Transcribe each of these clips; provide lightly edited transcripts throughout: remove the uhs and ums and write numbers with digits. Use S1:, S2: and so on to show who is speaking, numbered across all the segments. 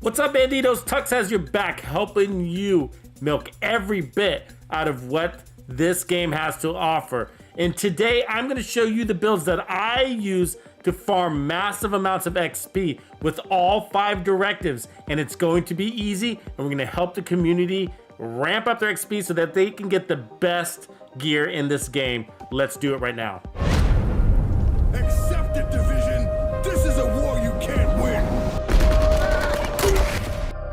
S1: What's up, Banditos? Tux has your back, helping you milk every bit out of what this game has to offer. And today, I'm going to show you the builds that I use to farm massive amounts of XP with all 5 directives. And it's going to be easy, and we're going to help the community ramp up their XP so that they can get the best gear in this game. Let's do it right now.
S2: Accept it, Division. This is a war you can't win.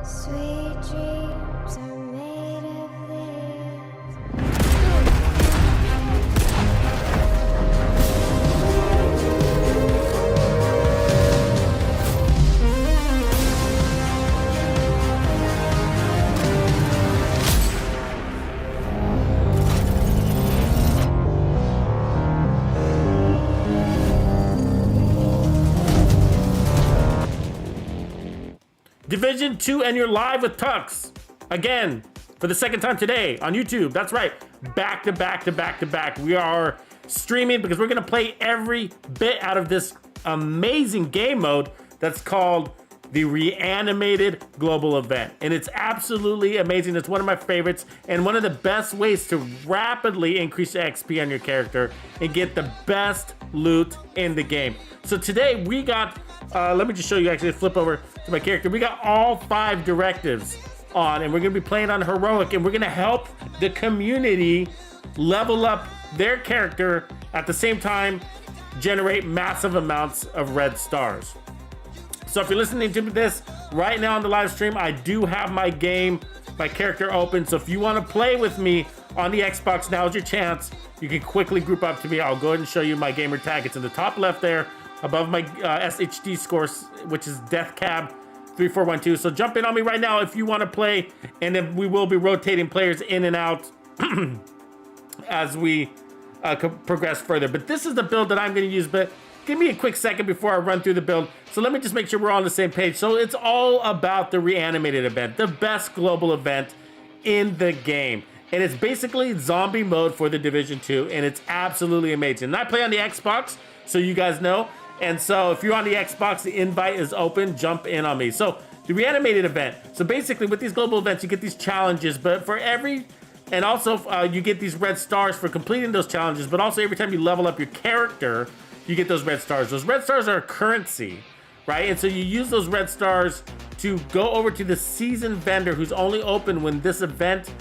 S3: Sweet dreams are made of this.
S1: Division 2, and you're live with Tux again for the second time today on YouTube. That's right, back to back to back to back. We are streaming because we're gonna play every bit out of this amazing game mode that's called the Reanimated Global Event. And it's absolutely amazing. It's one of my favorites and one of the best ways to rapidly increase your XP on your character and get the best loot in the game. So today we got, let me just show you, actually flip over to my character. We got all 5 directives on, and we're gonna be playing on heroic, and we're gonna help the community level up their character at the same time generate massive amounts of red stars. So if you're listening to this right now on the live stream, I do have my character open. So if you want to play with me on the Xbox, now's your chance. You can quickly group up to me. I'll go ahead and show you my gamer tag. It's in the top left there, above my SHD scores, which is DeathCab3412. So jump in on me right now if you want to play, and then we will be rotating players in and out as we progress further. But this is the build that I'm going to use. But give me a quick second before I run through the build. So let me just make sure we're all on the same page. So it's all about the Reanimated event, the best global event in the game. And it's basically zombie mode for the Division 2, and it's absolutely amazing. And I play on the Xbox, so you guys know. And so if you're on the Xbox, the invite is open, jump in on me. So the Reanimated event. So basically with these global events, you get these challenges, but for every, and also you get these red stars for completing those challenges, but also every time you level up your character, you get those red stars. Those red stars are a currency, right? And so you use those red stars to go over to the seasoned vendor who's only open when this event,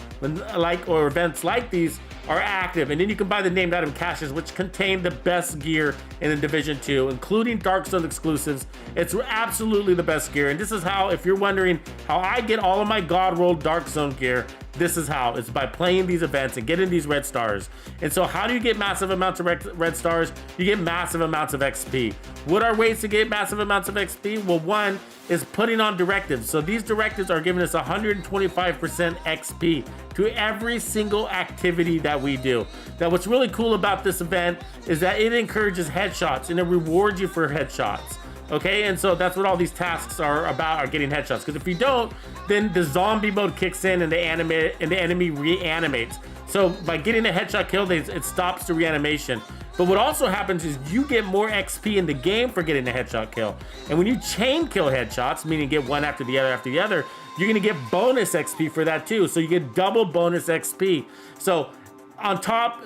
S1: or events like these are active. And then you can buy the named item caches, which contain the best gear in the Division 2, including Dark Zone exclusives. It's absolutely the best gear. And this is how, if you're wondering how I get all of my God Roll Dark Zone gear, this is how. It's by playing these events and getting these red stars. And so how do you get massive amounts of red stars? You get massive amounts of XP. What are ways to get massive amounts of XP? Well, one is putting on directives. So these directives are giving us 125% XP to every single activity that we do. Now, what's really cool about this event is that it encourages headshots and it rewards you for headshots. Okay, and so that's what all these tasks are about, are getting headshots. Because if you don't, then the zombie mode kicks in and the enemy reanimates. So by getting a headshot kill, it stops the reanimation. But what also happens is you get more XP in the game for getting a headshot kill. And when you chain kill headshots, meaning get one after the other, you're gonna get bonus XP for that too. So you get double bonus XP. So on top,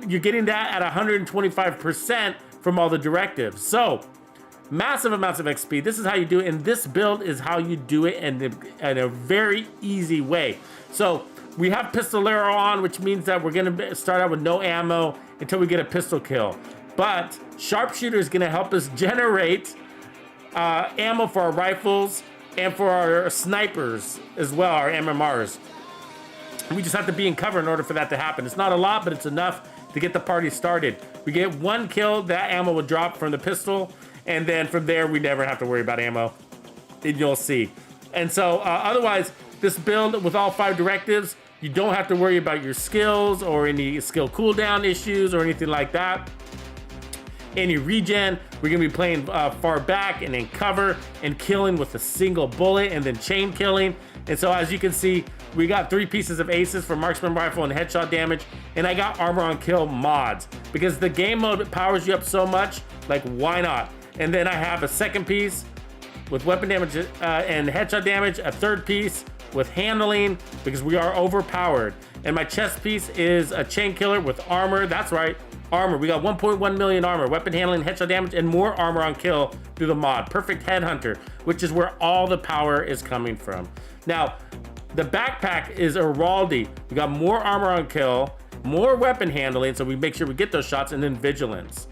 S1: you're getting that at 125% from all the directives. So massive amounts of XP. This is how you do it, and this build is how you do it in a very easy way. So we have Pistolero on, which means that we're gonna start out with no ammo until we get a pistol kill. But Sharpshooter is gonna help us generate ammo for our rifles and for our snipers as well, our MMRs. We just have to be in cover in order for that to happen. It's not a lot, but it's enough to get the party started. We get one kill, that ammo will drop from the pistol, and then from there, we never have to worry about ammo, and you'll see. And so otherwise, this build with all 5 directives, you don't have to worry about your skills or any skill cooldown issues or anything like that. Any regen, we're gonna be playing far back and in cover and killing with a single bullet and then chain killing. And so as you can see, we got 3 pieces of aces for marksman rifle and headshot damage, and I got armor on kill mods because the game mode powers you up so much, like why not? And then I have a second piece with weapon damage and headshot damage, a third piece with handling because we are overpowered. And my chest piece is a chain killer with armor. That's right, armor. We got 1.1 million armor, weapon handling, headshot damage, and more armor on kill through the mod. Perfect headhunter, which is where all the power is coming from. Now, the backpack is Araldi. We got more armor on kill, more weapon handling, so we make sure we get those shots, and then vigilance.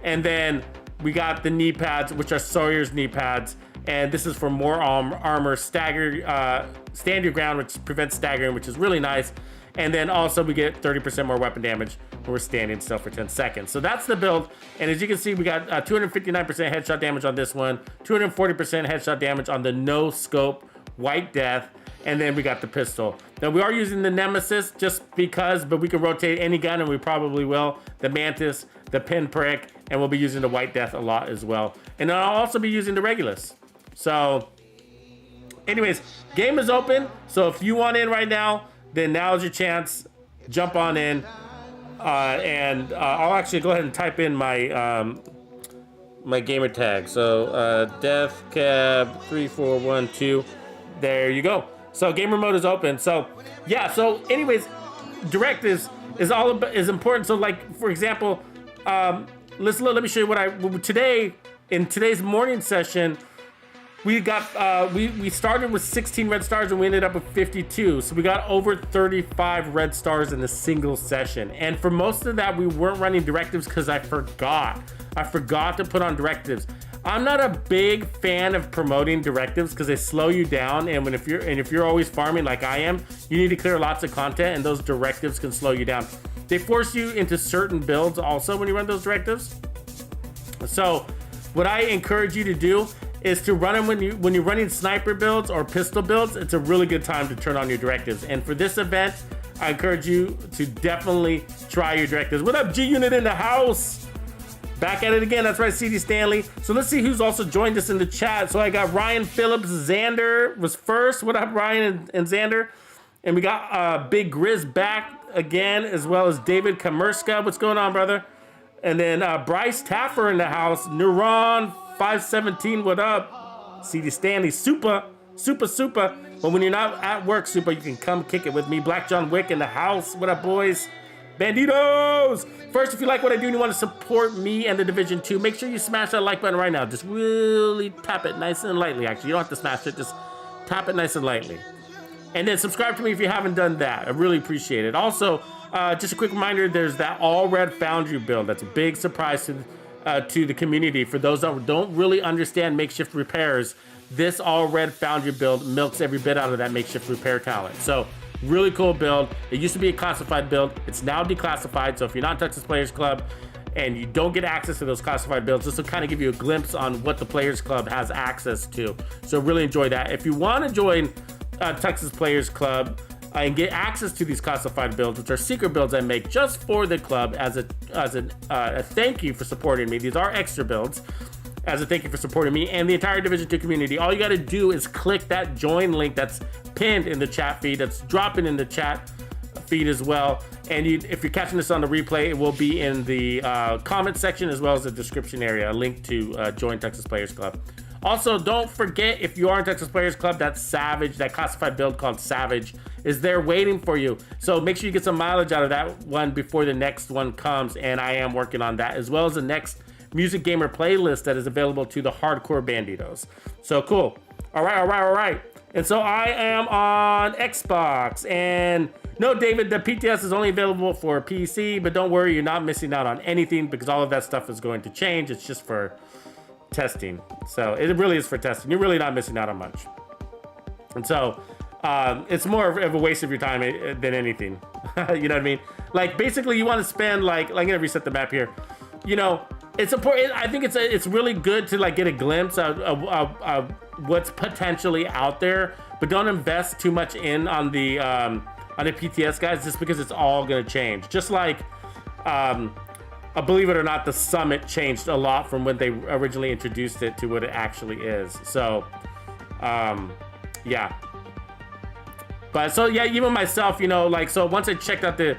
S1: And then we got the knee pads, which are Sawyer's knee pads, and this is for more armor, stagger, stand your ground, which prevents staggering, which is really nice. And then also we get 30% more weapon damage when we're standing still for 10 seconds. So that's the build. And as you can see, we got 259% headshot damage on this one, 240% headshot damage on the no scope White Death, and then we got the pistol. Now we are using the Nemesis just because, but we can rotate any gun, and we probably will. The Mantis, the Pinprick, and we'll be using the White Death a lot as well. And I'll also be using the Regulus. So anyways, game is open. So if you want in right now, then now's your chance. Jump on in. And I'll actually go ahead and type in my my gamer tag. So DeathCab3412. There you go. So gamer mode is open. So yeah. So anyways, directives is all about, is important. So like for example, let me show you what in today's morning session. We got we started with 16 red stars and we ended up with 52. So we got over 35 red stars in a single session. And for most of that, we weren't running directives because I forgot to put on directives. I'm not a big fan of promoting directives because they slow you down. And if you're always farming like I am, you need to clear lots of content, and those directives can slow you down. They force you into certain builds also when you run those directives. So what I encourage you to do is to run them when you're running sniper builds or pistol builds. It's a really good time to turn on your directives. And for this event, I encourage you to definitely try your directives. What up, G Unit in the house? Back at it again. That's right, CD Stanley. So let's see who's also joined us in the chat. So I got Ryan Phillips. Xander was first. What up, Ryan and Xander? And we got Big Grizz back again, as well as David Kamerska. What's going on, brother? And then Bryce Taffer in the house. Neuron 517, what up? CD Stanley, super. But when you're not at work, super, you can come kick it with me. Black John Wick in the house. What up, boys? Bandidos! First, if you like what I do and you want to support me and the Division 2, make sure you smash that like button right now. Just really tap it nice and lightly, actually. You don't have to smash it, just tap it nice and lightly. And then subscribe to me if you haven't done that. I really appreciate it. Also, just a quick reminder, there's that all red Foundry build. That's a big surprise to the community. For those that don't really understand makeshift repairs, this all red Foundry build milks every bit out of that makeshift repair talent. So really cool build. It used to be a classified build. It's now declassified. So if you're not Texas Players Club and you don't get access to those classified builds, this will kind of give you a glimpse on what the Players Club has access to. So really enjoy that. If you want to join Texas Players Club and get access to these classified builds, which are secret builds I make just for the club as a thank you for supporting me. These are extra builds as a thank you for supporting me and the entire Division 2 community. All you got to do is click that join link that's pinned in the chat feed, that's dropping in the chat feed as well. And if you're catching this on the replay, it will be in the comment section as well as the description area, a link to join Texas Players Club. Also, don't forget, if you are in Texas Players Club, that Savage, that classified build called Savage, is there waiting for you. So make sure you get some mileage out of that one before the next one comes, and I am working on that, as well as the next Music Gamer playlist that is available to the hardcore banditos. So cool. All right. And so I am on Xbox, and no, David, the PTS is only available for PC, but don't worry, you're not missing out on anything because all of that stuff is going to change. It's just for testing. So it really is for testing. You're really not missing out on much. And so it's more of a waste of your time than anything. You know what I mean? Like basically you want to spend like I'm gonna reset the map here. You know, it's important. I think it's really good to like get a glimpse of what's potentially out there, but don't invest too much on the PTS guys, just because it's all gonna change. Just like believe it or not, the Summit changed a lot from when they originally introduced it to what it actually is. So, yeah. But so yeah, even myself, you know, like so once I checked out the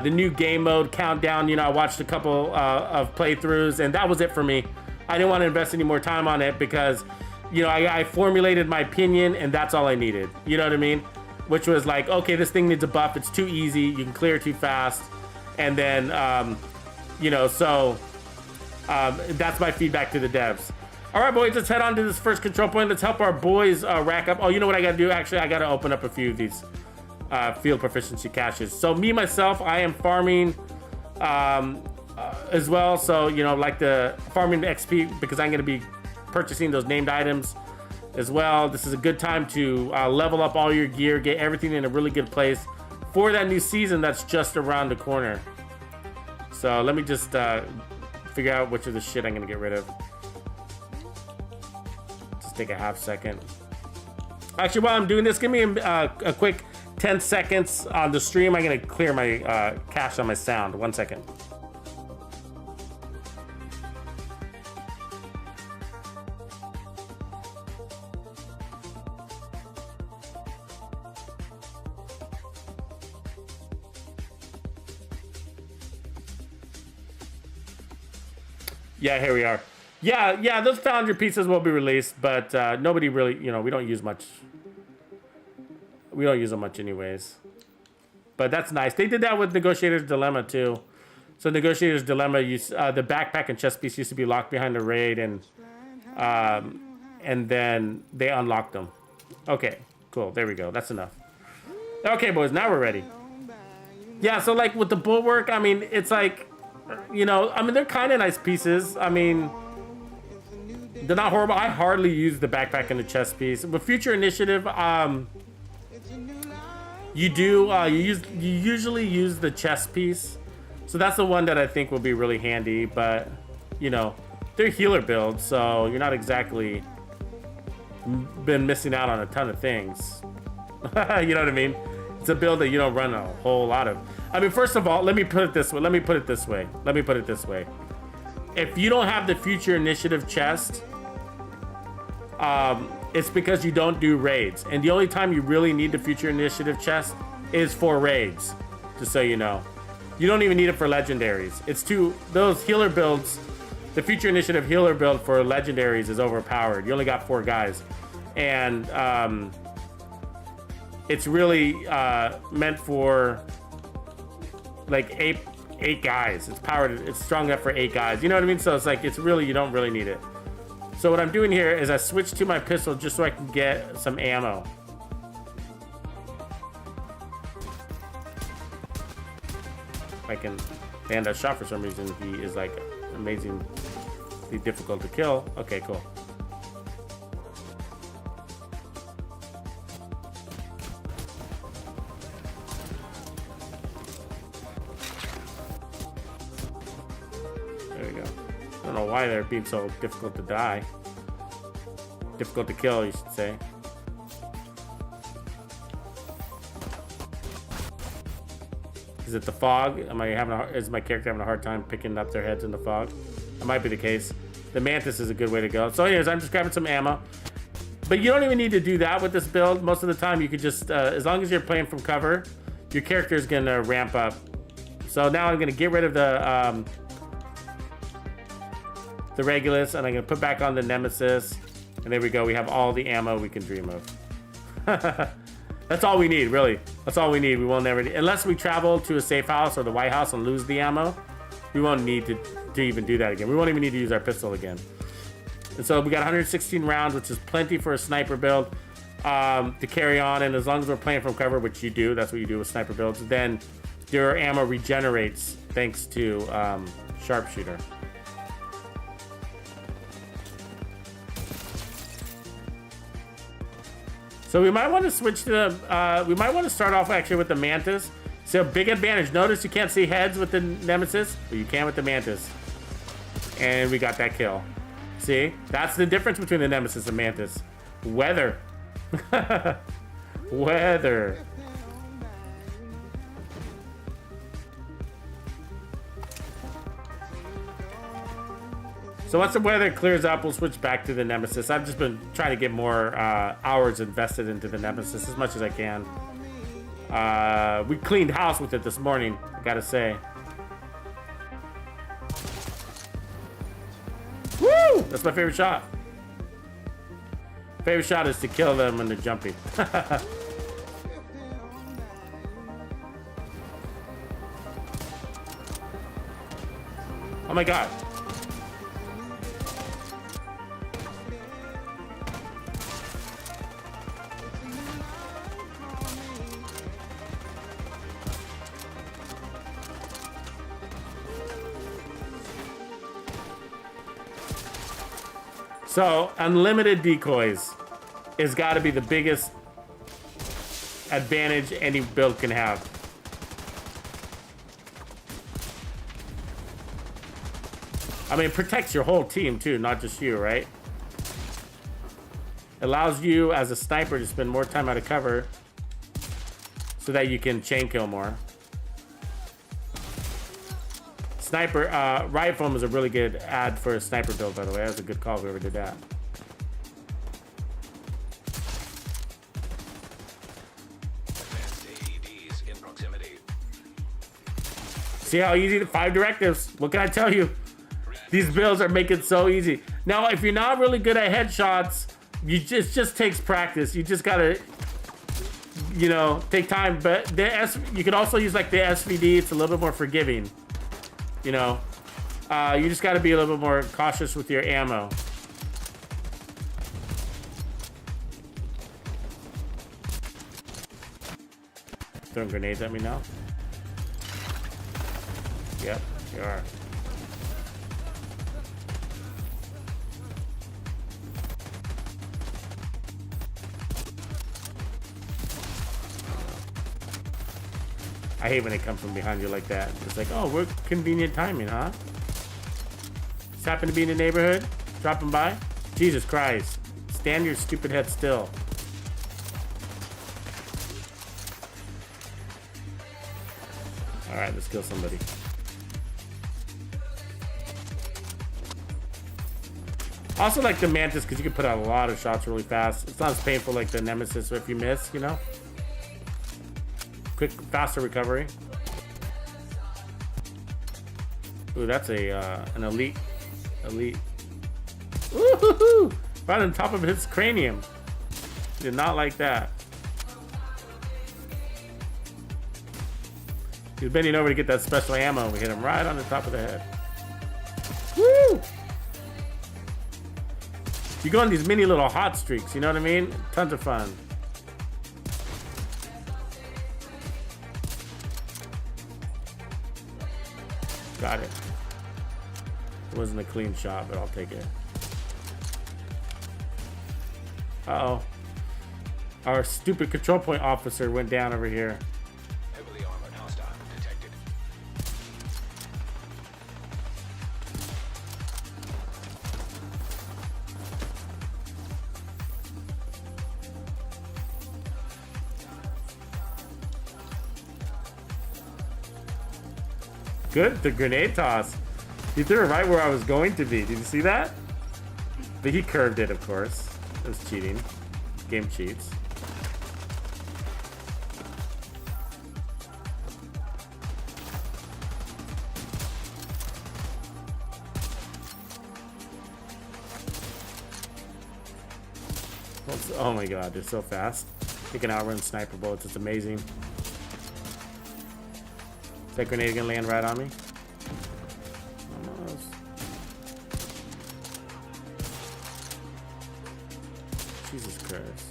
S1: new game mode countdown, you know, I watched a couple of playthroughs, and that was it for me. I didn't want to invest any more time on it because, you know, I formulated my opinion and that's all I needed. You know what I mean? Which was like, okay, this thing needs a buff. It's too easy. You can clear it too fast. And then, you know, so that's my feedback to the devs. All right, boys, let's head on to this first control point. Let's help our boys rack up. Oh, you know what I got to do? Actually, I got to open up a few of these field proficiency caches. So me, myself, I am farming as well. So, you know, like the farming XP because I'm going to be purchasing those named items as well. This is a good time to level up all your gear, get everything in a really good place for that new season that's just around the corner. So let me just figure out which of the shit I'm going to get rid of. Take a half second. Actually, while I'm doing this, give me a quick 10 seconds on the stream. I'm gonna clear my cache on my sound. 1 second. Yeah, here we are. Yeah, those Foundry pieces will be released, but nobody really, you know, we don't use much. We don't use them much anyways. But that's nice. They did that with Negotiator's Dilemma too. So Negotiator's Dilemma, the backpack and chest piece used to be locked behind a raid, and then they unlocked them. Okay, cool. There we go. That's enough. Okay, boys, now we're ready. Yeah, so like with the Bulwark, I mean, it's like, you know, I mean, they're kind of nice pieces. I mean, they're not horrible. I hardly use the backpack and the chest piece. With Future Initiative, you usually use the chest piece. So that's the one that I think will be really handy. But, you know, they're healer builds, so you're not exactly been missing out on a ton of things. You know what I mean? It's a build that you don't run a whole lot of. I mean, first of all, let me put it this way. If you don't have the Future Initiative chest, it's because you don't do raids. And the only time you really need the Future Initiative chest is for raids, just so you know. You don't even need it for legendaries. Those healer builds, the Future Initiative healer build for legendaries is overpowered. You only got 4 guys. And it's really meant for like 8 guys. It's powered, it's strong enough for 8 guys. You know what I mean? So it's like, you don't really need it. So what I'm doing here is I switched to my pistol just so I can get some ammo. I can land that shot for some reason. He is like amazingly difficult to kill. Okay, cool. There we go. I don't know why they're being so difficult to die. Difficult to kill, you should say. Is it the fog? Is my character having a hard time picking up their heads in the fog? That might be the case. The Mantis is a good way to go. So anyways, I'm just grabbing some ammo. But you don't even need to do that with this build. Most of the time you could just, as long as you're playing from cover, your character is gonna ramp up. So now I'm gonna get rid of the Regulus, and I'm gonna put back on the Nemesis. And there we go, we have all the ammo we can dream of. That's all we need, really. That's all we need. We will never need, unless we travel to a safe house or the White House and lose the ammo, we won't need to even do that again. We won't even need to use our pistol again. And so we got 116 rounds, which is plenty for a sniper build to carry on. And as long as we're playing from cover, which you do, that's what you do with sniper builds, then your ammo regenerates thanks to sharpshooter. So we might want to switch to we might want to start off actually with the Mantis. So big advantage. Notice you can't see heads with the Nemesis, but you can with the Mantis. And we got that kill. See? That's the difference between the Nemesis and Mantis. Weather. Weather. So once the weather clears up, we'll switch back to the Nemesis. I've just been trying to get more hours invested into the Nemesis as much as I can. We cleaned house with it this morning, I gotta say. Woo! That's my favorite shot. Favorite shot is to kill them when they're jumping. Oh my god. So, unlimited decoys has got to be the biggest advantage any build can have. I mean, it protects your whole team too, not just you, right? Allows you as a sniper to spend more time out of cover so that you can chain kill more. Sniper, riot foam is a really good ad for a sniper build, by the way. That was a good call, whoever did that. See how easy the 5 directives. What can I tell you? These builds are making it so easy. Now, if you're not really good at headshots, you just takes practice. You just gotta, you know, take time. But you can also use like the SVD. It's a little bit more forgiving. You know, you just gotta be a little bit more cautious with your ammo. Throwing grenades at me now. Yep, you are. I hate when they come from behind you like that. It's like, oh, we're convenient timing, huh? Just happen to be in the neighborhood, dropping by. Jesus Christ. Stand your stupid head still. Alright, let's kill somebody. I also like the Mantis because you can put out a lot of shots really fast. It's not as painful like the Nemesis if you miss, you know? Quick, faster recovery. Ooh, that's a an elite. Woohoo! Right on top of his cranium. Did not like that. He's bending over to get that special ammo. We hit him right on the top of the head. Woo! You go on these mini little hot streaks, you know what I mean? Tons of fun. Got it. It wasn't a clean shot, but I'll take it. Uh-oh. Our stupid control point officer went down over here.
S4: Heavily armored hostile detected.
S1: Good, the grenade toss. He threw it right where I was going to be. Did you see that? But he curved it, of course. It was cheating. Game cheats. Oh my god, they're so fast. They can outrun sniper bullets. It's amazing. Is that grenade gonna land right on me? Almost. Jesus Christ.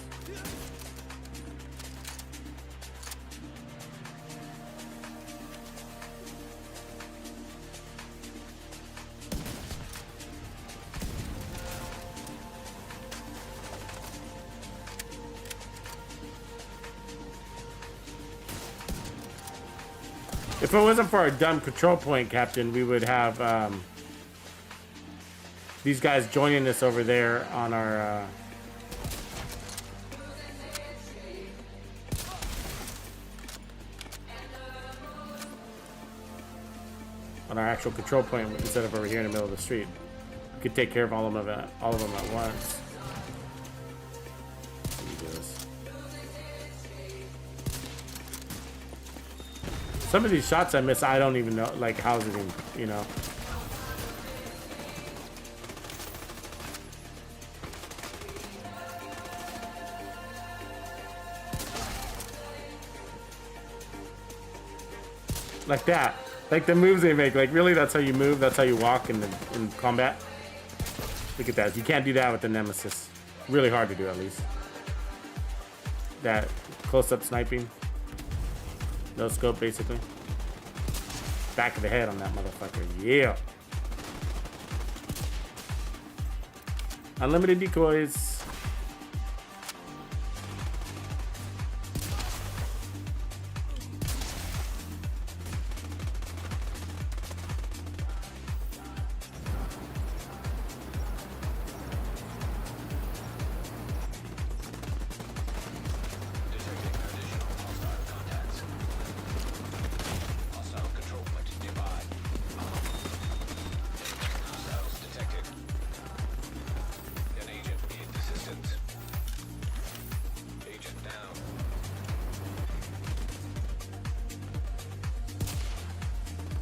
S1: If it wasn't for our dumb control point captain, we would have these guys joining us over there on our actual control point instead of over here in the middle of the street. We could take care of all of them at once. Some of these shots I miss, I don't even know, like, how's it even, you know. Like that. Like the moves they make. Like really, that's how you move. That's how you walk in combat. Look at that. You can't do that with the Nemesis. Really hard to do, at least. That close-up sniping. No scope, basically. Back of the head on that motherfucker. Yeah. Unlimited decoys.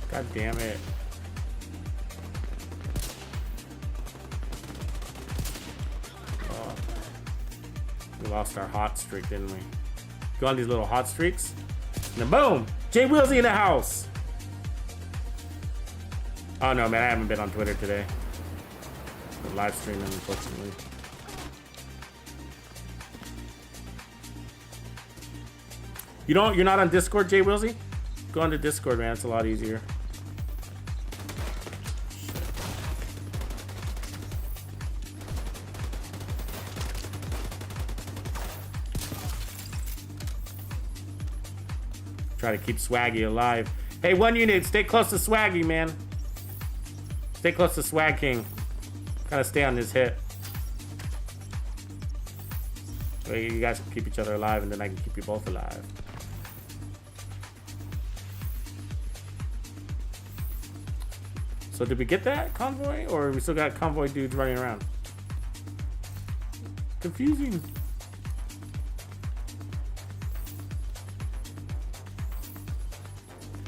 S1: God damn it. Oh. We lost our hot streak, didn't we? Go on these little hot streaks. And then boom! Jay Willsy in the house! Oh no, man, I haven't been on Twitter today. Been live streaming, unfortunately. You're not on Discord, Jay Willsy? Go on to Discord, man. It's a lot easier. Try to keep Swaggy alive. Hey, 1 unit, stay close to Swaggy, man. Stay close to Swag King. Gotta stay on this hit. So you guys can keep each other alive, and then I can keep you both alive. So did we get that convoy, or we still got convoy dudes running around? Confusing.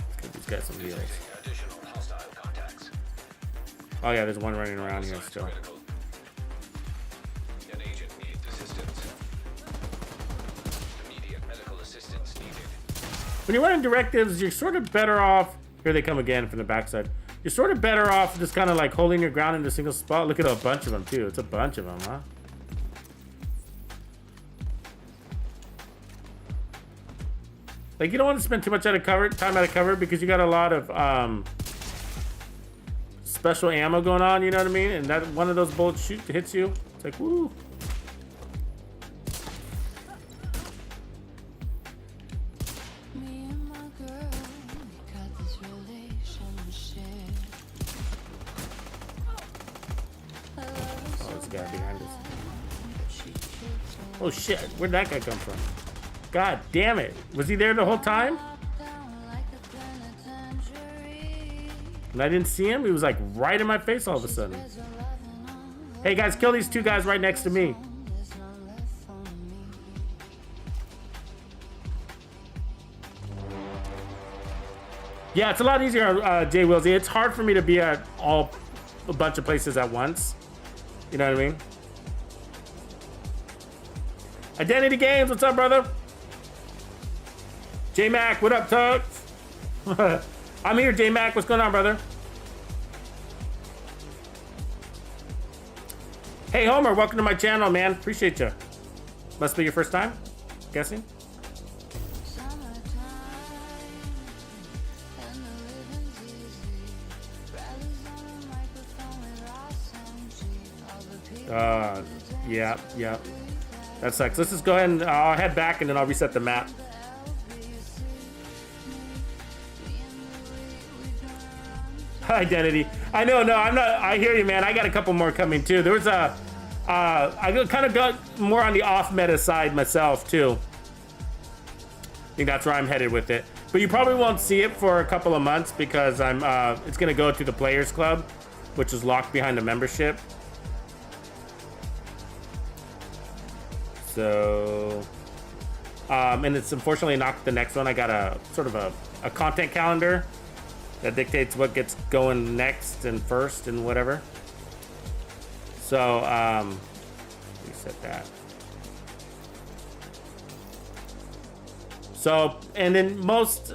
S1: Let's give these guys some heals. Oh yeah, there's one running around here still.
S4: An agent needs assistance. Immediate medical assistance needed.
S1: When you're running directives, you're sort of better off. Here they come again from the backside. You're sort of better off just kind of like holding your ground in a single spot. Look at a bunch of them too. It's a bunch of them, huh? Like you don't want to spend too much time out of cover because you got a lot of special ammo going on. You know what I mean? And that one of those bullets hits you. It's like woo. Oh shit, where'd that guy come from? God damn it. Was he there the whole time? And I didn't see him? He was like right in my face all of a sudden. Hey guys, kill these two guys right next to me. Yeah, it's a lot easier, Jay Willsy. It's hard for me to be at a bunch of places at once. You know what I mean? Identity Games, what's up, brother? J-Mac, what up, Tux? I'm here, J-Mac. What's going on, brother? Hey, Homer, welcome to my channel, man. Appreciate you. Must be your first time, guessing? Yeah. That sucks. Let's just go ahead and I'll head back and then I'll reset the map. Identity. I know, no, I'm not. I hear you, man. I got a couple more coming too. There was I kind of got more on the off meta side myself too. I think that's where I'm headed with it. But you probably won't see it for a couple of months because it's gonna go to the Players Club, which is locked behind the membership. So, and it's unfortunately not the next one. I got a sort of a content calendar that dictates what gets going next and first and whatever. So, reset that. So, and then most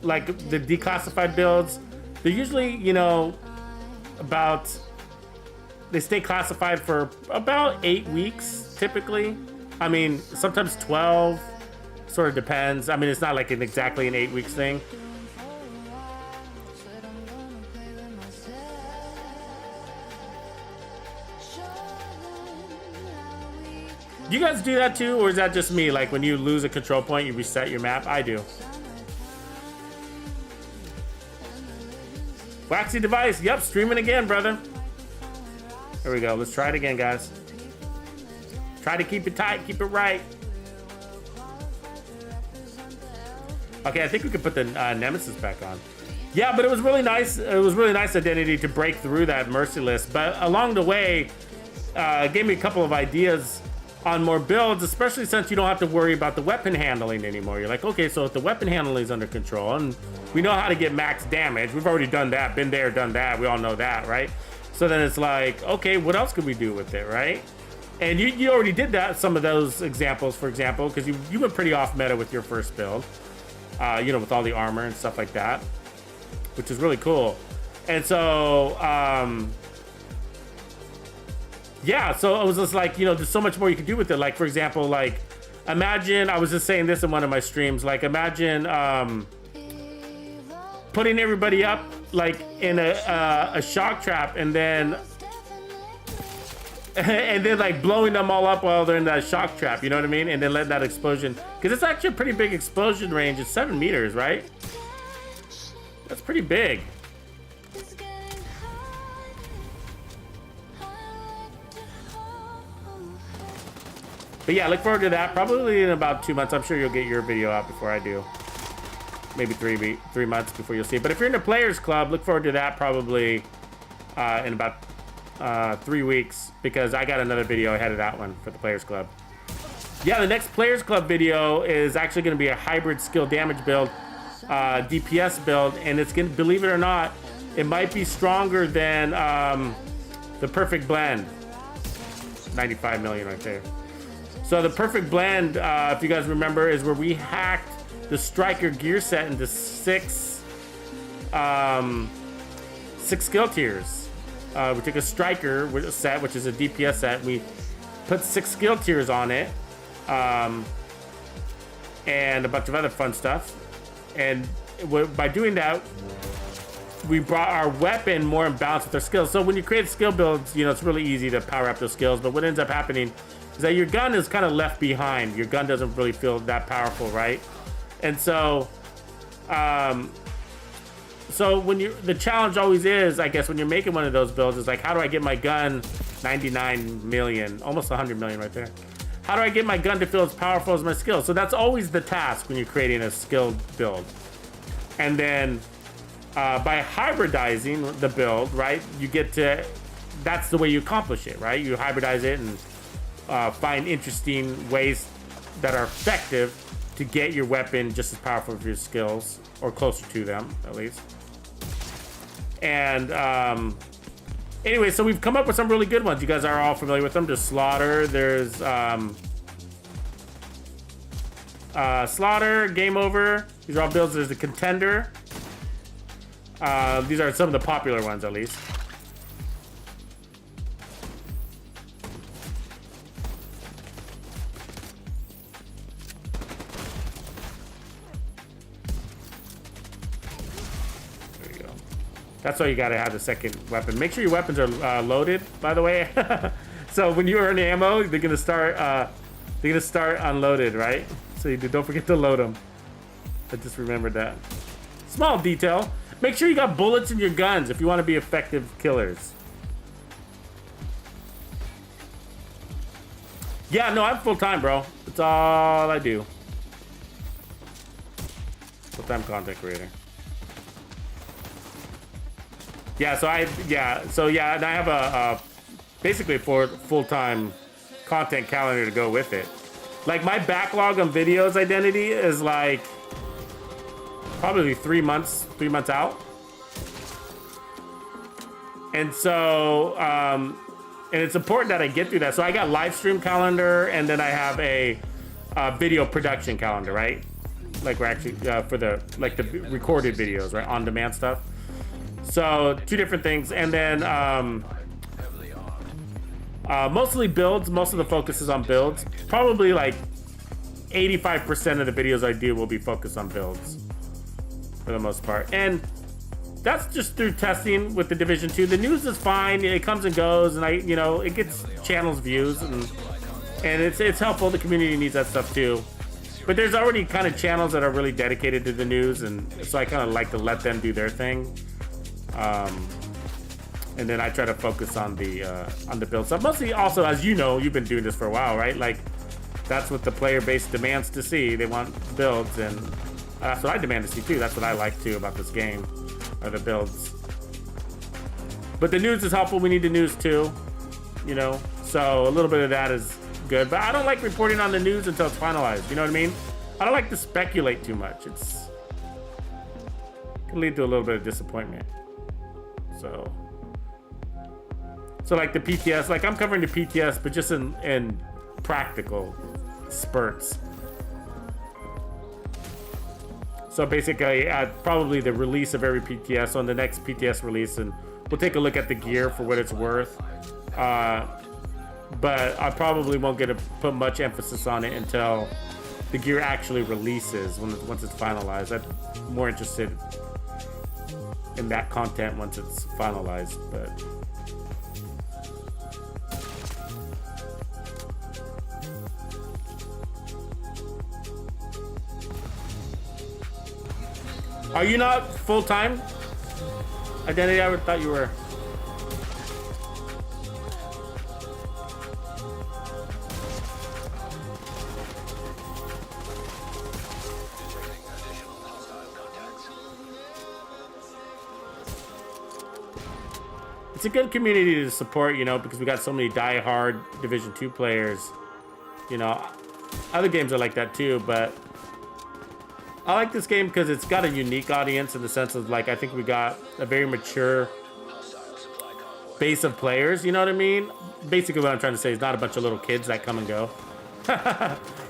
S1: like the declassified builds, they're usually, you know, they stay classified for about 8 weeks typically. I mean, sometimes 12, sort of depends. I mean, it's not like exactly an 8 weeks thing. Do you guys do that too, or is that just me? Like when you lose a control point, you reset your map? I do. Waxy device. Yep, streaming again, brother. There we go. Let's try it again, guys. Try to keep it tight, keep it right. Okay, I think we could put the Nemesis back on. Yeah, but it was really nice. It was really nice Identity to break through that merciless. But along the way, it gave me a couple of ideas on more builds, especially since you don't have to worry about the weapon handling anymore. You're like, okay, so if the weapon handling is under control and we know how to get max damage, we've already done that, been there, done that, we all know that, right? So then it's like, okay, what else could we do with it, right? And you already did that, some of those examples, for example, because you went pretty off meta with your first build, you know, with all the armor and stuff like that, which is really cool. And so, yeah, so it was just like, you know, there's so much more you can do with it. Like, for example, like, imagine, I was just saying this in one of my streams, like, imagine putting everybody up, like, in a shock trap and then, like, blowing them all up while they're in that shock trap, you know what I mean? And then letting that explosion, because it's actually a pretty big explosion range. It's 7 meters, right? That's pretty big. But yeah, look forward to that. Probably in about 2 months. I'm sure you'll get your video out before I do. Maybe 3 months before you'll see it. But if you're in the Players Club, look forward to that probably in about 3 weeks, because I got another video ahead of that one for the Players Club. Yeah, the next Players Club video is actually going to be a hybrid skill damage build, DPS build, and it's going to, believe it or not, it might be stronger than the Perfect Blend. 95 million right there. So the Perfect Blend, if you guys remember, is where we hacked the Striker gear set into six skill tiers. We took a Striker set, which is a DPS set. We put 6 skill tiers on it, and a bunch of other fun stuff. And by doing that, we brought our weapon more in balance with our skills. So when you create skill builds, you know, it's really easy to power up those skills. But what ends up happening is that your gun is kind of left behind. Your gun doesn't really feel that powerful, right? And so, when the challenge always is, I guess, when you're making one of those builds, is like, how do I get my gun 99 million, almost 100 million right there? How do I get my gun to feel as powerful as my skill? So that's always the task when you're creating a skill build. And then by hybridizing the build, right, you get to, that's the way you accomplish it, right? You hybridize it and find interesting ways that are effective to get your weapon just as powerful as your skills, or closer to them, at least. And anyway, so we've come up with some really good ones. You guys are all familiar with them. There's Slaughter, there's Slaughter, Game Over. These are all builds. There's the Contender. These are some of the popular ones, at least. That's why you gotta have the second weapon. Make sure your weapons are loaded, by the way. So when you earn ammo, they're gonna start unloaded, right? So don't forget to load them. I just remembered that. Small detail. Make sure you got bullets in your guns if you want to be effective killers. Yeah, no, I'm full-time, bro. That's all I do. Full-time content creator. Yeah, and I have a basically a full-time content calendar to go with it. Like, my backlog on videos Identity is like probably 3 months out. And so, and it's important that I get through that. So I got live stream calendar, and then I have a video production calendar, right? like we're actually for the recorded videos, right? On demand stuff. So 2 different things, and then mostly builds. Most of the focus is on builds. Probably like 85% of the videos I do will be focused on builds for the most part, and that's just through testing with the Division 2. The news is fine; it comes and goes, and it gets channels views, and it's helpful. The community needs that stuff too. But there's already kind of channels that are really dedicated to the news, and so I kind of like to let them do their thing. And then I try to focus on the build stuff. Mostly, also, as you know, you've been doing this for a while, right? Like, that's what the player base demands to see. They want builds, and that's what I demand to see too. That's what I like too about this game, are the builds. But the news is helpful. We need the news too, So a little bit of that is good. But I don't like reporting on the news until it's finalized. You know what I mean? I don't like to speculate too much. It can lead to a little bit of disappointment. So like the PTS, like I'm covering the PTS, but just in practical spurts. So basically, probably the release of every PTS on the next PTS release, and we'll take a look at the gear for what it's worth. But I probably won't get to put much emphasis on it until the gear actually releases, once it's finalized. I'm more interested in that content once it's finalized, but. Are you not full-time? Identity, I thought you were. It's a good community to support, because we got so many die-hard Division 2 players. Other games are like that too, but I like this game because it's got a unique audience in the sense of, like, I think we got a very mature base of players, you know what I mean? Basically what I'm trying to say is not a bunch of little kids that come and go.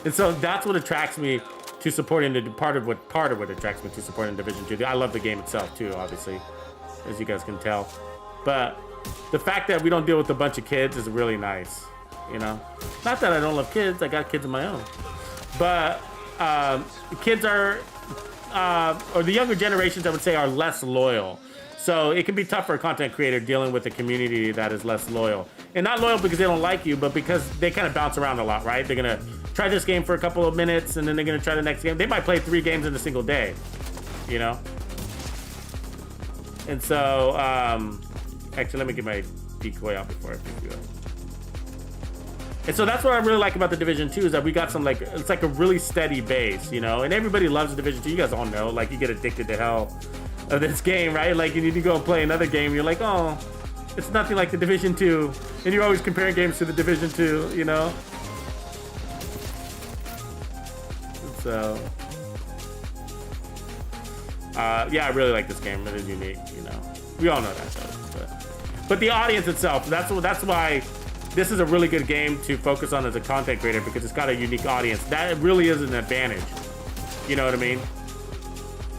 S1: And so that's what attracts me to supporting part of what attracts me to supporting Division 2. I love the game itself too, obviously, as you guys can tell. But the fact that we don't deal with a bunch of kids is really nice, Not that I don't love kids, I got kids of my own. But kids are, or the younger generations, I would say, are less loyal. So it can be tough for a content creator dealing with a community that is less loyal. And not loyal because they don't like you, but because they kind of bounce around a lot, right? They're going to try this game for a couple of minutes, and then they're going to try the next game. They might play 3 games in a single day, And so, actually, let me get my decoy out before I pick you up. And so that's what I really like about the Division 2 is that we got some, like, it's like a really steady base, and everybody loves the Division 2. You guys all know, like, you get addicted to hell of this game, right? Like, you need to go and play another game. You're like, oh, it's nothing like the Division 2. And you're always comparing games to the Division 2, So, yeah, I really like this game. It is unique, We all know that, though. But the audience itself, that's why this is a really good game to focus on as a content creator, because it's got a unique audience. That really is an advantage. You know what I mean?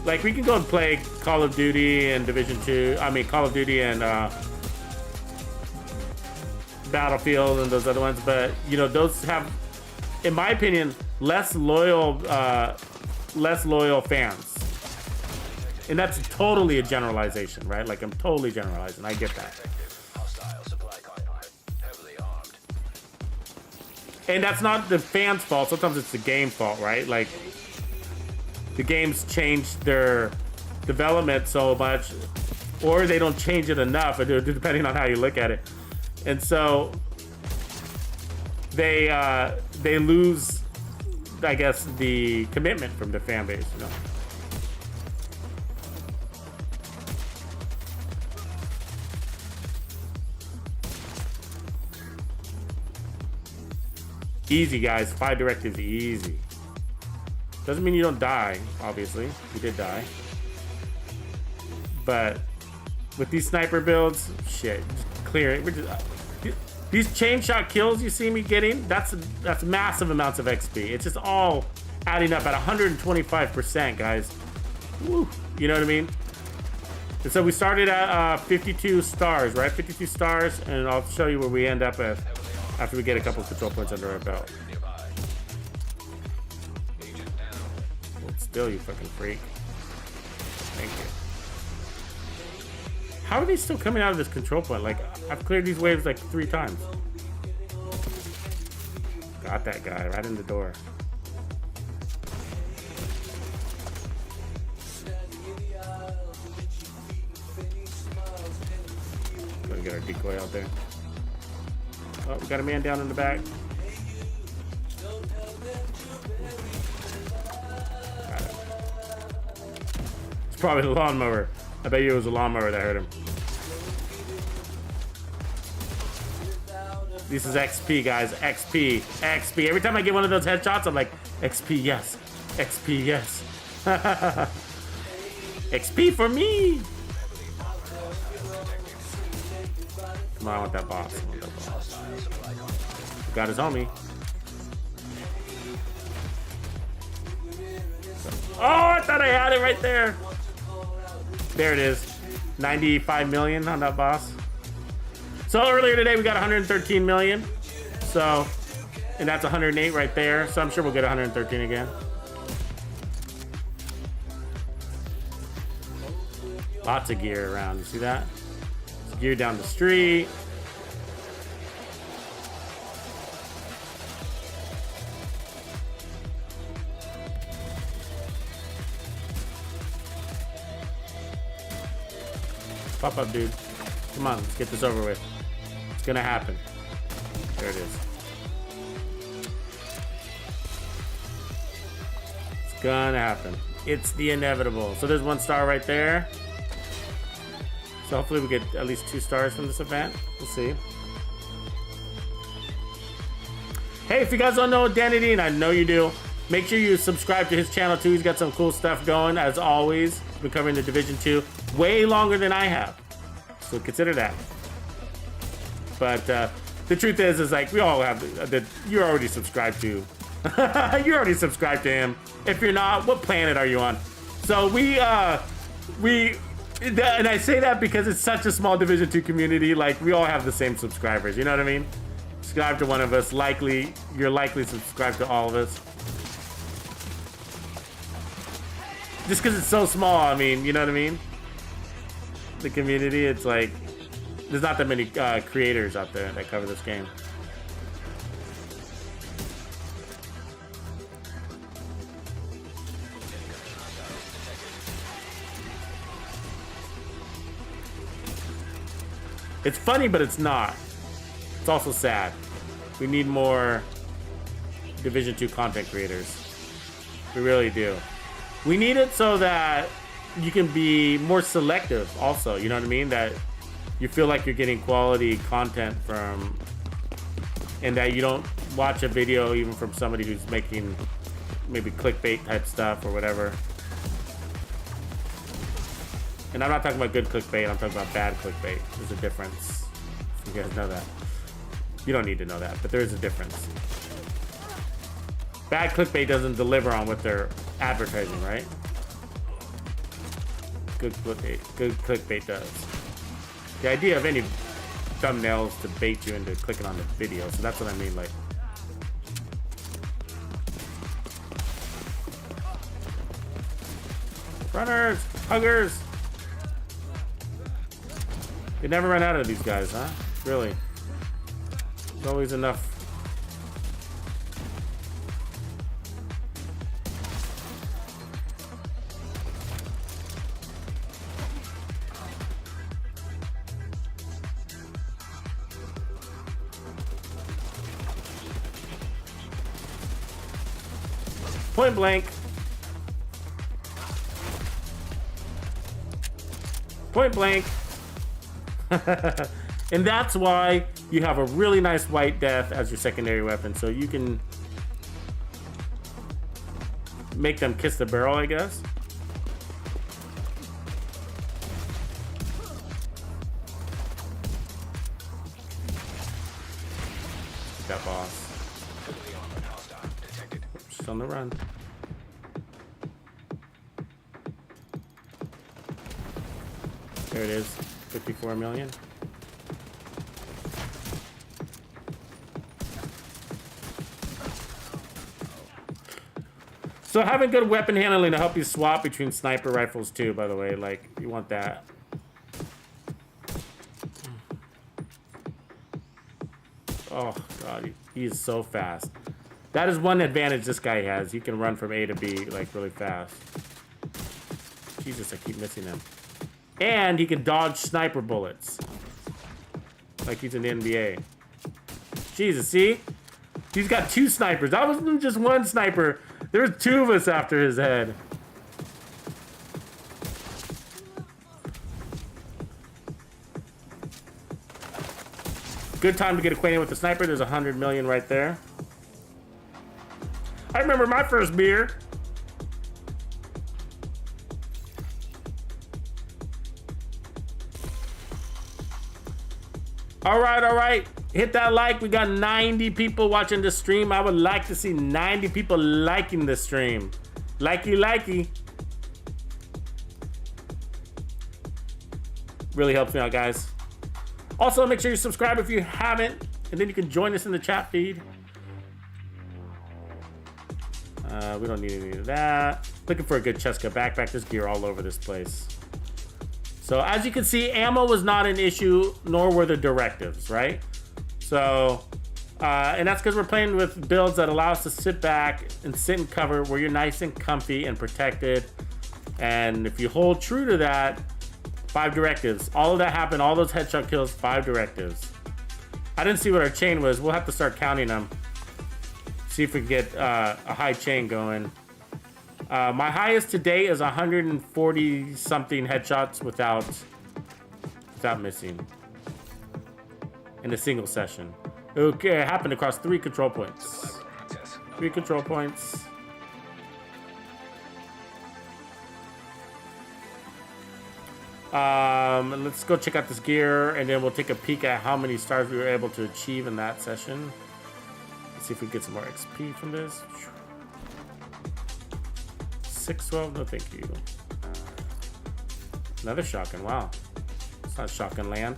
S1: Like, we can go and play Call of Duty and Call of Duty and Battlefield and those other ones, but those have, in my opinion, less loyal fans. And that's totally a generalization, right? Like, I'm totally generalizing. I get that. And that's not the fans' fault. Sometimes it's the game fault, right? Like, the games change their development so much, or they don't change it enough, depending on how you look at it. And so they lose, I guess, the commitment from the fan base, Easy, guys. 5 directives, easy. Doesn't mean you don't die, obviously. You did die. But with these sniper builds, shit, just clear it. These chain shot kills you see me getting, that's massive amounts of XP. It's just all adding up at 125%, guys. Woo, you know what I mean? And so we started at 52 stars, right? 52 stars, and I'll show you where we end up at after we get a couple control points under our belt. Hold still, you fucking freak. Thank you. How are they still coming out of this control point? Like, I've cleared these waves like 3 times. Got that guy right in the door. Gonna get our decoy out there. Oh, we got a man down in the back. Got it. It's probably the lawnmower. I bet you it was a lawnmower that hurt him. This is XP, guys. XP. XP. Every time I get one of those headshots, I'm like, XP, yes. XP, yes. XP for me. Come on, I want that boss. I want that boss. Got his homie. Oh, I thought I had it right there. There it is. 95 million on that boss. So earlier today we got 113 million. So, and that's 108 right there. So I'm sure we'll get 113 again. Lots of gear around. You see that? There's gear down the street. Pop up, dude. Come on, let's get this over with. It's gonna happen. There it is. It's gonna happen. It's the inevitable. So there's 1 star right there. So hopefully we get at least 2 stars from this event. We'll see. Hey, if you guys don't know Danity, and I know you do, make sure you subscribe to his channel too. He's got some cool stuff going, as always. He's been covering the Division 2 way longer than I have. So consider that. But the truth is like we all have that you're already subscribed to. You're already subscribed to him. If you're not, what planet are you on? So we and I say that because it's such a small Division 2 community. Like we all have the same subscribers. You know what I mean? Subscribe to one of us. You're likely subscribed to all of us. Just because it's so small, I mean, you know what I mean? The community, it's like there's not that many creators out there that cover this game. It's funny, but it's not. It's also sad. We need more Division 2 content creators. We really do. We need it so that you can be more selective also, you know what I mean? That you feel like you're getting quality content from, and that you don't watch a video even from somebody who's making maybe clickbait type stuff or whatever. And I'm not talking about good clickbait, I'm talking about bad clickbait. There's a difference. You guys know that. You don't need to know that, but there is a difference. Bad clickbait doesn't deliver on what they're advertising, right? Good clickbait does. The idea of any thumbnails to bait you into clicking on the video, so that's what I mean, like. Runners, huggers. They never run out of these guys, huh? Really? There's always enough. Point blank. Point blank. And that's why you have a really nice white death as your secondary weapon, so you can make them kiss the barrel, I guess. That boss. She's on the run. There it is, 54 million. So having good weapon handling to help you swap between sniper rifles too, by the way, like, you want that. Oh god, he is so fast. That is one advantage this guy has. He can run from A to B, like, really fast. Jesus, I keep missing him. And he can dodge sniper bullets. Like he's in the NBA. Jesus, see? He's got 2 snipers. That wasn't just 1 sniper. There's 2 of us after his head. Good time to get acquainted with the sniper. There's 100 million right there. I remember my first beer. All right. Hit that like. We got 90 people watching the stream. I would like to see 90 people liking the stream. Likey. Really helps me out, guys. Also, make sure you subscribe if you haven't, and then you can join us in the chat feed. We don't need any of that. Looking for a good Cheska backpack. There's gear all over this place. So as you can see, ammo was not an issue, nor were the directives, right? So, and that's because we're playing with builds that allow us to sit back and sit in cover where you're nice and comfy and protected. And if you hold true to that, 5 directives. All of that happened, all those headshot kills, 5 directives. I didn't see what our chain was. We'll have to start counting them. See if we can get a high chain going. My highest today is 140 something headshots without missing in a single session. Okay, it happened across 3 control points. 3 control points. Let's go check out this gear, and then we'll take a peek at how many stars we were able to achieve in that session. Let's see if we get some more XP from this. 612, no thank you. Another shotgun, wow. It's not shotgun land.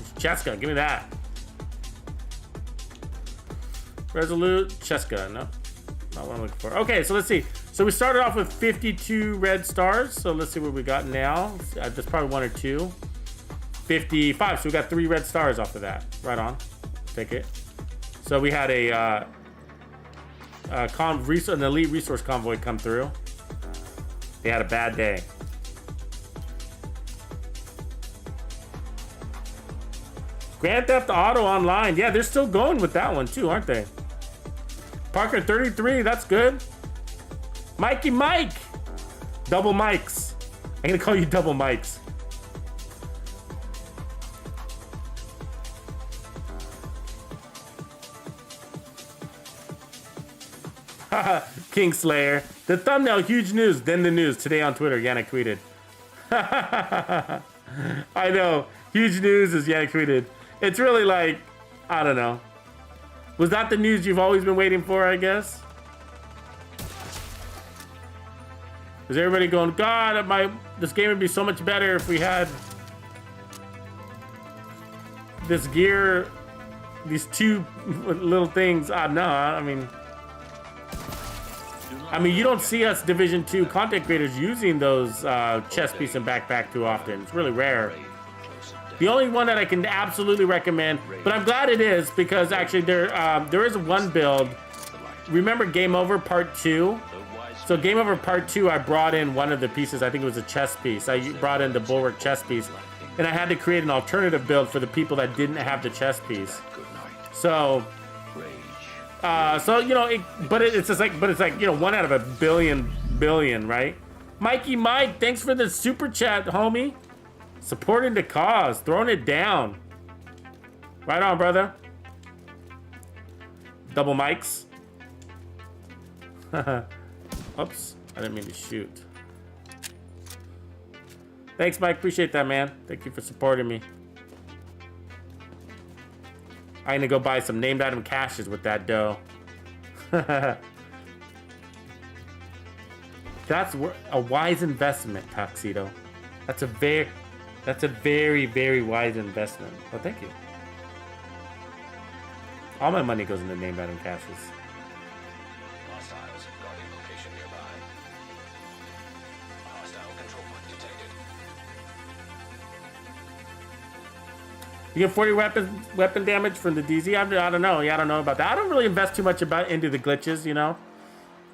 S1: It's Cheska, give me that. Resolute, Cheska, no. Not what I'm looking for. Okay, so let's see. So we started off with 52 red stars. So let's see what we got now. There's probably 1 or 2. 55, so we got 3 red stars off of that. Right on, take it. So we had an elite resource convoy come through. They had a bad day. Grand Theft Auto Online. Yeah, they're still going with that one too, aren't they? Parker 33, that's good. Mikey Mike. Double mics. I'm gonna call you double mics. Kingslayer. The thumbnail, huge news, then the news. Today on Twitter, Yannick tweeted. I know, huge news is Yannick tweeted. It's really like, I don't know. Was that the news you've always been waiting for, I guess? Is everybody going, God, this game would be so much better if we had this gear, these 2 little things. No, I mean, you don't see us Division 2 content creators using those chest piece and backpack too often. It's really rare. The only one that I can absolutely recommend, but I'm glad it is, because actually there is one build. Remember Game Over Part 2? So Game Over Part 2, I brought in one of the pieces. I think it was a chest piece. I brought in the Bulwark chest piece, and I had to create an alternative build for the people that didn't have the chest piece. So you know, it's just like, you know, 1 out of a billion, right? Mikey Mike, thanks for the super chat, homie. Supporting the cause, throwing it down. Right on, brother. Double mics. Oops, I didn't mean to shoot. Thanks, Mike. Appreciate that, man. Thank you for supporting me. I'm gonna go buy some named item caches with that dough. That's a wise investment, Tuxedo. That's a very, very wise investment. Well, thank you. All my money goes into name item caches.
S4: Hostiles guarding location nearby. Hostile control point detected.
S1: You get 40 weapon damage from the DZ. I don't know. Yeah, I don't know about that. I don't really invest too much into the glitches, you know.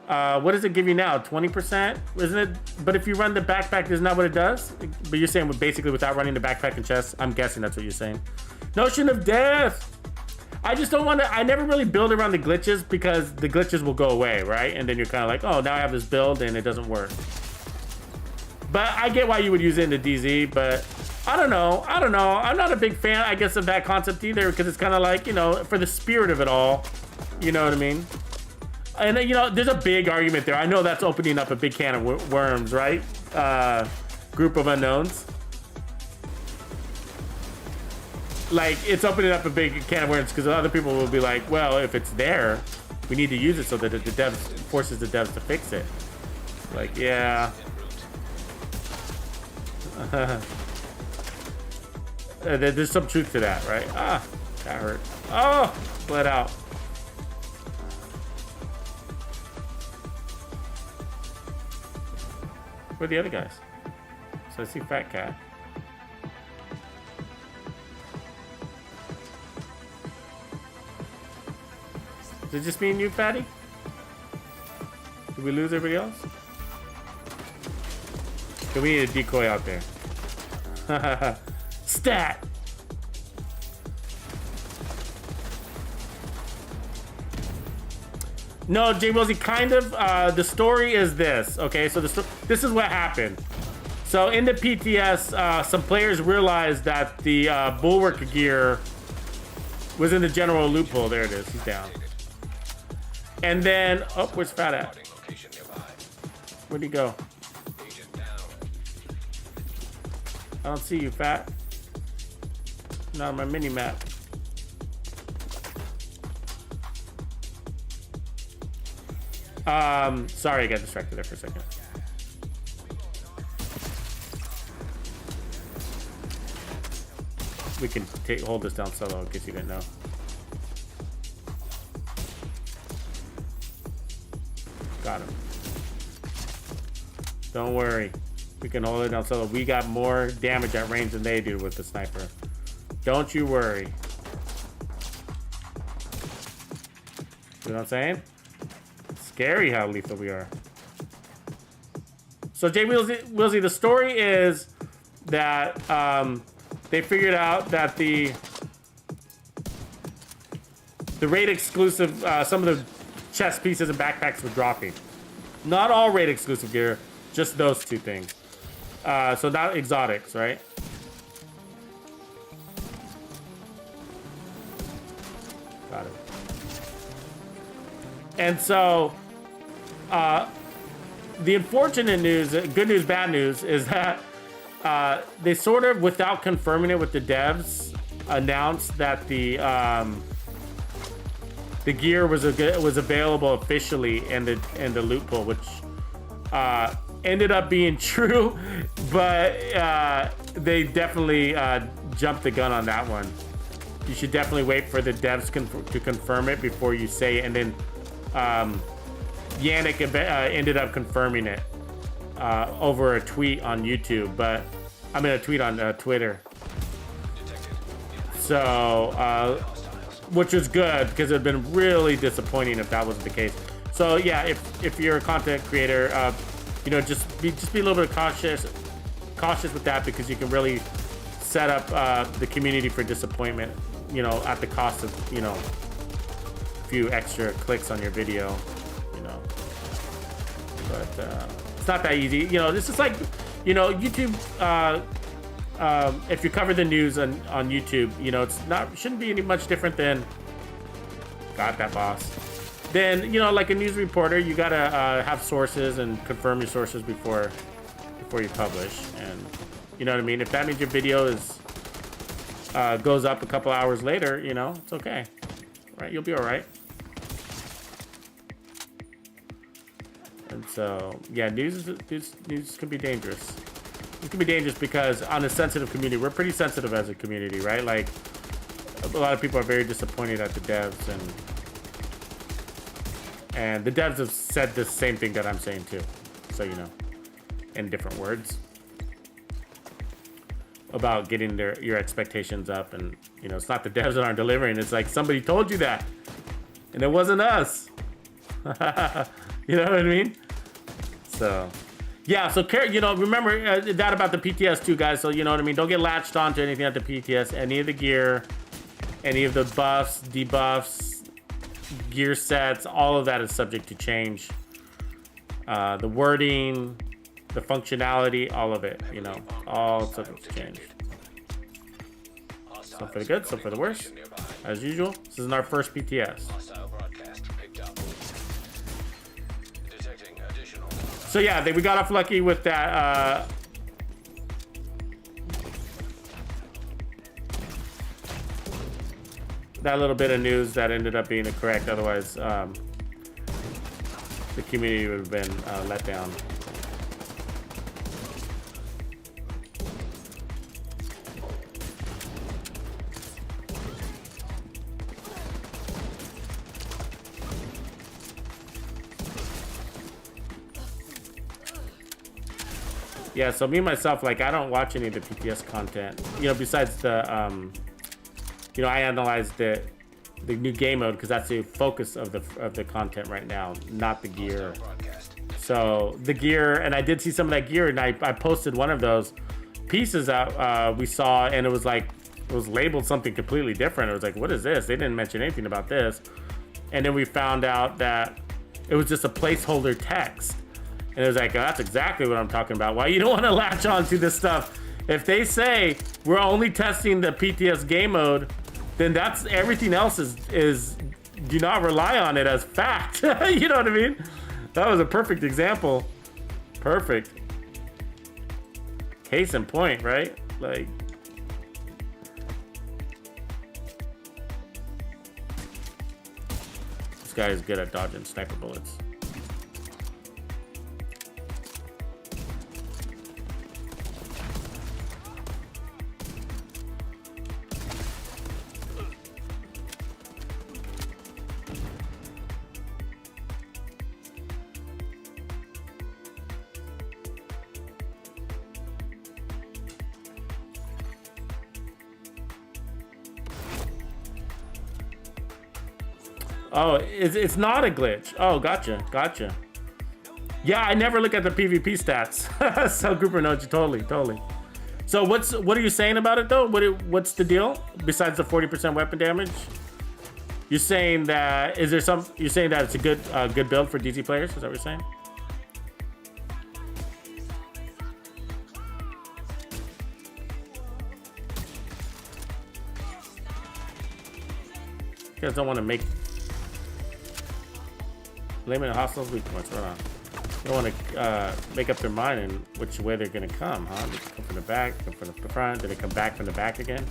S1: What does it give you now? 20%, isn't it? But if you run the backpack, isn't that what it does? But you're saying basically without running the backpack and chest. I'm guessing that's what you're saying. Notion of death. I just don't want to. I never really build around the glitches because the glitches will go away, right? And then you're kind of like, oh, now I have this build and it doesn't work. But I get why you would use it in the DZ, but I don't know. I'm not a big fan, I guess, of that concept either, because it's kind of like, you know, for the spirit of it all, you know what I mean? And, you know, there's a big argument there. I know that's opening up a big can of worms, right? Group of unknowns. Like, it's opening up a big can of worms because other people will be like, well, if it's there, we need to use it so that the devs forces the devs to fix it. Like, yeah. There's some truth to that, right? Ah, that hurt. Oh, bled out. Where are the other guys? So I see Fat Cat. Is it just me and you, Fatty? Did we lose everybody else? Okay, we need a decoy out there. Stat! No, J. Wilsey, kind of. The story is this, okay? So this is what happened. So in the PTS, some players realized that the Bulwark gear was in the general loophole. There it is. He's down. And then, oh, where's Fat at? Where'd he go? I don't see you, Fat. Not on my mini map. Sorry, I got distracted there for a second. We can hold this down solo in case you didn't know. Got him. Don't worry. We can hold it down solo. We got more damage at range than they do with the sniper. Don't you worry. You know what I'm saying? Scary how lethal we are. So Jay Wilsey, the story is that they figured out that the raid exclusive, some of the chest pieces and backpacks were dropping. Not all raid exclusive gear, just those two things. So not exotics, right? Got it. And so the unfortunate news, good news, bad news, is that they sort of, without confirming it with the devs, announced that the gear was available officially in the loot pool, which ended up being true, but they definitely jumped the gun on that one. You should definitely wait for the devs to confirm it before you say it. And then Yannick ended up confirming it over a tweet on YouTube, but I mean a tweet on Twitter. So, which was good because it'd been really disappointing if that wasn't the case. So yeah, if you're a content creator, you know, just be a little bit cautious with that, because you can really set up the community for disappointment, you know, at the cost of, you know, a few extra clicks on your video, you know. But it's not that easy, you know. This is like, you know, YouTube. If you cover the news on YouTube, you know, shouldn't be any much different than, got that boss. Then, you know, like a news reporter, you gotta have sources and confirm your sources before you publish. And you know what I mean? If that means your video goes up a couple hours later, you know, it's okay, right? You'll be all right. And so, yeah, news can be dangerous. It can be dangerous because on a sensitive community, we're pretty sensitive as a community, right? Like, a lot of people are very disappointed at the devs, and the devs have said the same thing that I'm saying too. So, you know, in different words. About getting your expectations up, and you know, it's not the devs that aren't delivering. It's like somebody told you that, and it wasn't us. You know what I mean? So, yeah. So, you know, remember that about the PTS too, guys. So, you know what I mean? Don't get latched on to anything at the PTS. Any of the gear, any of the buffs, debuffs, gear sets, all of that is subject to change. The wording, the functionality, all of it, you know, all subject to change. Some for the good, some for the worse, as usual. This is our first PTS. So yeah, we got off lucky with that. That little bit of news that ended up being correct. Otherwise, the community would have been let down. Yeah, so me myself, like, I don't watch any of the PTS content. You know, besides the, you know, I analyze the new game mode because that's the focus of the content right now, not the gear. So the gear, and I did see some of that gear, and I posted one of those pieces that we saw, and it was like, it was labeled something completely different. It was like, what is this? They didn't mention anything about this. And then we found out that it was just a placeholder text. And it was like, oh, that's exactly what I'm talking about. Why you don't want to latch on to this stuff. If they say we're only testing the PTS game mode, then that's everything else is do not rely on it as fact. You know what I mean? That was a perfect example. Perfect. Case in point, right? Like, this guy is good at dodging sniper bullets. Oh, it's not a glitch. Oh, gotcha. Yeah, I never look at the PvP stats. So Grouper knows you totally. So what are you saying about it though? What's the deal besides the 40% weapon damage? You're saying that you're saying that it's a good build for DZ players? Is that what you're saying? You guys don't want to make limited hostiles weak points. Right on. You don't want to make up their mind in which way they're going to come, huh? They come from the back, come from the front, then they come back from the back again.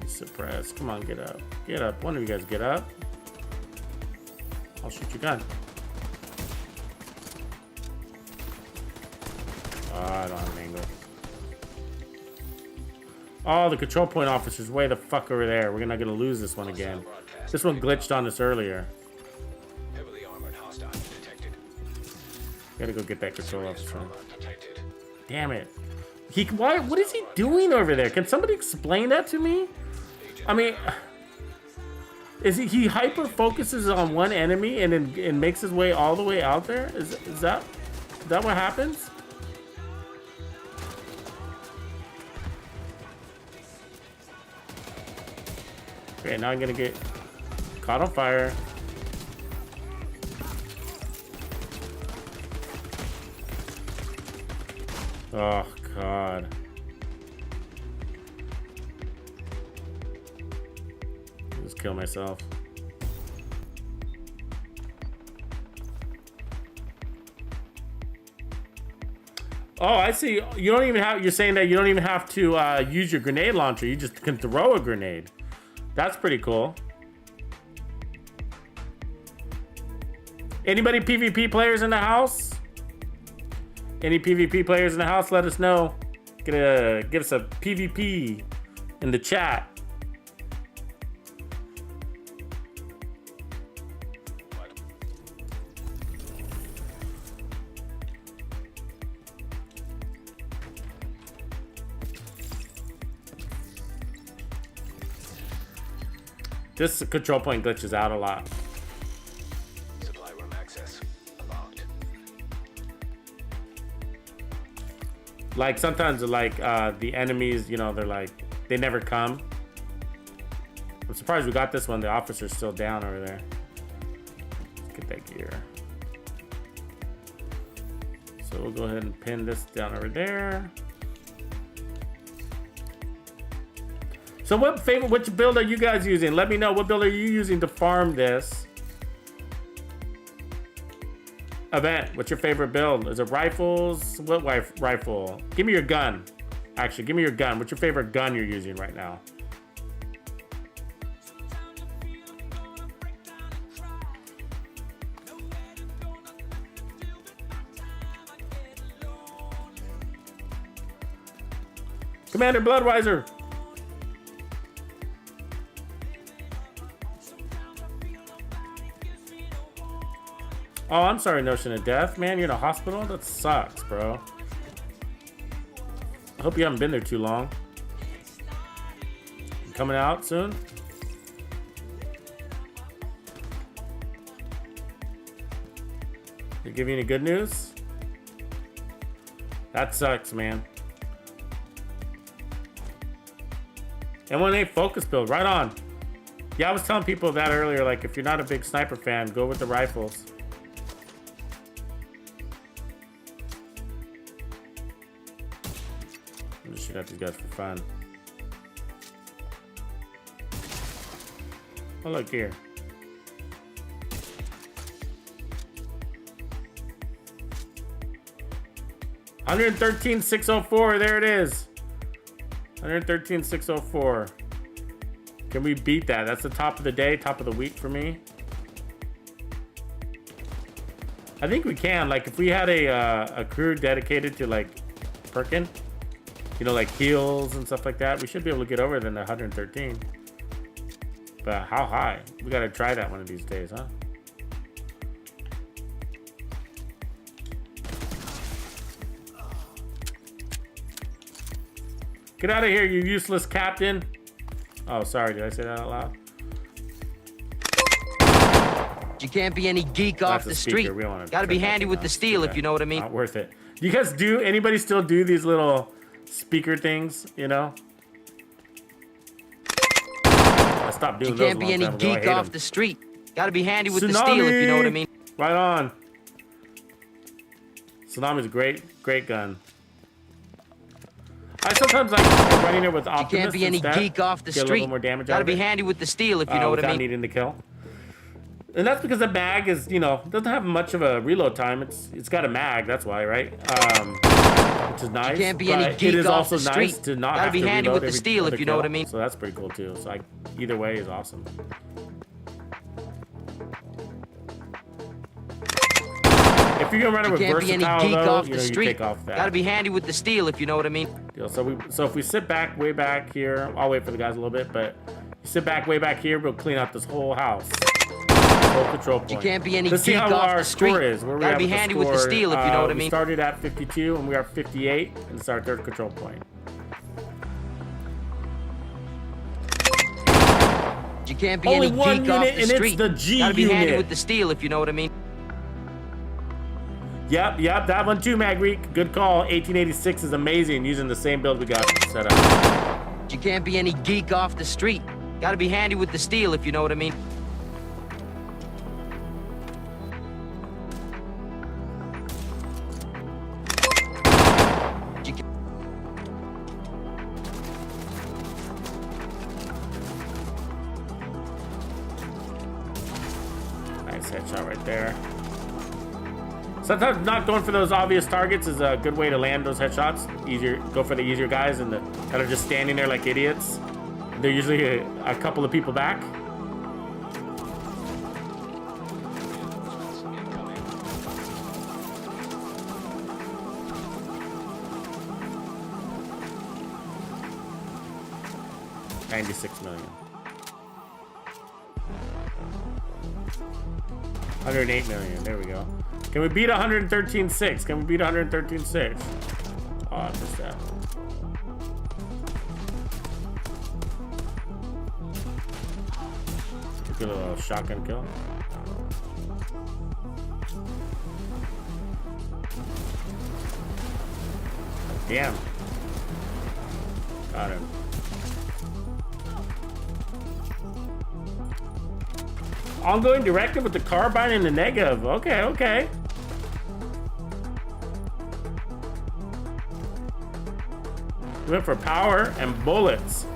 S1: Suppressed. Come on, get up. Get up. One of you guys get up. I'll shoot your gun. Oh, I don't have an angle. Oh, the control point officer's way the fuck over there. We're not gonna lose this one again. This one glitched on us earlier.
S4: Heavily armored hostile detected.
S1: Gotta go get that control officer. Damn it. What is he doing over there? Can somebody explain that to me? I mean, he hyper focuses on one enemy and then makes his way all the way out there? Is that what happens? Okay, now I'm gonna get caught on fire. Oh God. Just kill myself. Oh, I see. You don't even have. You're saying that you don't even have to use your grenade launcher. You just can throw a grenade. That's pretty cool. Anybody PvP players in the house? Any PvP players in the house? Let us know. Give us a PvP in the chat. This control point glitches out a lot.
S4: Supply room access unlocked.
S1: Like sometimes, like the enemies, you know, they're like they never come. I'm surprised we got this one. The officer's still down over there. Let's get that gear. So we'll go ahead and pin this down over there. So which build are you guys using? Let me know, what build are you using to farm this event? What's your favorite build? Is it rifles? What rifle? Give me your gun. Actually, give me your gun. What's your favorite gun you're using right now? Commander Bloodweiser. Oh, I'm sorry, Notion of Death. Man, you're in a hospital? That sucks, bro. I hope you haven't been there too long. You coming out soon? They give you any good news? That sucks, man. M18 focus build, right on. Yeah, I was telling people that earlier, like if you're not a big sniper fan, go with the rifles. I'm just shooting at these guys for fun. Oh, look here. $113,604. There it is. $113,604. Can we beat that? That's the top of the day, top of the week for me. I think we can. Like if we had a crew dedicated to like perking, you know, like heals and stuff like that, we should be able to get over than the 113. But how high? We gotta try that one of these days, huh? Get out of here, you useless captain. Oh, sorry, did I say that out loud?
S5: You can't be any geek off the street. Gotta be handy with the steel, if you know what I mean.
S1: Not worth it. Do you guys do, anybody still do these little speaker things, you know? I stopped doing those.
S5: You can't be any geek off the street. Gotta be handy with the steel, if you know what I mean.
S1: Right on. Tsunami's a great gun. I sometimes like running it with Optimus.
S5: You can't be any geek off the street.
S1: Get a little more damage out of it.
S5: Gotta be handy with the steel, if you know what I mean.
S1: Without needing to kill. And that's because the mag is, you know, doesn't have much of a reload time. It's got a mag, that's why, right? Which is nice.
S5: You can't be any geek
S1: it is
S5: off
S1: also
S5: the street.
S1: nice to not
S5: Gotta
S1: have
S5: be
S1: to
S5: handy
S1: reload
S5: with the
S1: every
S5: steel,
S1: other
S5: if you know
S1: kill.
S5: what I mean.
S1: So that's pretty cool too. So either way is awesome. If you're gonna run it with
S5: versatile,
S1: versatile,
S5: you can't be any geek
S1: though,
S5: off
S1: you
S5: the
S1: know,
S5: street.
S1: you take off that.
S5: Gotta be handy with the steel, if you know what I mean.
S1: So if we sit back way back here, I'll wait for the guys a little bit, but you sit back way back here, we'll clean out this whole house. Whole control point.
S5: You can't be any
S1: Let's see
S5: geek
S1: how
S5: off
S1: our
S5: the street.
S1: score is. Where we
S5: Gotta
S1: at
S5: be
S1: with
S5: handy
S1: the
S5: with the
S1: score.
S5: steel, if you know what I
S1: We
S5: mean.
S1: started at 52 and we are 58, and it's our third control point.
S5: You can't be
S1: Only
S5: any
S1: one
S5: geek off
S1: unit,
S5: the
S1: and
S5: street.
S1: it's the G
S5: Gotta be handy
S1: unit.
S5: with the steel, if you know what I mean.
S1: Yep, that one too, Magreek. Good call. 1886 is amazing, using the same build we got set up.
S5: You can't be any geek off the street. Gotta be handy with the steel, if you know what I mean. You ca-
S1: Nice headshot right there. Sometimes not going for those obvious targets is a good way to land those headshots. Easier, go for the easier guys and that are just standing there like idiots. They're usually a couple of people back. $96 million. 108 million. There we go. Can we beat 113.6? Can we beat 113.6? Oh, I missed that. Get a little shotgun kill. Damn. Got him. Ongoing directive with the carbine and the negative. Okay, okay. We went for power and bullets.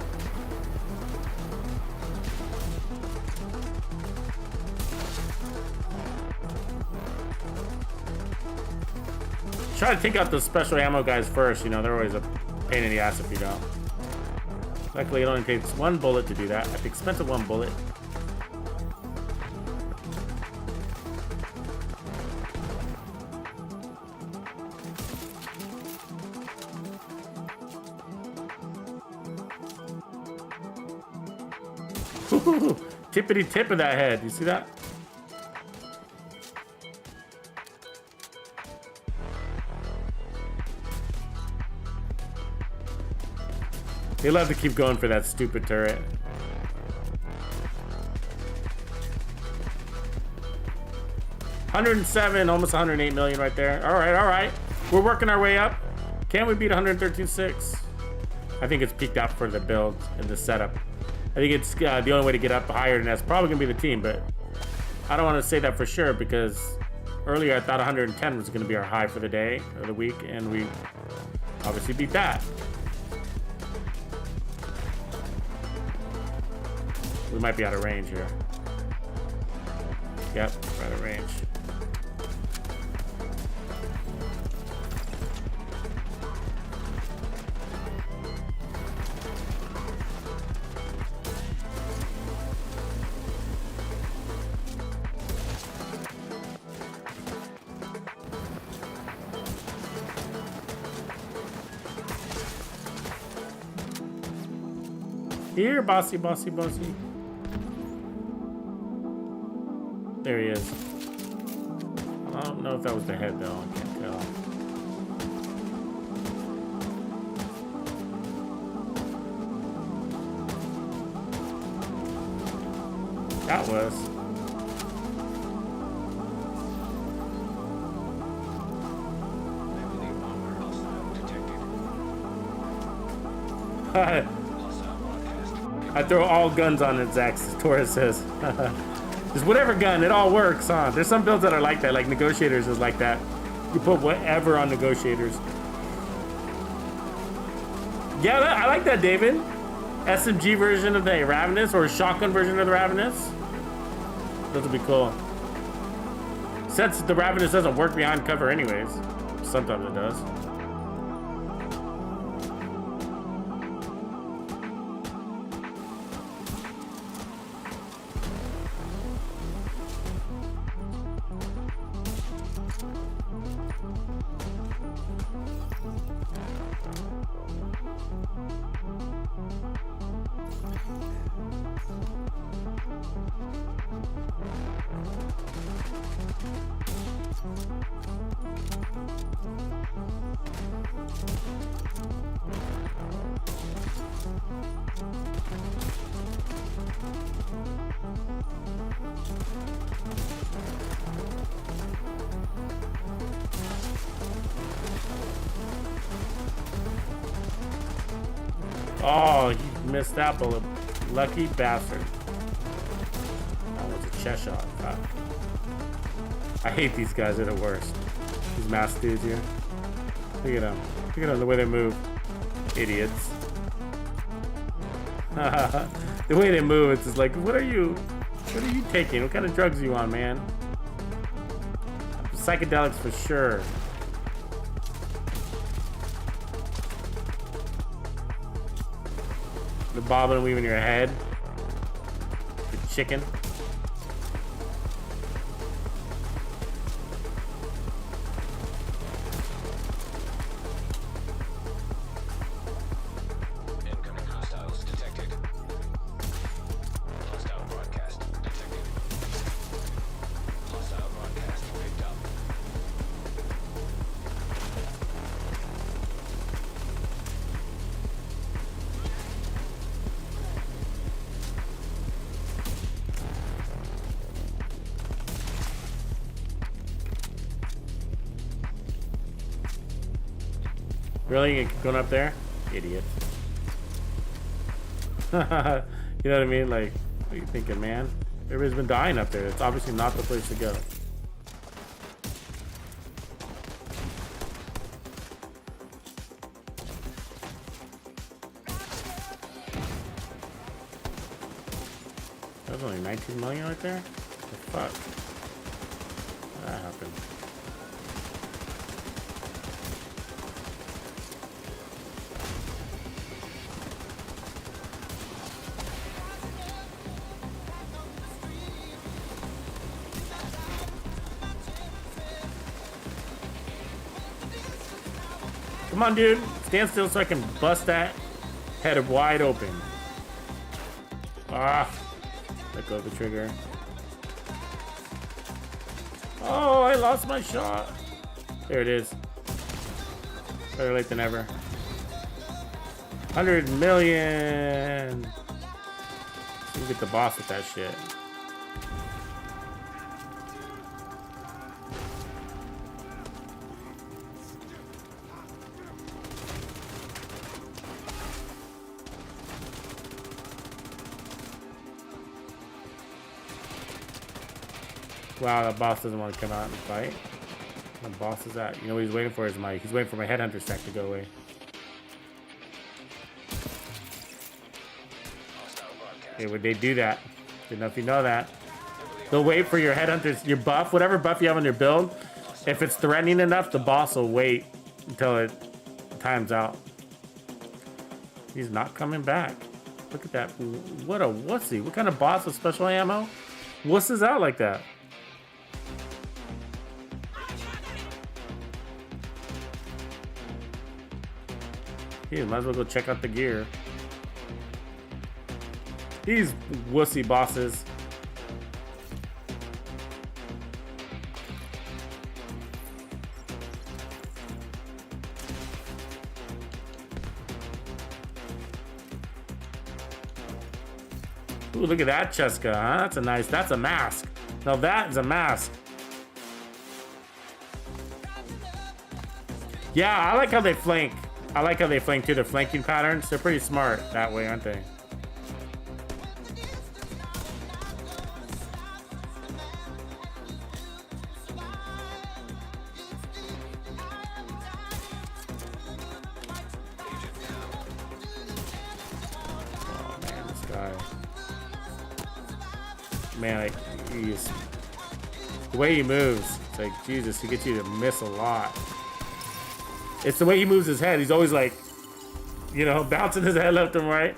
S1: Try to take out those special ammo guys first. You know, they're always a pain in the ass if you don't. Luckily, it only takes one bullet to do that. At the expense of one bullet. Tippity tip of that head. You see that? They love to keep going for that stupid turret. $107, almost 108 million right there. All right, all right. We're working our way up. Can we beat 113.6? I think it's peaked out for the build and the setup. I think it's the only way to get up higher than that's probably gonna be the team, but I don't want to say that for sure because earlier I thought 110 was gonna be our high for the day or the week, and we obviously beat that. We might be out of range here. Yep, we're out of range. Here, bossy, bossy, bossy. There he is. I don't know if that was the head though. I can't tell. That was. I throw all guns on it, Zach. Torres says. Just whatever gun, it all works, huh? There's some builds that are like that, like Negotiators is like that. You put whatever on Negotiators. Yeah, I like that, David. SMG version of the Ravenous or a shotgun version of the Ravenous. Those would be cool. Since the Ravenous doesn't work behind cover anyways. Sometimes it does. Oh, he missed that bullet. Lucky bastard. That was a chest shot. Fuck. I hate these guys. They're the worst. These masked dudes here. Look at them. Look at them, the way they move. Idiots. The way they move, it's just like, what are you taking? What kind of drugs are you on, man? psychedelics for sure. The bobbing and weaving your head. The chicken.
S4: Incoming hostiles detected. Hostile broadcast detected. Hostile broadcast picked up.
S1: Really? You going up there? Idiot. You know what I mean? Like, what are you thinking, man? Everybody's been dying up there. It's obviously not the place to go. That was only 19 million right there? What the fuck? How did that happened? Come on, dude. Stand still so I can bust that head wide open. Ah. Let go of the trigger. Oh, I lost my shot. There it is. Better late than ever. 100 million. You can get the boss with that shit. Wow, that boss doesn't want to come out and fight. The boss is that. You know what he's waiting for is he's waiting for my headhunter stack to go away. Hey, would they do that? Didn't know if you know that. They'll wait for your headhunters, your buff, whatever buff you have on your build. If it's threatening enough, the boss will wait until it times out. He's not coming back. Look at that. What a wussy. What kind of boss with special ammo wusses out like that? Yeah, might as well go check out the gear. These wussy bosses. Ooh, look at that Cheska, huh? That's a mask. Now that is a mask. Yeah, I like how they flank. I like how they flank too. Their flanking patterns, they're pretty smart that way, aren't they? Oh man, this guy. Man, like, he's... The way he moves, it's like, Jesus, he gets you to miss a lot. It's the way he moves his head. He's always like, you know, bouncing his head left and right.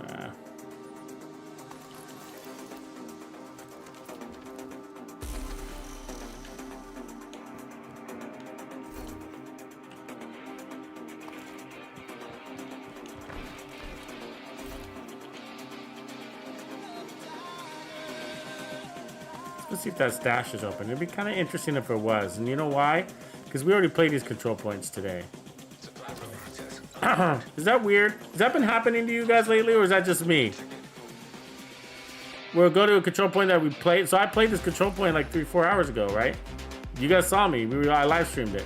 S1: Nah. Let's see if that stash is open. It'd be kind of interesting if it was. And you know why? Because we already played these control points today. Is that weird? Has that been happening to you guys lately, or is that just me? We'll go to a control point that we played. So I played this control point like 3-4 hours ago, right? You guys saw me. I live streamed it.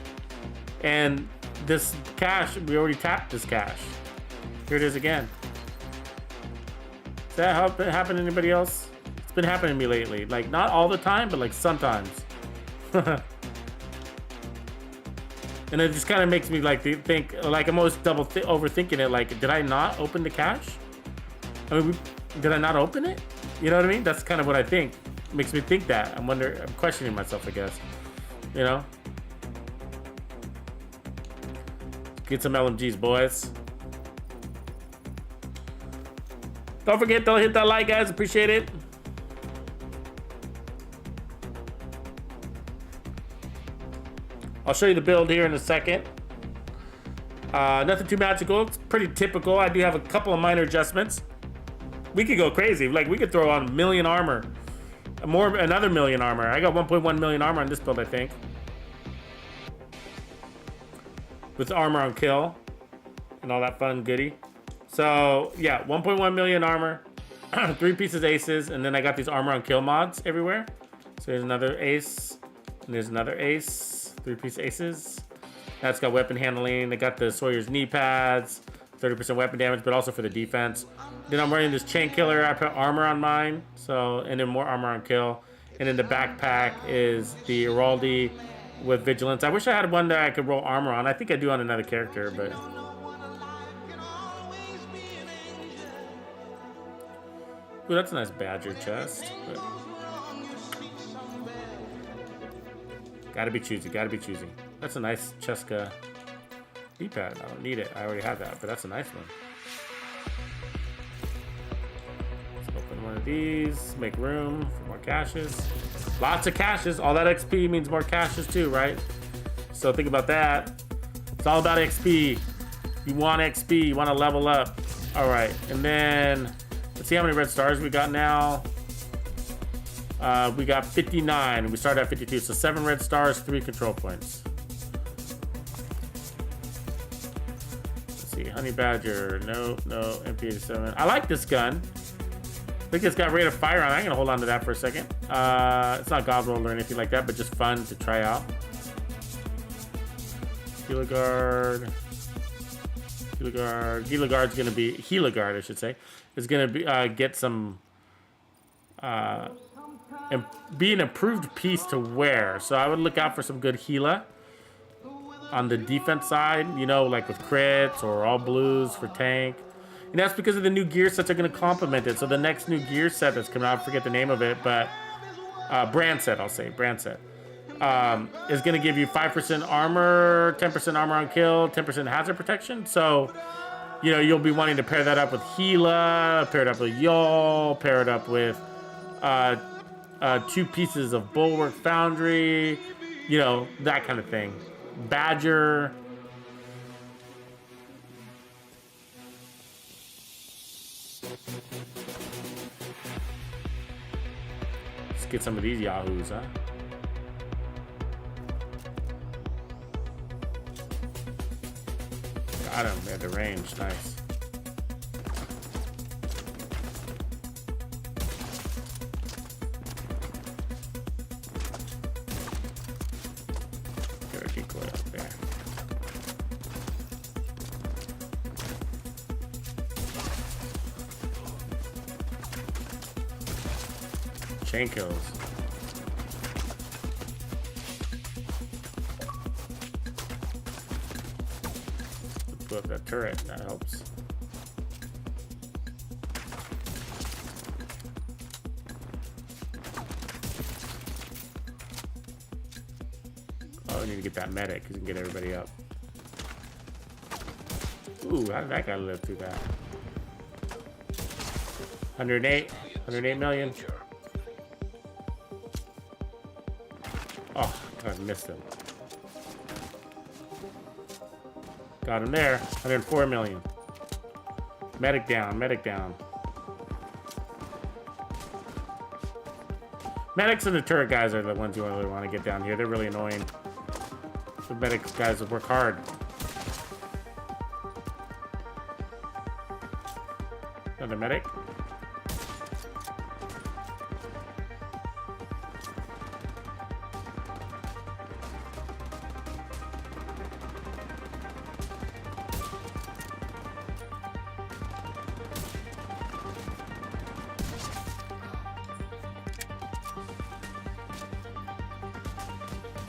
S1: And this cache, we already tapped this cache. Here it is again. Does that happen to anybody else? It's been happening to me lately. Like, not all the time, but like sometimes. And it just kind of makes me like think, like I'm always overthinking it. Like, did I not open the cache? I mean, did I not open it? You know what I mean? That's kind of what I think. Makes me think that. I'm questioning myself, I guess. You know? Get some LMGs, boys. Don't forget to hit that like, guys. Appreciate it. I'll show you the build here in a second. Nothing too magical. It's pretty typical. I do have a couple of minor adjustments. We could go crazy. Like, we could throw on 1 million armor. Another 1 million armor. I got 1.1 million armor on this build, I think. With armor on kill. And all that fun goodie. So, yeah, 1.1 million armor. 3 pieces aces. And then I got these armor on kill mods everywhere. So there's another ace. And there's another ace. 3-piece aces. That's got weapon handling. They got the Sawyer's knee pads, 30% weapon damage, but also for the defense. Then I'm running this chain killer. I put armor on mine, so, and then more armor on kill. And then the backpack is the Heraldi with vigilance. I wish I had one that I could roll armor on. I think I do on another character, but ooh, that's a nice badger chest. But gotta be choosy, gotta be choosy. That's a nice Cheska D-pad. I don't need it. I already have that, but that's a nice one. Let's open one of these, make room for more caches. Lots of caches. All that XP means more caches too, right? So think about that. It's all about XP. You want XP, you want to level up. All right, and then let's see how many red stars we got now. We got 59. We started at 52, so 7 red stars, 3 control points. Let's see, Honey Badger, no, MP87. I like this gun. I think it's got rate of fire on it. I'm gonna hold on to that for a second. It's not god roll or anything like that, but just fun to try out. Helagard. Helagard's gonna be Helagard, I should say. Is gonna be get some and be an improved piece to wear. So I would look out for some good Hela on the defense side, you know, like with crits or all blues for tank. And that's because of the new gear sets are going to complement it. So the next new gear set that's coming out, I forget the name of it, but brand set, I'll say, brand set, is going to give you 5% armor, 10% armor on kill, 10% hazard protection. So, you know, you'll be wanting to pair that up with Hela, pair it up with Yol, pair it up with 2 pieces of Bulwark Foundry, you know, that kind of thing. Badger. Let's get some of these yahoos, huh? Got him at the range, nice. Get a decoy up there. Chain kills. Put up that turret, that helps. Oh, I need to get that medic because you can get everybody up. Ooh, how did that guy live through that? 108 million. Oh, I missed him. Got him there. 104 million. Medic down, medic down. Medics and the turret guys are the ones you really want to get down here. They're really annoying. The medics guys work hard. Another medic.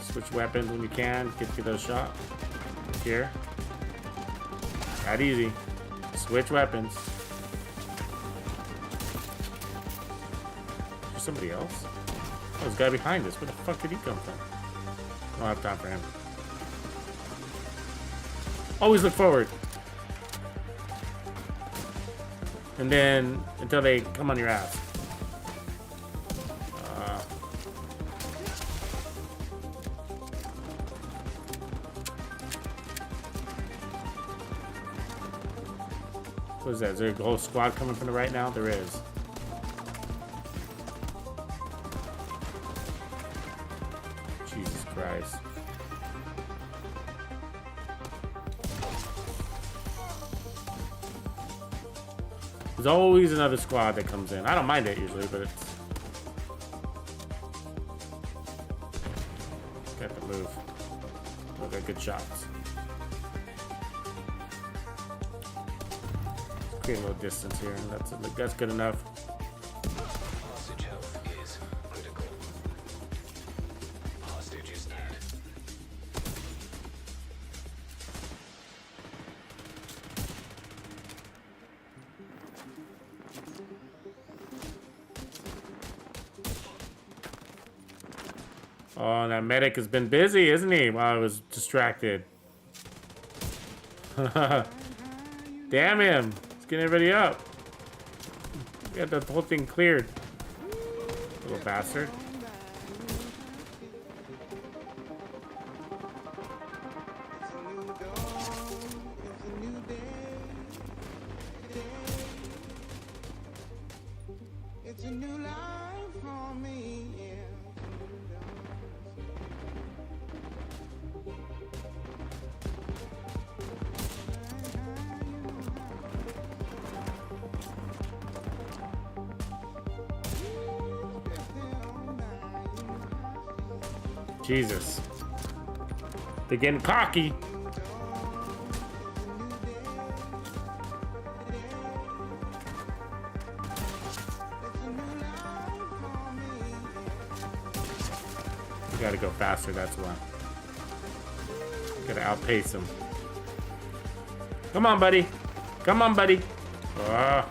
S1: Switch weapons when you can. Get those shots. here. That easy. Switch weapons. There's somebody else? Oh, there's a guy behind us. Where the fuck did he come from? I don't have time for him. Always look forward. And then, until they come on your ass. What is that? Is there a whole squad coming from the right now? There is. Jesus Christ. There's always another squad that comes in. I don't mind it usually, but it's... Got to move. Oh, got good shots. Create a little distance here. That's good enough.
S4: Hostage health is critical. Hostage is dead.
S1: Oh, that medic has been busy, isn't he? While I was distracted. Damn him. Let's get everybody up. We got the whole thing cleared. Little bastard.
S6: It's a new life for me, yeah.
S1: Jesus. They're getting cocky. You gotta go faster, that's why. Gotta outpace them. Come on, buddy. Come on, buddy. Ah.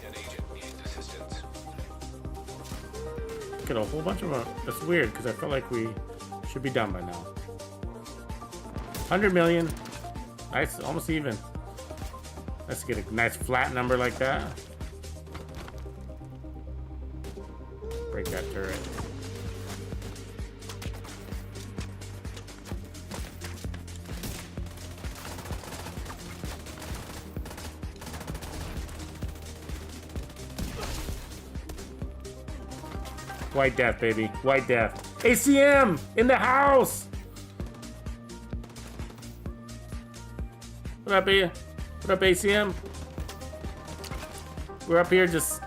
S4: An agent needs assistance.
S1: Get a whole bunch of them. That's weird because I felt like we should be done by now. 100 million. Nice, almost even. Let's get a nice flat number like that. Break that turret. White Death, baby. White Death. ACM in the house. What up, A? What up, ACM? We're up here just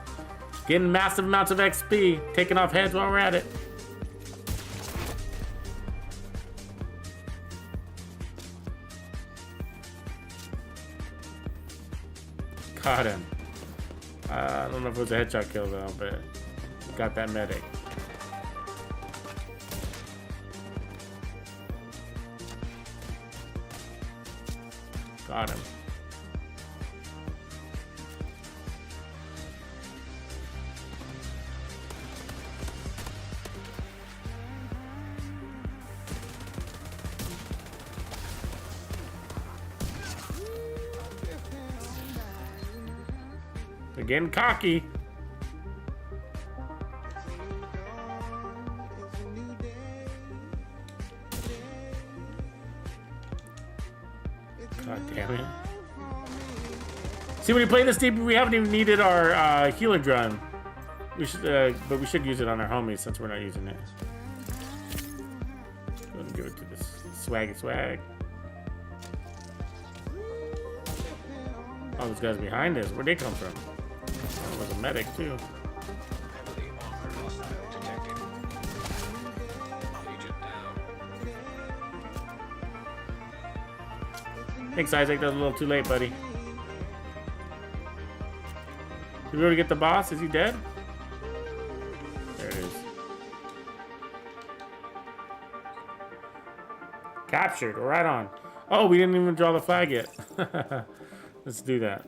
S1: getting massive amounts of XP, taking off heads while we're at it. Got him. I don't know if it was a headshot kill though, but got that medic. Got him. They're getting cocky. God damn it. See, when you play this deep, we haven't even needed our healing drum. We should, but we should use it on our homies since we're not using it. Go ahead and give it to this swaggy swag. Oh, those guys behind us. Where'd they come from? Oh, there's a medic too.
S4: Heavily armored hostile detected. Agent down.
S1: Thanks, Isaac. That was a little too late, buddy. Did we already get the boss? Is he dead? There it is. Captured. Right on. Oh, we didn't even draw the flag yet. Let's do that.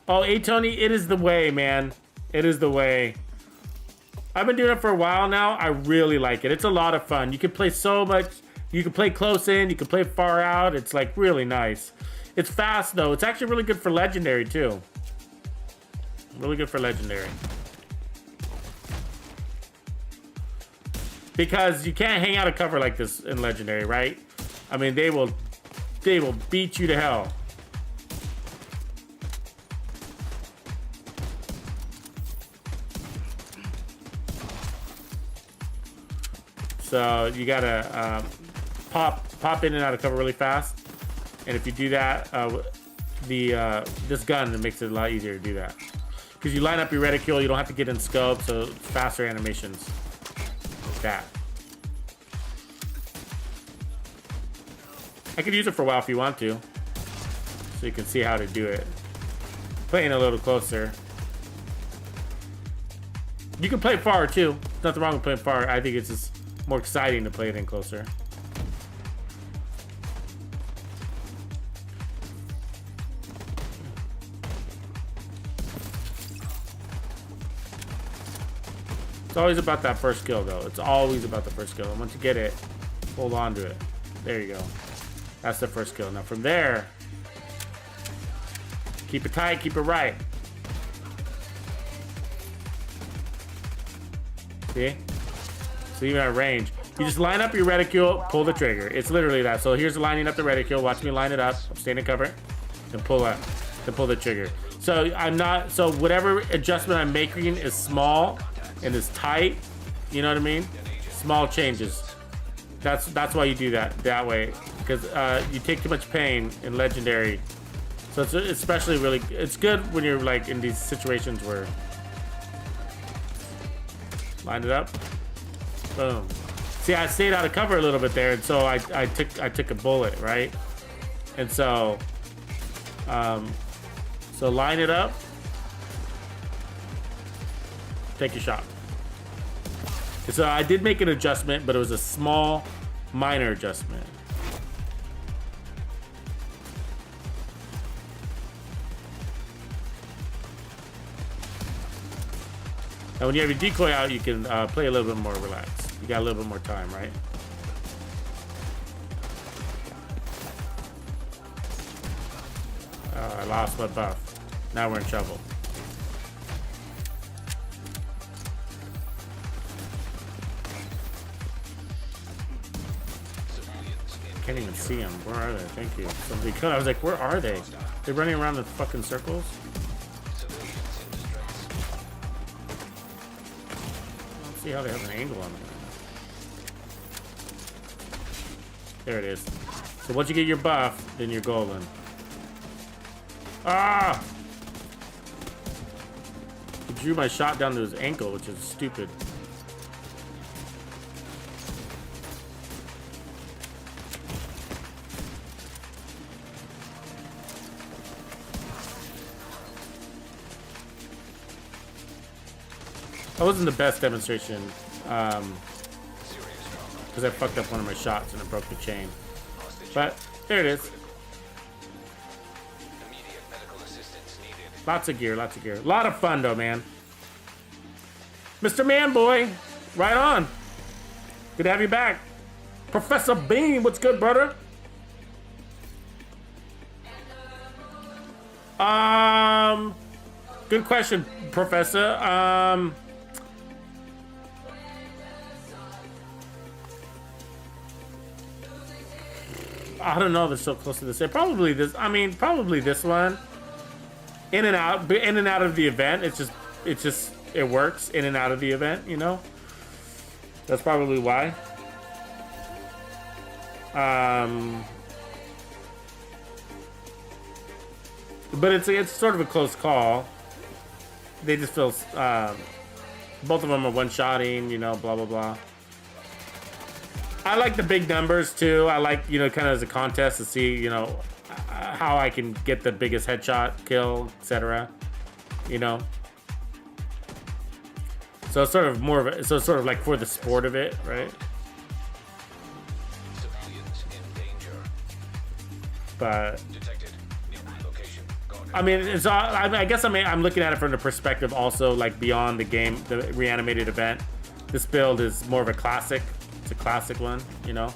S1: Oh, hey, Tony, it is the way, man. It is the way. I've been doing it for a while now. I really like it. It's a lot of fun. You can play so much. You can play close in. You can play far out. It's like really nice. It's fast, though. It's actually really good for Legendary, too. Really good for Legendary. Because you can't hang out a cover like this in Legendary, right? I mean, they will beat you to hell. So you gotta pop in and out of cover really fast. And if you do that, this gun, it makes it a lot easier to do that. Because you line up your reticule, you don't have to get in scope, so it's faster animations. Like that. I could use it for a while if you want to. So you can see how to do it. Playing a little closer. You can play far too. Nothing wrong with playing far. I think it's just more exciting to play it in closer. It's always about that first kill, though. It's always about the first kill. And once you get it, hold on to it. There you go. That's the first kill. Now from there, keep it tight, keep it right. See? So even at range, you just line up your reticule, pull the trigger. It's literally that. So here's lining up the reticule. Watch me line it up. I'm staying in cover. And pull up. Then pull the trigger. So so whatever adjustment I'm making is small and is tight. You know what I mean? Small changes. That's why you do that way. Because you take too much pain in Legendary. So it's especially really, it's good when you're like in these situations where line it up. Boom. See, I stayed out of cover a little bit there, and so I took a bullet, right? And so so line it up. Take your shot. So I did make an adjustment, but it was a small, minor adjustment. Now, when you have your decoy out, you can play a little bit more relaxed. You got a little bit more time, right? I lost my buff. Now we're in trouble. Can't even see them. Where are they? Thank you. Somebody could. I was like, where are they? They're running around in fucking circles. I don't see how they have an angle on them. There it is. So once you get your buff, then you're golden. Ah! He drew my shot down to his ankle, which is stupid. That wasn't the best demonstration, because I fucked up one of my shots and it broke the chain. But there it is. Lots of gear, lots of gear. A lot of fun though, man. Mr. Manboy, right on. Good to have you back. Professor Bean, what's good, brother? Good question, Professor. I don't know. They're so close to the same. Probably this. I mean, probably this one. in and out, but in and out of the event. It works in and out of the event, you know? That's probably why. But it's sort of a close call. They just feel, both of them are one-shotting, you know, blah, blah, blah. I like the big numbers, too. I like, you know, kind of as a contest to see, you know, how I can get the biggest headshot, kill, etc. You know? So it's sort of more of a, so it's sort of like for the sport of it, right?
S4: Civilians in danger.
S1: But
S4: Detected. New location. Gone.
S1: I mean, it's all, I guess I'm looking at it from the perspective also like beyond the game, the Reanimated event. This build is more of a classic. It's a classic one, you know?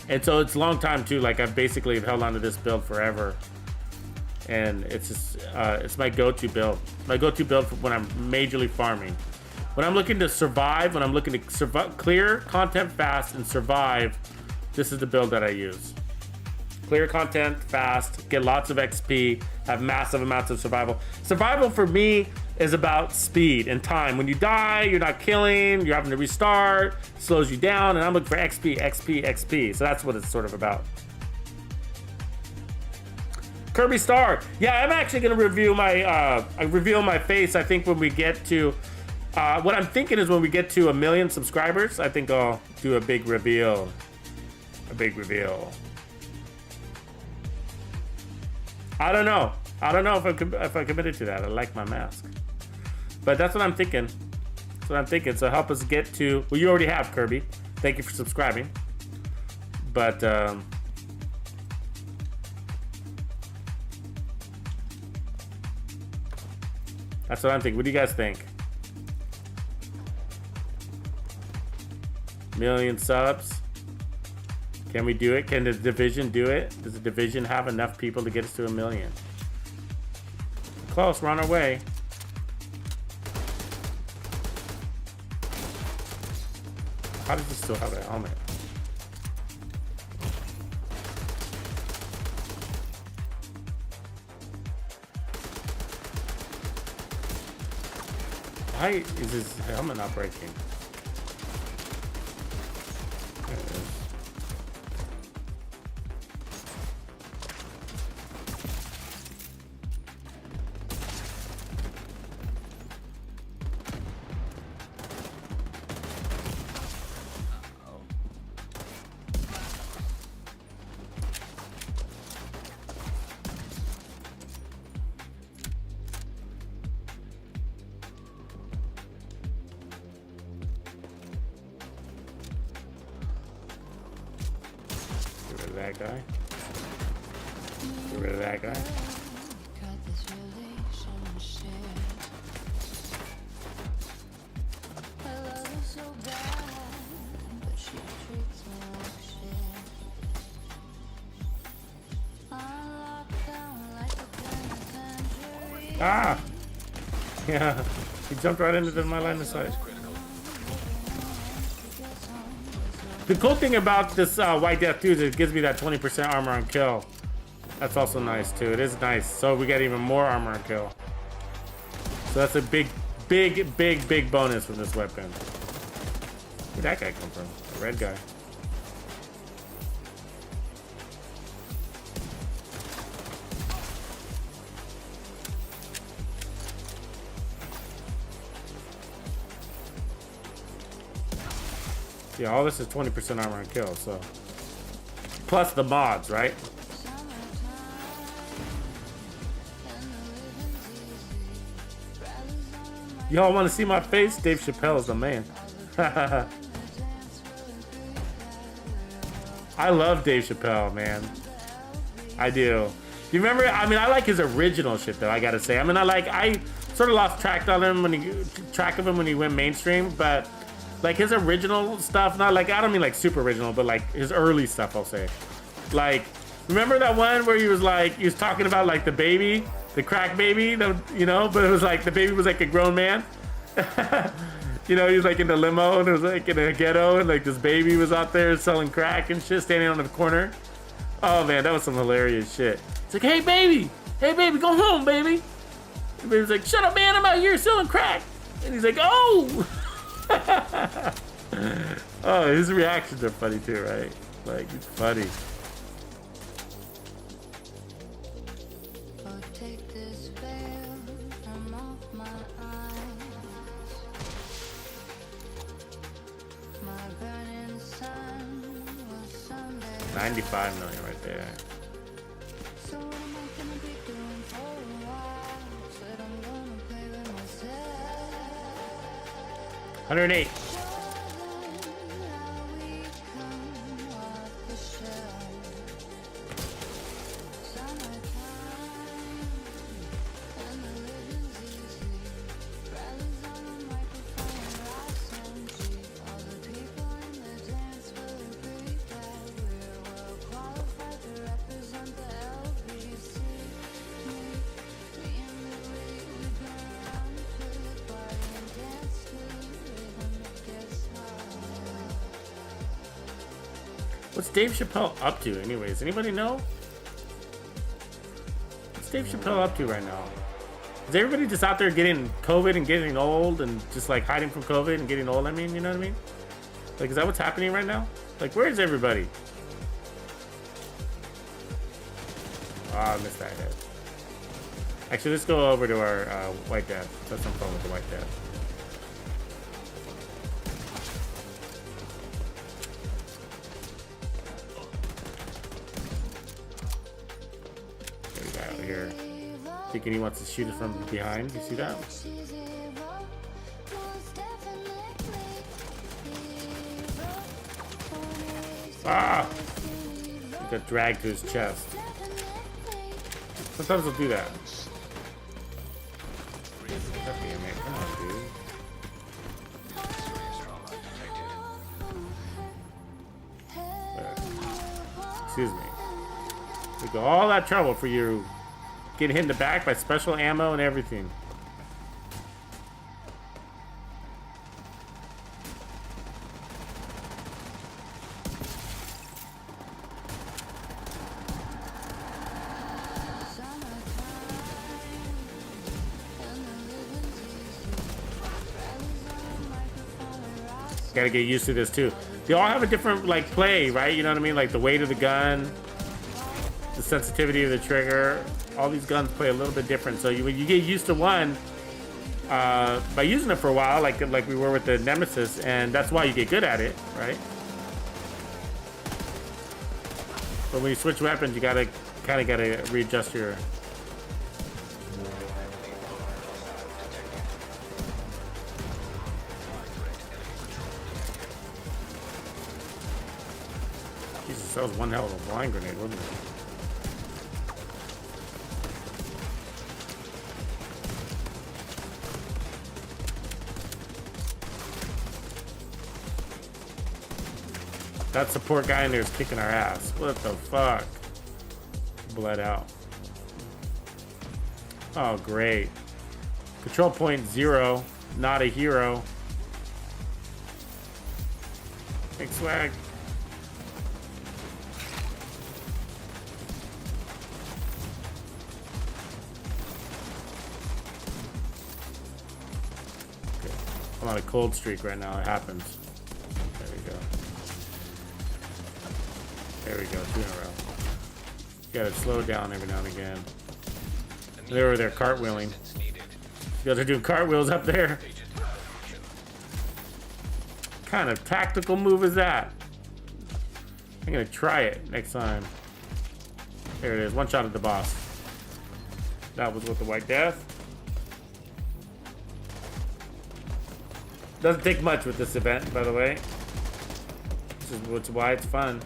S1: And so it's a long time too. Like I've basically held on to this build forever. And it's just, it's my go-to build. My go-to build for when I'm majorly farming. When I'm looking to survive, when I'm looking to survive, clear content fast and survive, this is the build that I use. Clear content fast, get lots of XP, have massive amounts of survival. Survival for me is about speed and time. When you die, you're not killing, you're having to restart, slows you down, and I'm looking for XP, XP, XP. So that's what it's sort of about. Kirby Star. Yeah, I'm actually gonna review my, reveal my face, I think when we get to, what I'm thinking is when we get to 1 million subscribers, I think I'll do a big reveal. A big reveal. I don't know. I don't know if I committed to that. I like my mask. But that's what I'm thinking. That's what I'm thinking. So help us get to, well, you already have, Kirby. Thank you for subscribing. But, that's what I'm thinking. What do you guys think? 1 million subs. Can we do it? Can the division do it? Does the division have enough people to get us to 1 million? Close, we're on our way. How does he still have a helmet? Why is his helmet not breaking? There it is. That guy. Get rid of that guy. Ah! Yeah, he jumped right into my line of sight. The cool thing about this White Death too is it gives me that 20% armor on kill. That's also nice too. It is nice. So we get even more armor on kill. So that's a big bonus from this weapon. Where'd that guy come from? The red guy. Yeah, all this is 20% armor and kill, so. Plus the mods, right? Y'all want to see my face? Dave Chappelle is the man. I love Dave Chappelle, man. I do. You remember? I mean, I like his original shit, though, I gotta say. I mean, I sort of lost track of him when he went mainstream, but like his original stuff, not like, I don't mean like super original, but like his early stuff, I'll say. Like, remember that one where he was talking about like the baby, the crack baby, you know, but it was like the baby was like a grown man. You know, he was like in the limo and it was like in a ghetto and like this baby was out there selling crack and shit, standing on the corner. Oh man, that was some hilarious shit. It's like, hey baby, go home, baby. The baby's like, shut up, man, I'm out here selling crack. And he's like, oh! Oh, his reactions are funny too, right? Like, it's funny.
S3: Oh, take this veil from off my eyes. My burning sun was someday.
S1: 95 million right there.
S3: So what am I gonna be doing for a while? Said I'm gonna play with myself.
S1: 108. What's Dave Chappelle up to anyways? Anybody know? What's Dave Chappelle up to right now? Is everybody just out there getting COVID and getting old and just like hiding from COVID and getting old? I mean, you know what I mean? Like, is that what's happening right now? Like, where is everybody? Oh, I missed that hit. Actually, let's go over to our White Death. Let's have some fun with the White Death. Here, thinking he wants to shoot us from behind. You see that? Ah! He got dragged to his chest. Sometimes he'll do that. Come on, dude. Excuse me. We go all that trouble for you. Getting hit in the back by special ammo and everything. Gotta get used to this too. They all have a different like play, right? You know what I mean? Like the weight of the gun, the sensitivity of the trigger. All these guns play a little bit different, so you get used to one by using it for a while, like we were with the Nemesis, and that's why you get good at it, right? But when you switch weapons, you gotta readjust your. Jesus, that was one hell of a blind grenade, wasn't it? That support guy in there is kicking our ass. What the fuck? Bled out. Oh, great. Control point 0. Not a hero. Thanks, swag. Okay. I'm on a cold streak right now. It happens. There we go. There we go, 2 in a row. Gotta slow down every now and again. They were there cartwheeling. You guys are doing cartwheels up there. What kind of tactical move is that? I'm gonna try it next time. There it is, one shot at the boss. That was with the White Death. Doesn't take much with this event, by the way. This is why it's fun.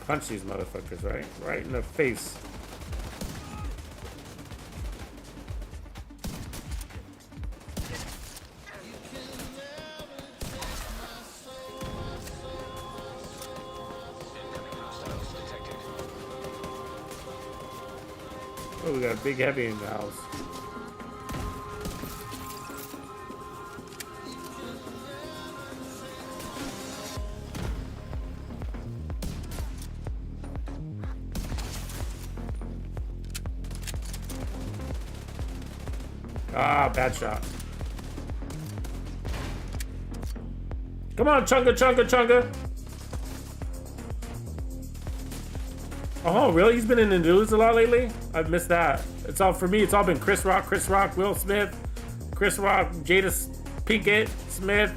S1: Punch these motherfuckers, right? Right in the face. Oh, we got a big heavy in the house. Ah, bad shot. Come on, chunga, chunga, chunga. Oh, really? He's been in the news a lot lately? I've missed that. It's all for me. It's all been Chris Rock, Will Smith, Chris Rock, Jada Pinkett Smith,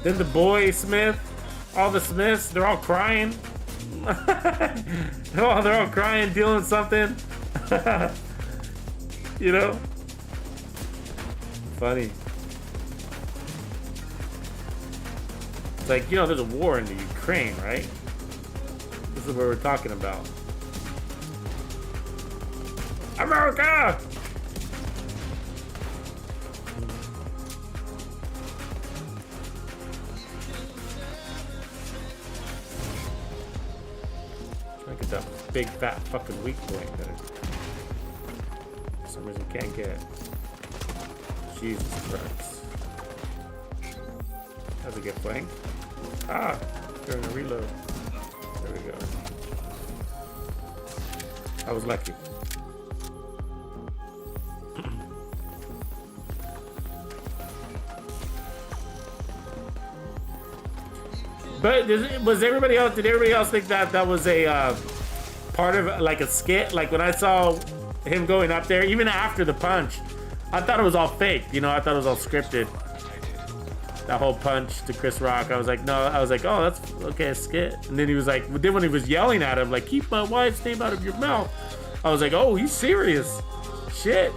S1: then the boy Smith, all the Smiths. They're all crying. they're all crying, dealing with something. You know? Funny. It's like, you know, there's a war in the Ukraine, right? This is what we're talking about. America! Trying to get that big fat fucking weak point that for some reason can't get. Jesus Christ. How's it get flanked? Ah! During the reload. There we go. I was lucky. But was everybody else? Did everybody else think that that was a part of like a skit? Like when I saw him going up there, even after the punch, I thought it was all fake. You know, I thought it was all scripted. That whole punch to Chris Rock, I was like, no, I was like, oh, that's okay, a skit. And then he was like, then when he was yelling at him, like, keep my wife's name out of your mouth, I was like, oh, he's serious. Shit.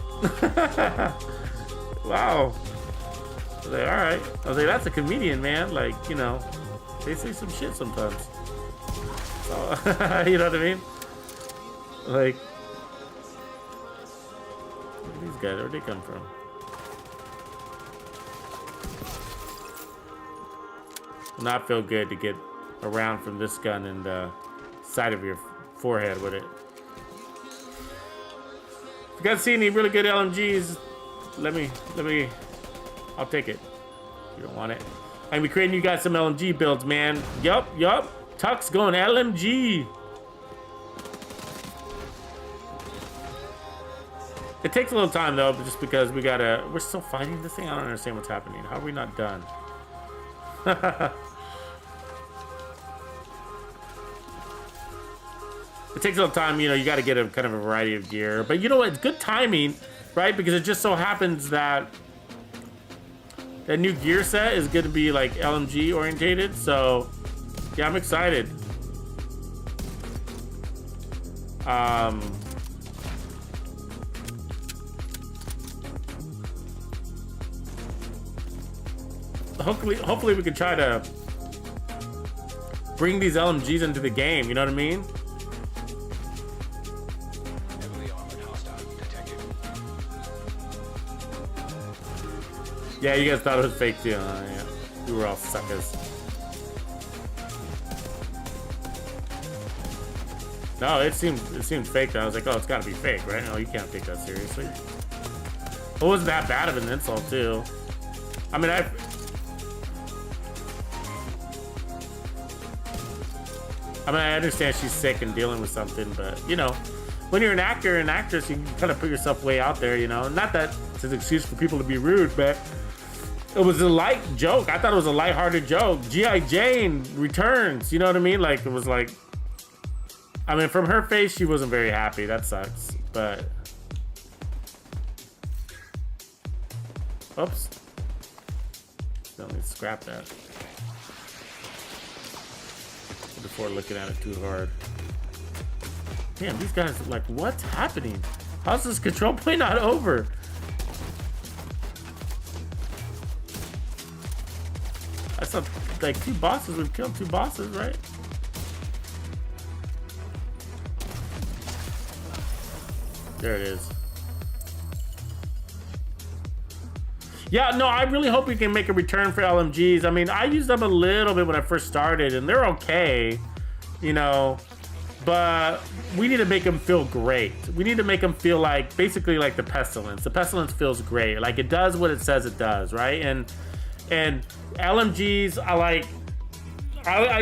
S1: Wow. I was like, all right. I was like, that's a comedian, man. Like, you know, they say some shit sometimes. So, you know what I mean? Like, look at these guys, where'd they come from? Not feel good to get around from this gun in the side of your forehead with it. If you guys see any really good LMGs, let me, I'll take it. You don't want it. And we creating you guys some LMG builds, man. Yup. Tux going LMG. It takes a little time though, just because we're still fighting this thing. I don't understand what's happening. How are we not done? It takes a little time, you know, you got to get a kind of a variety of gear. But you know what? It's good timing, right? Because it just so happens that that new gear set is going to be like LMG orientated. So, yeah, I'm excited. Hopefully we can try to bring these LMGs into the game, you know what I mean?
S4: Heavily armored hostile detected.
S1: Yeah, you guys thought it was fake too, huh? Yeah. You were all suckers. No, it seemed fake though. I was like, oh, it's gotta be fake, right? No, you can't take that seriously. It wasn't that bad of an insult too. I mean, I understand she's sick and dealing with something, but you know, when you're an actor and actress, you can kind of put yourself way out there, you know. Not that it's an excuse for people to be rude, but it was a light joke. I thought it was a lighthearted joke. G.I. Jane returns, you know what I mean? Like, it was like, I mean, from her face, she wasn't very happy. That sucks, but oops. Don't need to scrap that before looking at it too hard. Damn, these guys are like, what's happening? How's this control point not over? I saw like 2 bosses. We've killed 2 bosses, right? There it is. Yeah, no, I really hope we can make a return for LMGs. I mean, I used them a little bit when I first started, and they're okay. You know, but we need to make them feel great. We need to make them feel like, basically like the Pestilence. The Pestilence feels great. Like it does what it says it does, right? And LMGs,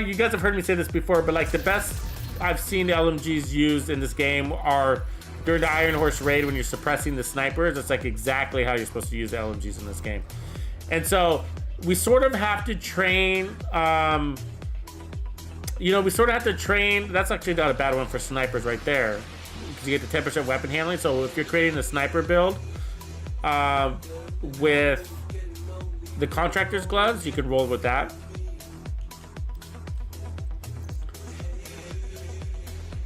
S1: you guys have heard me say this before, but like the best I've seen LMGs used in this game are during the Iron Horse raid when you're suppressing the snipers. It's like exactly how you're supposed to use the LMGs in this game. And so we sort of have to train, we sort of have to train. That's actually not a bad one for snipers right there, because you get the 10% weapon handling. So if you're creating a sniper build with the contractor's gloves, you can roll with that.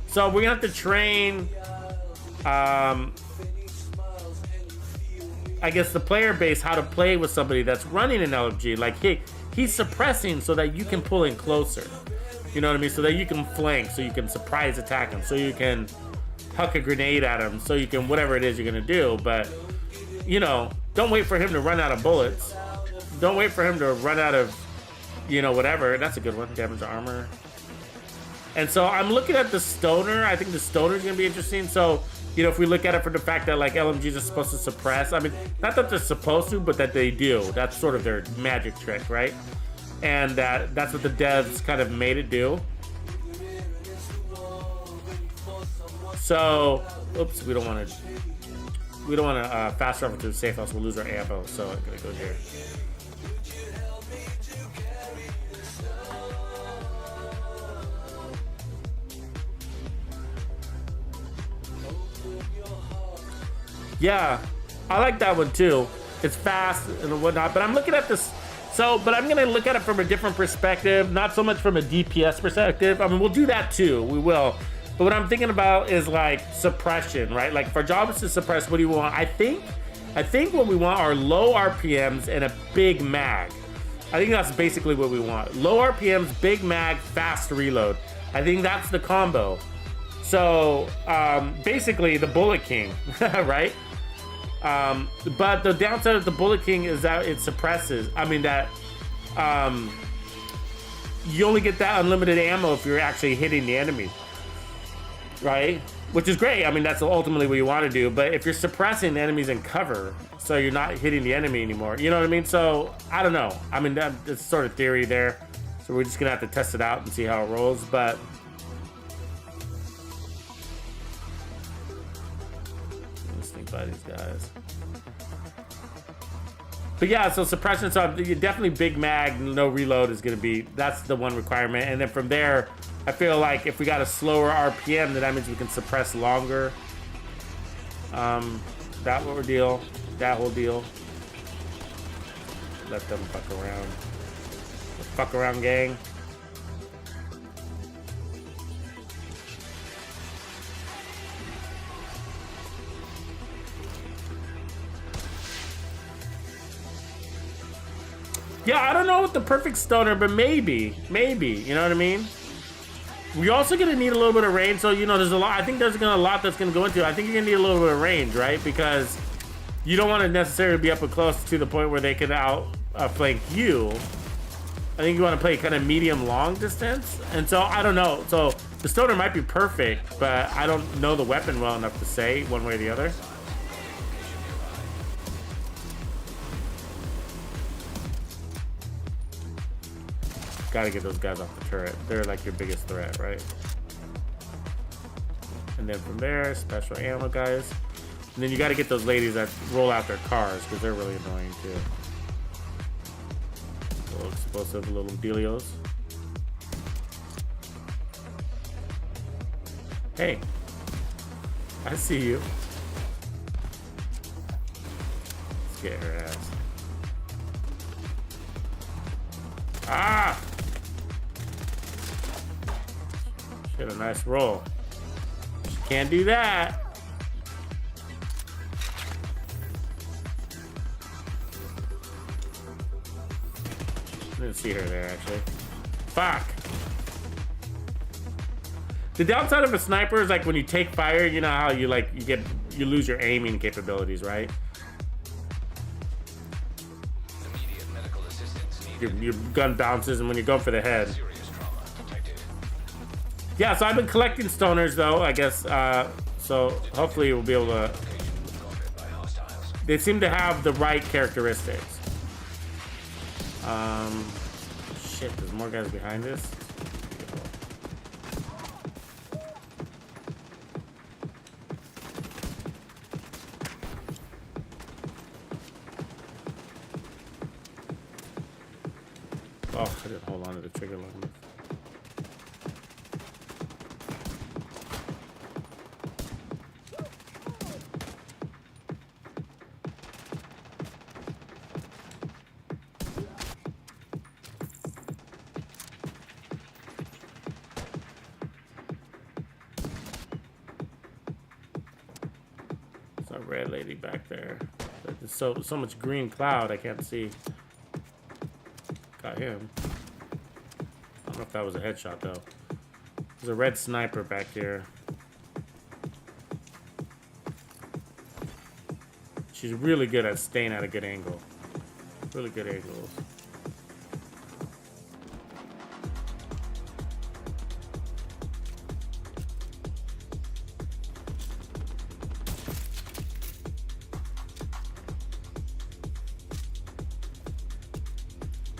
S1: So we're gonna have to train, I guess, the player base how to play with somebody that's running an LMG. Like he's suppressing so that you can pull in closer. You know what I mean? So that you can flank, so you can surprise attack him, so you can huck a grenade at him, so you can whatever it is you're gonna do. But don't wait for him to run out of bullets. Don't wait for him to run out of, whatever. That's a good one. Damage to armor. And so I'm looking at the stoner. I think the stoner is gonna be interesting. So if we look at it from the fact that like LMGs are supposed to suppress. I mean, not that they're supposed to, but that they do. That's sort of their magic trick, right? And that's what the devs kind of made it do. So, oops, we don't want to fast travel to the safe house. We'll lose our ammo. So I'm gonna go here. Yeah, I like that one too. It's fast and whatnot, but I'm looking at this. But I'm gonna look at it from a different perspective, not so much from a DPS perspective. I mean, we'll do that too, we will. But what I'm thinking about is like suppression, right? Like if our job is to suppress, what do you want? I think what we want are low RPMs and a big mag. I think that's basically what we want. Low RPMs, big mag, fast reload. I think that's the combo. So basically the Bullet King, right? But the downside of the Bullet King is that it suppresses. I mean that you only get that unlimited ammo if you're actually hitting the enemy, right? Which is great. I mean, that's ultimately what you want to do. But if you're suppressing the enemies in cover, so you're not hitting the enemy anymore, you know what I mean? So I don't know. I mean, that's sort of theory there. So we're just gonna have to test it out and see how it rolls. But let's think about these guys. But yeah, so suppression, so definitely big mag, no reload is gonna be, that's the one requirement. And then from there, I feel like if we got a slower RPM, then that means we can suppress longer. That whole deal. Let them fuck around. The fuck around gang. Yeah, I don't know what the perfect stoner, but maybe, you know what I mean? We're also gonna need a little bit of range, so there's a lot. I think there's a lot that's gonna go into it. I think you're gonna need a little bit of range, right? Because you don't want to necessarily be up close to the point where they can outflank you. I think you want to play kind of medium long distance, and so I don't know. So the stoner might be perfect, but I don't know the weapon well enough to say one way or the other. Gotta get those guys off the turret. They're like your biggest threat, right? And then from there, special ammo guys. And then you gotta get those ladies that roll out their cars, because they're really annoying too. Little explosive little dealios. Hey, I see you. Let's get her ass. Ah! She had a nice roll. She can't do that. I didn't see her there actually. Fuck. The downside of a sniper is like when you take fire, you know how you lose your aiming capabilities, right?
S4: Immediate medical assistance needed.
S1: Your gun bounces, and when you're going for the head.
S4: Serious trauma detected.
S1: Yeah, so I've been collecting stoners though, I guess. So hopefully we'll be able to. They seem to have the right characteristics. Shit, there's more guys behind us. Oh, I didn't hold on to the trigger long enough. There's a red lady back there. There's so much green cloud I can't see. Got him. I don't know if that was a headshot though. There's a red sniper back here. She's really good at staying at a good angle. Really good angles.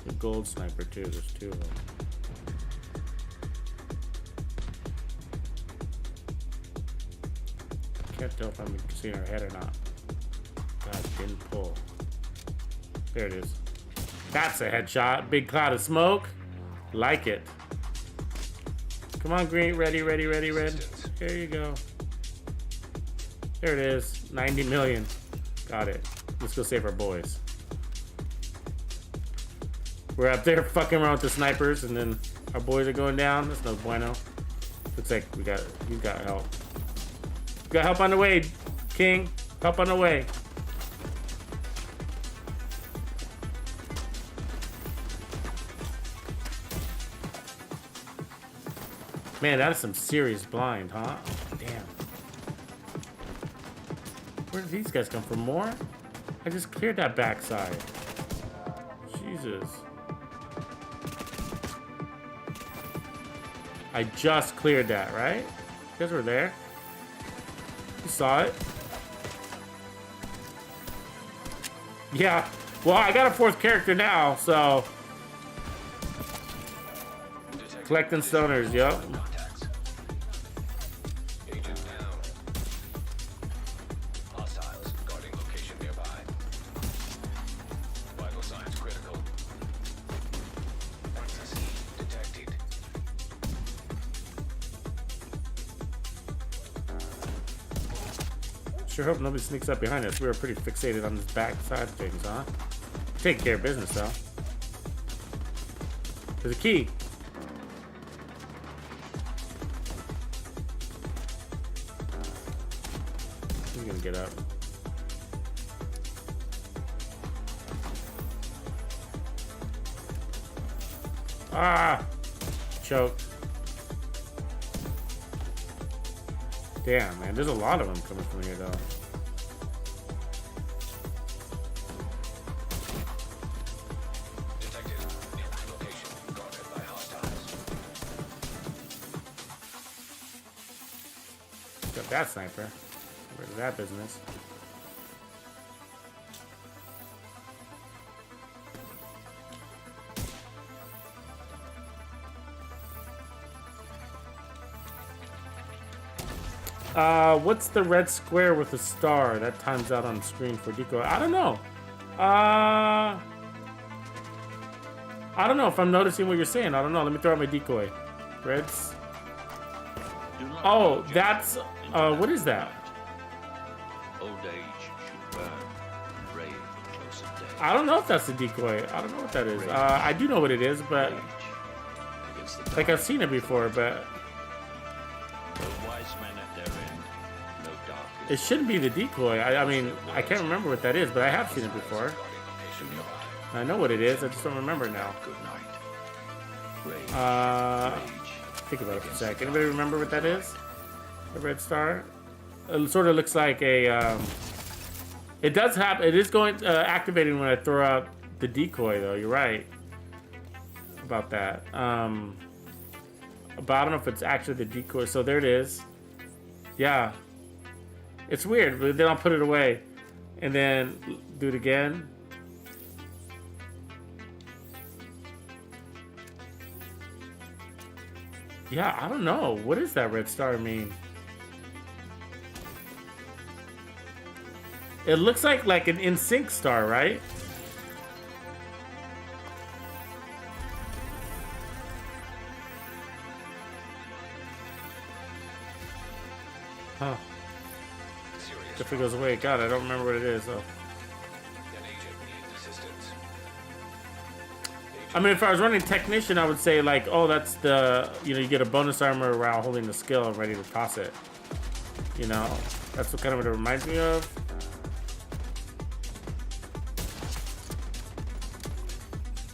S1: The gold sniper too, there's two of them. Can't tell if I'm seeing her head or not. God, didn't pull. There it is. That's a headshot. Big cloud of smoke. Like it. Come on, green. Ready, ready, ready, red. There you go. There it is. 90 million. Got it. Let's go save our boys. We're up there fucking around with the snipers, and then our boys are going down. That's no bueno. Looks like we got help. We got help on the way, King. Help on the way. Man, that is some serious blind, huh? Damn. Where did these guys come from? More? I just cleared that backside. Jesus. I just cleared that, right? You guys were there? You saw it? Yeah. Well, I got a fourth character now, so... Collecting stoners, yup.
S4: Agent down. Hostiles guarding location nearby. Vital signs critical. Access detected.
S1: Sure hope nobody sneaks up behind us. We were pretty fixated on this back side of things, huh? Taking care of business, though. There's a key. He's gonna get up. Ah! Choked. Damn, man. There's a lot of them coming from here, though.
S4: Detected. Location guarded by hostiles.
S1: Got that sniper. Rid of that business. What's the red square with the star that times out on screen for decoy? I don't know. I don't know if I'm noticing what you're saying. I don't know. Let me throw out my decoy. Reds. Oh, that's what is that?
S7: Old age should burn, brave for closer day.
S1: I don't know if that's a decoy. I don't know what that is. I do know what it is, but
S7: Rage against the
S1: like I've seen it before, but
S7: though wise men at their end, no dark
S1: it shouldn't be the decoy. I mean, I can't remember what that is, but I have seen it before.
S4: Location nearby.
S1: I know what it is. I just don't remember it now.
S7: good night. Rage.
S1: Think about it for a sec. Anybody remember what that is? The red star? It sort of looks like a. It does happen. It is going activating when I throw out the decoy, though. You're right about that. But I don't know if it's actually the decoy. So there it is. Yeah. It's weird, but then I'll put it away. And then do it again. Yeah, I don't know. What does that red star mean? It looks like an in sync star, right? Huh.
S4: Serious
S1: If it goes away, God, I don't remember what it is though.
S4: An agent needs assistance.
S1: I mean, if I was running technician, I would say like, oh, that's the, you know, you get a bonus armor while holding the skill and ready to toss it. You know, that's what kind of what it reminds me of.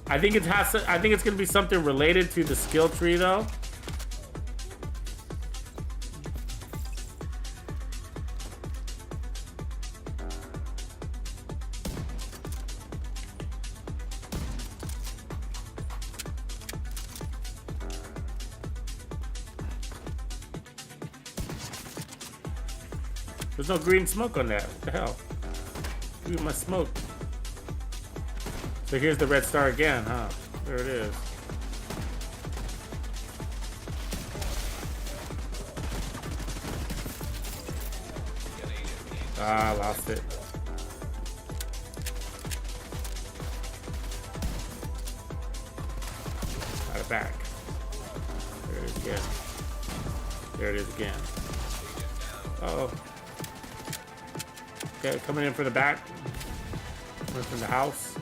S1: I think it has to, I think it's gonna be something related to the skill tree though. There's no green smoke on that. What the hell? Look at my smoke. So here's the red star again, huh? There it is. Ah, lost it. Got it back. There it is again. There it is again. Uh-oh. Okay, coming in from the back. Coming from the house.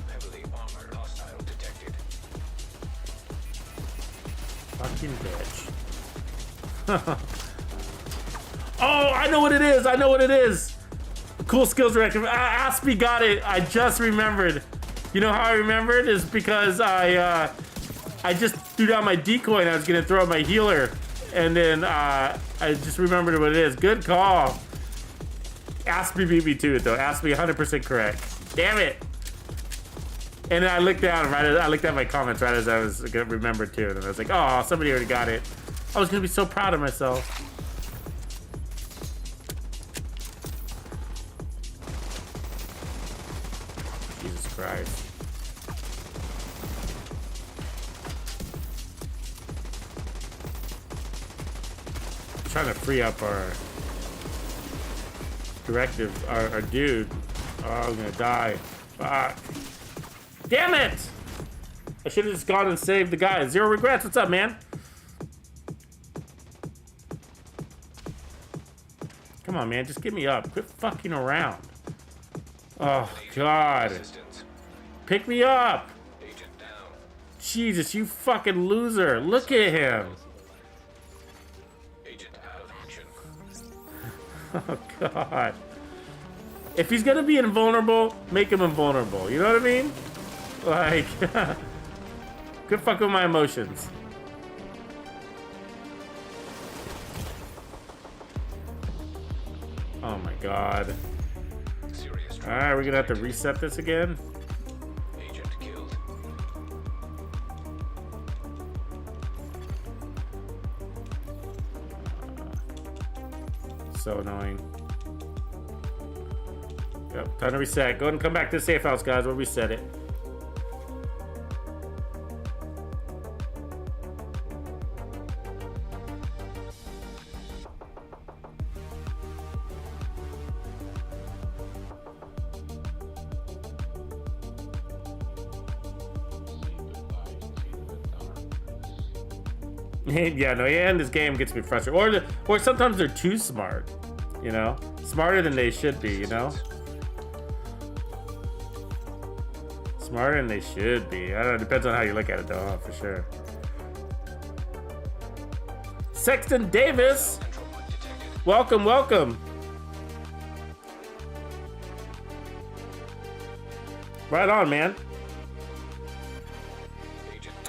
S4: Heavily armored hostile detected.
S1: Fucking bitch. Oh, I know what it is. I know what it is. Cool skills directive. Aspie got it. I just remembered. You know how I remembered is because I just threw down my decoy and I was gonna throw out my healer, and then I just remembered what it is. Good call. Aspie beat me to it though. Aspie 100% correct. Damn it. And then I looked down right as I looked at my comments right as I was gonna remember too, and I was like, oh, somebody already got it. I was gonna be so proud of myself. Jesus Christ. I'm trying to free up our directive, our dude. Oh, I'm gonna die. Fuck. Damn it! I should have just gone and saved the guy. Zero regrets. What's up, man? Come on, man. Just get me up. Quit fucking around. Oh, God.
S4: Assistance.
S1: Pick me up.
S4: Agent down.
S1: Jesus, you fucking loser. Look at him.
S4: Agent out of action.
S1: Oh, God. If he's gonna be invulnerable, make him invulnerable. You know what I mean? Like, quit fucking with my emotions. Oh my God.
S4: Serious
S1: All right, we're gonna have to reset this again.
S4: agent killed.
S1: So annoying. Yep, time to reset. Go ahead and come back to the safe house, guys. We'll reset it. Yeah, no, yeah, and this game gets me frustrated. Or sometimes they're too smart, you know? Smarter than they should be, you know? Smarter than they should be. I don't know, it depends on how you look at it though, for sure. Sexton Davis!
S4: Central point detected.
S1: Welcome, welcome. Right on, man.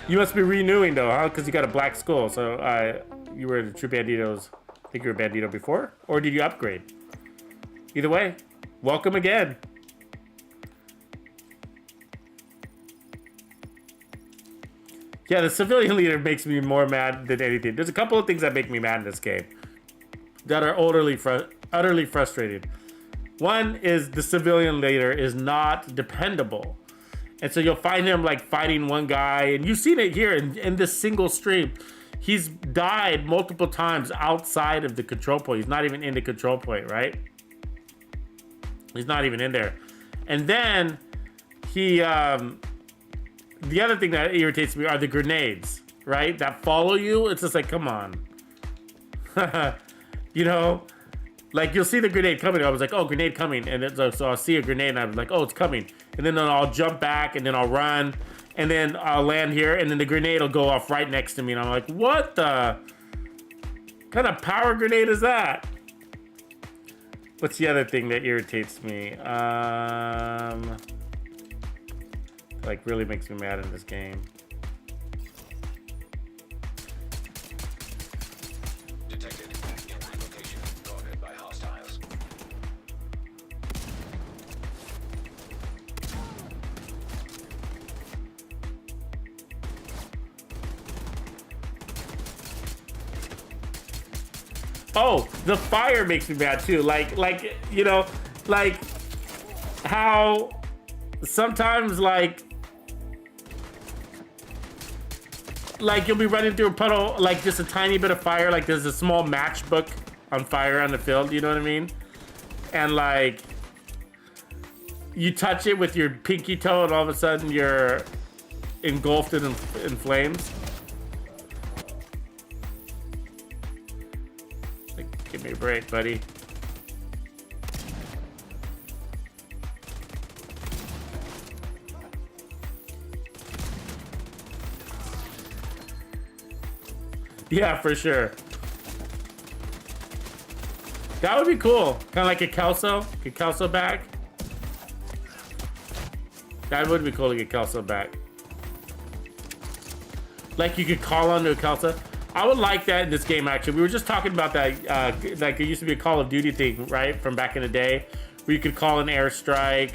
S1: You must be renewing though, huh? Because you got a black skull. So you were the True Bandidos. I think you were a Bandito before, or did you upgrade? Either way, welcome again. Yeah, the civilian leader makes me more mad than anything. There's a couple of things that make me mad in this game that are utterly frustrating. One is the civilian leader is not dependable. And so you'll find him like fighting one guy, and you've seen it here in this single stream. He's died multiple times outside of the control point. He's not even in the control point, right? He's not even in there. And then he, the other thing that irritates me are the grenades, right? That follow you. It's just like, come on. You know, like you'll see the grenade coming. I was like, oh, grenade coming. And then, so I'll see a grenade and I'm like, oh, it's coming. And then I'll jump back and then I'll run. And then I'll land here and then the grenade will go off right next to me. And I'm like, what the kind of power grenade is that? What's the other thing that irritates me? Like really makes me mad in this game.
S4: Detected. Your location guarded by hostiles.
S1: Oh, the fire makes me mad too. Like, you know, like how sometimes like you'll be running through a puddle, like just a tiny bit of fire, like there's a small matchbook on fire on the field, you know what I mean? And like you touch it with your pinky toe and all of a sudden you're engulfed in flames. Like, give me a break, buddy. Yeah, for sure. That would be cool. Kind of like a Kelso back. That would be cool to get Kelso back. Like you could call onto a Kelso. I would like that in this game, actually. We were just talking about that. Like it used to be a Call of Duty thing, right? From back in the day. Where you could call an airstrike.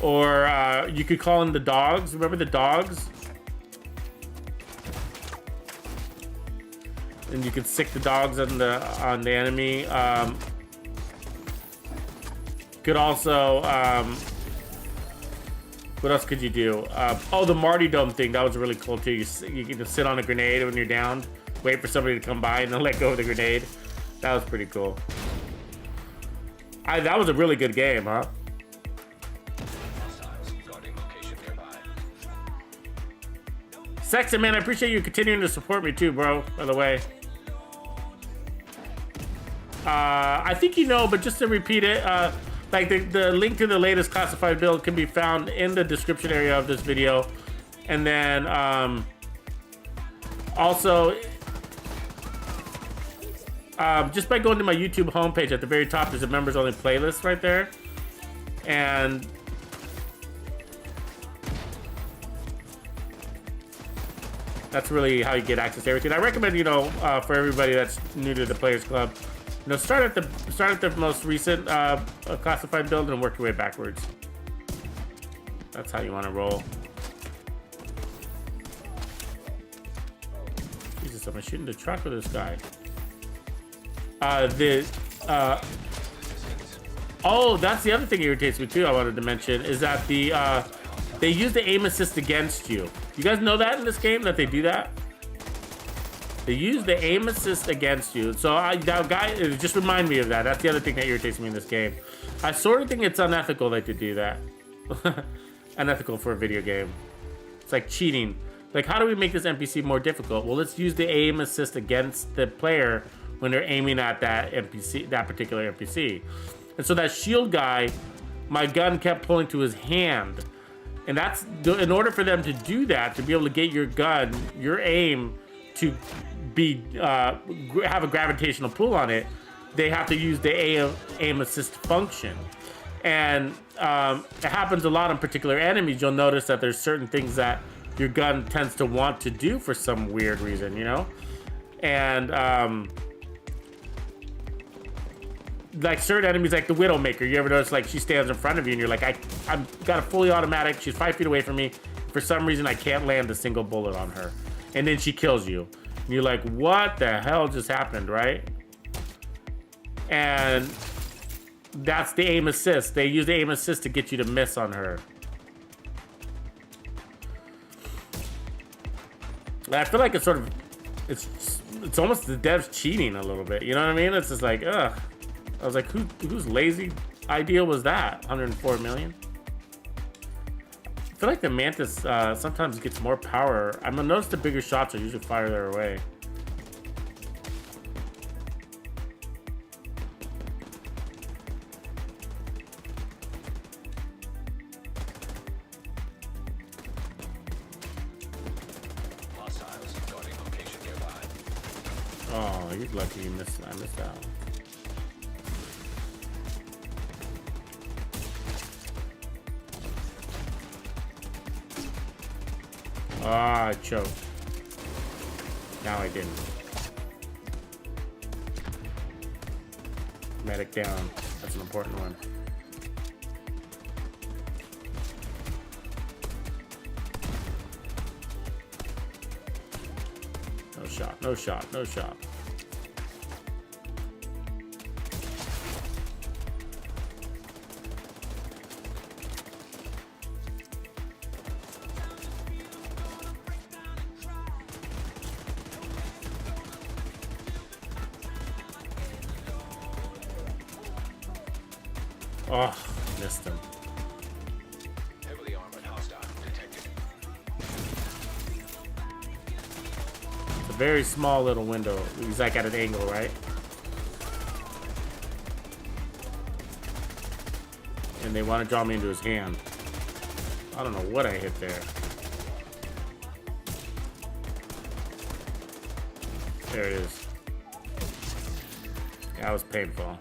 S1: Or you could call in the dogs. Remember the dogs? And you can sick the dogs on the enemy. Could also what else could you do? Oh, the martyrdom thing, that was really cool too. You can just sit on a grenade when you're down, wait for somebody to come by and then let go of the grenade. That was pretty cool. That was a really good game, huh?
S4: Hostiles guarding location nearby.
S1: Sexton, man, I appreciate you continuing to support me too, bro, by the way. I think you know, but just to repeat it, like the link to the latest classified build can be found in the description area of this video. And then also, just by going to my YouTube homepage at the very top, there's a members only playlist right there. And that's really how you get access to everything. I recommend, you know, for everybody that's new to the Players Club, you know, start at the most recent classified build and work your way backwards. That's how you want to roll. Jesus, I'm shooting the truck with this guy. Oh, that's the other thing that irritates me too. I wanted to mention is that they use the aim assist against you. You guys know that in this game that they do that? They use the aim assist against you. So that guy, it just remind me of that. That's the other thing that irritates me in this game. I sort of think it's unethical that they do that. Unethical for a video game. It's like cheating. Like, how do we make this NPC more difficult? Well, let's use the aim assist against the player when they're aiming at that NPC, that particular NPC. And so that shield guy, my gun kept pulling to his hand. And that's, in order for them to do that, to be able to get your gun, your aim to be have a gravitational pull on it, they have to use the aim assist function. And it happens a lot on particular enemies. You'll notice that there's certain things that your gun tends to want to do for some weird reason, you know? And like certain enemies, like the Widowmaker, you ever notice like she stands in front of you and you're like, I've got a fully automatic, she's 5 feet away from me. For some reason, I can't land a single bullet on her. And then she kills you. And you're like, what the hell just happened, right? And that's the aim assist. They use the aim assist to get you to miss on her. I feel like it's sort of, it's almost the devs cheating a little bit. You know what I mean? It's just like, ugh. I was like, whose lazy idea was that? 104 million? I feel like the Mantis sometimes gets more power. I'm gonna notice the bigger shots are usually farther away.
S4: Hostiles guarding location nearby.
S1: Oh, you're lucky you missed. I missed that one. Ah, I choked. Now I didn't. Medic down. That's an important one. No shot, no shot, no shot. Oh, missed him.
S4: Heavily armored hostile detected.
S1: It's a very small little window. He's like at an angle, right? And they want to draw me into his hand. I don't know what I hit there. There it is. That was painful.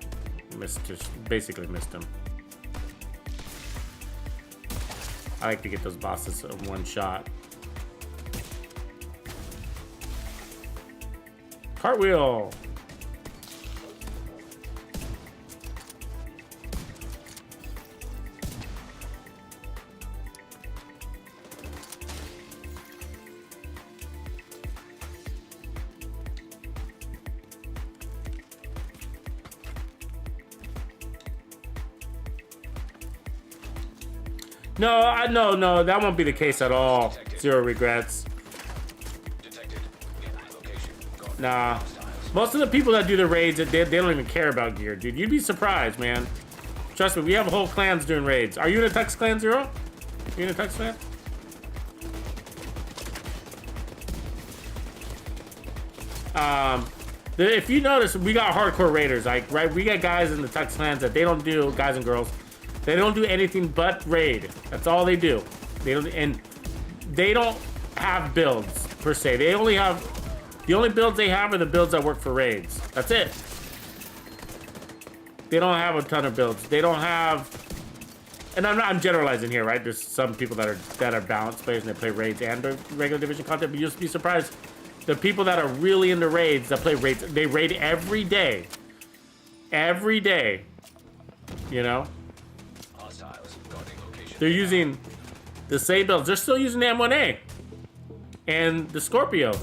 S1: Just basically missed him. I like to get those bosses in one shot. Cartwheel. No, that won't be the case at all. Zero regrets.
S4: Detected. Location. Guarding
S1: Nah.
S4: hostiles.
S1: Most of the people that do the raids, they don't even care about gear, dude. You'd be surprised, man. Trust me, we have whole clans doing raids. Are you in a Tux clan, Zero? You in a Tux clan? If you notice, we got hardcore raiders, like, right? We got guys in the Tux clans that they don't do, guys and girls. They don't do anything but raid. That's all they do. They don't have builds per se. They only have, the only builds they have are the builds that work for raids. That's it. They don't have a ton of builds. They don't have, and I'm generalizing here, right? There's some people that are balanced players and they play raids and the regular division content, but you'll just be surprised. The people that are really into raids, that play raids, they raid every day. Every day. You know?
S4: Hostiles guarding location.
S1: They're using the same builds. They're still using the M1A and the Scorpio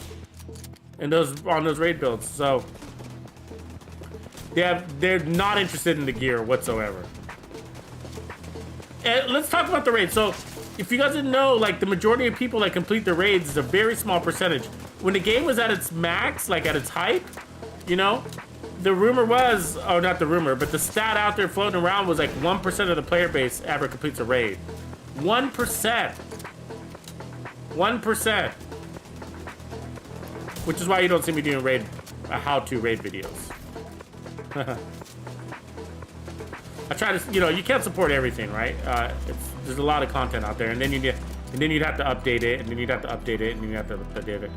S1: and on those raid builds. So they're not interested in the gear whatsoever. And let's talk about the raids. So if you guys didn't know, like the majority of people that complete the raids is a very small percentage. When the game was at its max, like at its hype, you know, the rumor was, oh, not the rumor, but the stat out there floating around was like 1% of the player base ever completes a raid. 1%. 1%. Which is why you don't see me doing how-to raid videos. I try to, you know, you can't support everything, right? There's a lot of content out there, and then you'd have to update it, and then you'd have to update it, and then you'd have to update it.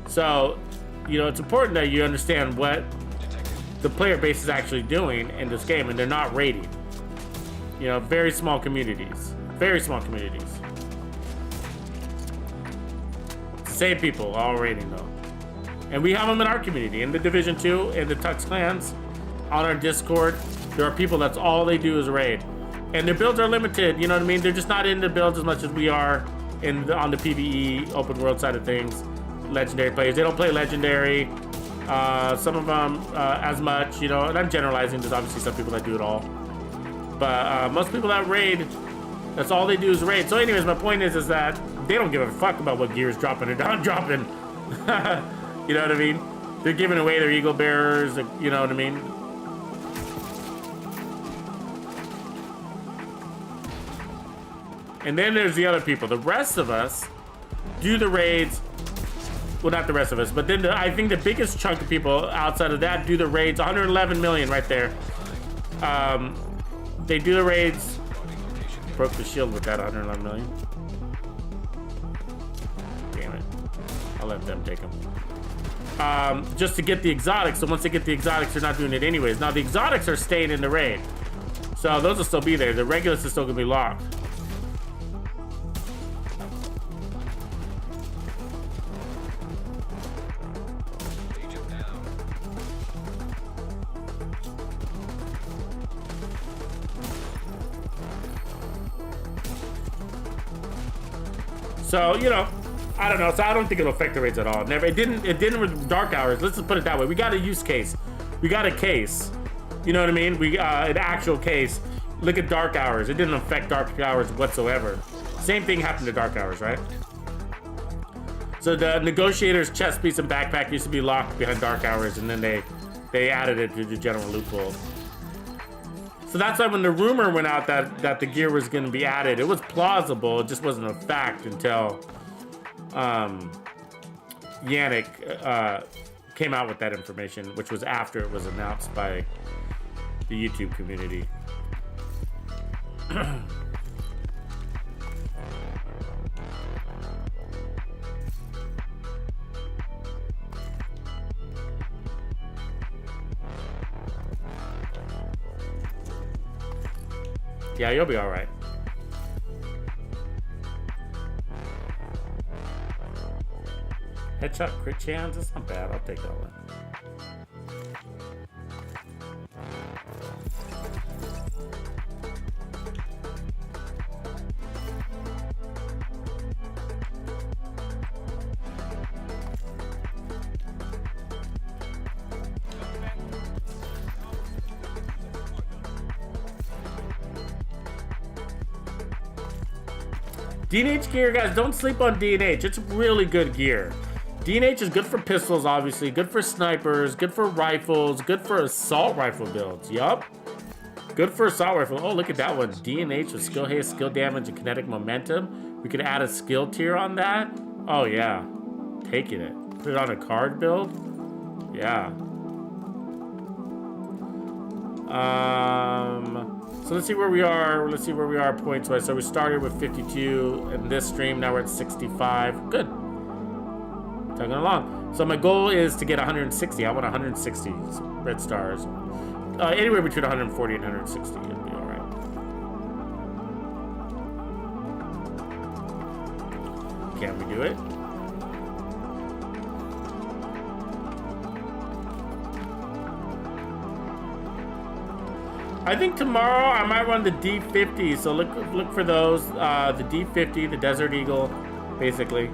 S1: So, you know, it's important that you understand what the player base is actually doing in this game, and they're not raiding. You know, very small communities. Very small communities. Same people, all raiding though. And we have them in our community, in the Division 2, in the Tux clans, on our Discord. There are people that's all they do is raid. And their builds are limited, you know what I mean? They're just not into builds as much as we are on the PvE, open world side of things. Legendary players, they don't play Legendary. Some of them as much, you know, and I'm generalizing, there's obviously some people that do it all. But most people that raid, that's all they do is raid. So anyways, my point is that they don't give a fuck about what gear is dropping or not dropping. You know what I mean? They're giving away their eagle bearers, you know what I mean? And then there's the other people. The rest of us do the raids. Well, not the rest of us, but then I think the biggest chunk of people outside of that do the raids. 111 million right there. They do the raids. Broke the shield with that 111 million. Damn it. I'll let them take them. Just to get the exotics. So once they get the exotics, they're not doing it anyways. Now the exotics are staying in the raid. So those will still be there. The regulars are still gonna be locked. So, you know, I don't know. So I don't think it'll affect the raids at all. Never. It didn't with Dark Hours. Let's just put it that way. We got a use case. We got a case. You know what I mean? We an actual case. Look at Dark Hours. It didn't affect Dark Hours whatsoever. Same thing happened to Dark Hours, right? So the Negotiator's chest piece and backpack used to be locked behind Dark Hours, and then they added it to the general loophole. So that's why when the rumor went out that the gear was going to be added, it was plausible. It just wasn't a fact until Yannick came out with that information, which was after it was announced by the YouTube community. Yeah, you'll be all right. Headshot crit chance, that's not bad. I'll take that one. D&H gear, guys, don't sleep on D&H. It's really good gear. D&H is good for pistols, obviously, good for snipers, good for rifles, good for assault rifle builds. Yup. Good for assault rifle. Oh, look at that one. D&H with skill haste, skill damage, and kinetic momentum. We could add a skill tier on that. Oh, yeah. Taking it. Put it on a card build. Yeah. So let's see where we are. Let's see where we are points wise. So we started with 52 in this stream. Now we're at 65. Good. Tugging along. So my goal is to get 160. I want 160 red stars. Anywhere between 140 and 160. It'll be all right. Can we do it? I think tomorrow I might run the D50, so look for those. The D50, the Desert Eagle, basically.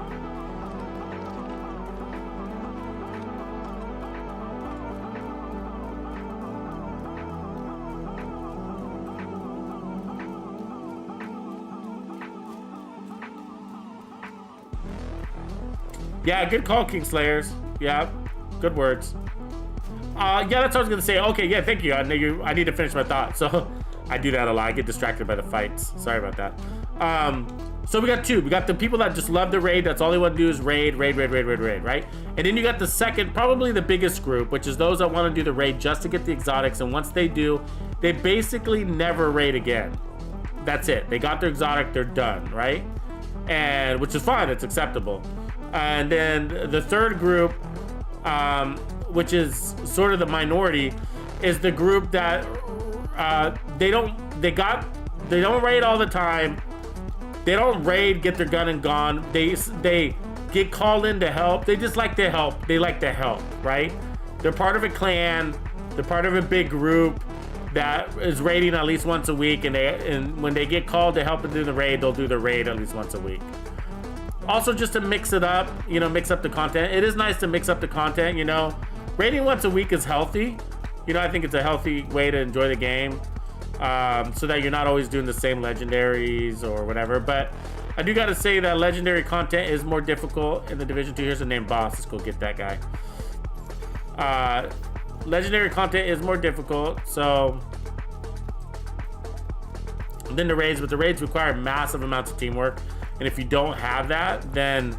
S1: Yeah, good call, Kingslayers. Yeah, good words. Yeah, that's what I was gonna say. Okay, yeah, thank you. I need to finish my thought. So I do that a lot. I get distracted by the fights. Sorry about that. So we got two. We got the people that just love the raid. That's all they want to do is raid, right? And then you got the second, probably the biggest group, which is those that want to do the raid just to get the exotics. And once they do, they basically never raid again. That's it. They got their exotic, they're done, right? And which is fine. It's acceptable. And then the third group, which is sort of the minority, is the group that they don't raid all the time. They don't raid, get their gun and gone. They get called in to help. They just like to help. They like to help, right? They're part of a clan. They're part of a big group that is raiding at least once a week, and when they get called to help and do the raid, they'll do the raid at least once a week. Also, just to mix it up, you know, mix up the content. It is nice to mix up the content, you know. Raiding once a week is healthy. You know, I think it's a healthy way to enjoy the game, so that you're not always doing the same legendaries or whatever. But I do gotta say that legendary content is more difficult in the Division 2. Here's the name boss. Let's go get that guy. Legendary content is more difficult, so than the raids, but the raids require massive amounts of teamwork, and if you don't have that, then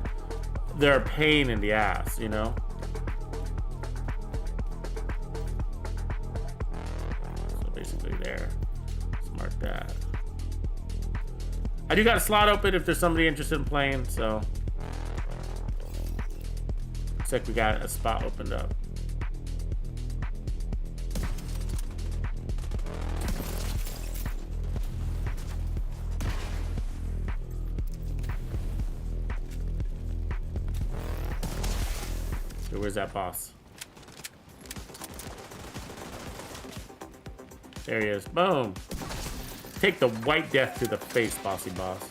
S1: they're a pain in the ass, you know. So basically there, let's mark that. I do got a slot open if there's somebody interested in playing, so looks like we got a spot opened up. Where's that boss? There he is. Boom. Take the white death to the face, bossy boss.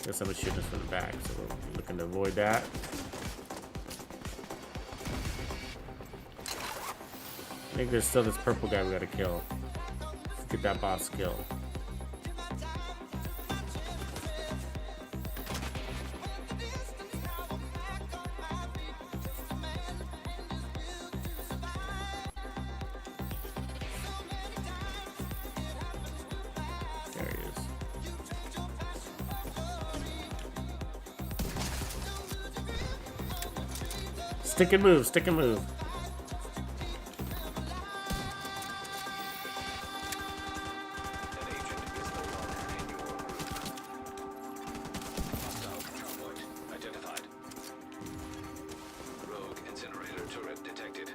S1: Guess somebody's shooting us from the back, so we're looking to avoid that. I think there's still this purple guy we gotta kill. Let's get that boss killed. Stick and move, stick and move.
S4: An agent is no longer in your order. Hostile control point identified. Rogue incinerator turret detected.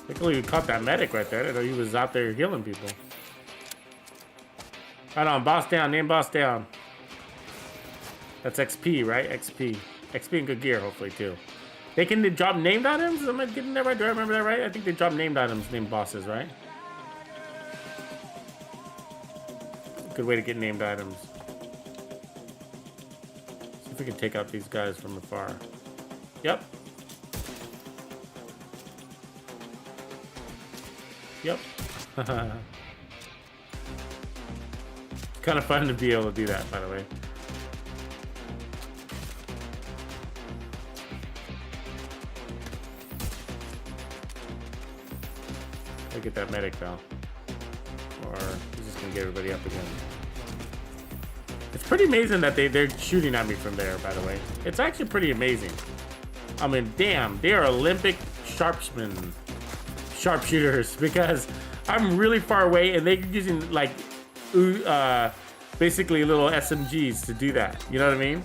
S1: Luckily we caught that medic right there. I didn't know he was out there healing people. Right on, boss down, name boss down. That's XP, right? XP. XP and good gear, hopefully, too. They can drop named items? Am I getting that right? Do I remember that right? I think they drop named items, named bosses, right? Good way to get named items. See if we can take out these guys from afar. Yep. Yep. Kind of fun to be able to do that, by the way. Get that medic though, or he's just gonna get everybody up again. It's pretty amazing that they're shooting at me from there, by the way. It's actually pretty amazing. I mean, damn, they are Olympic sharpshooters, because I'm really far away and they're using like basically little SMGs to do that. You know what I mean?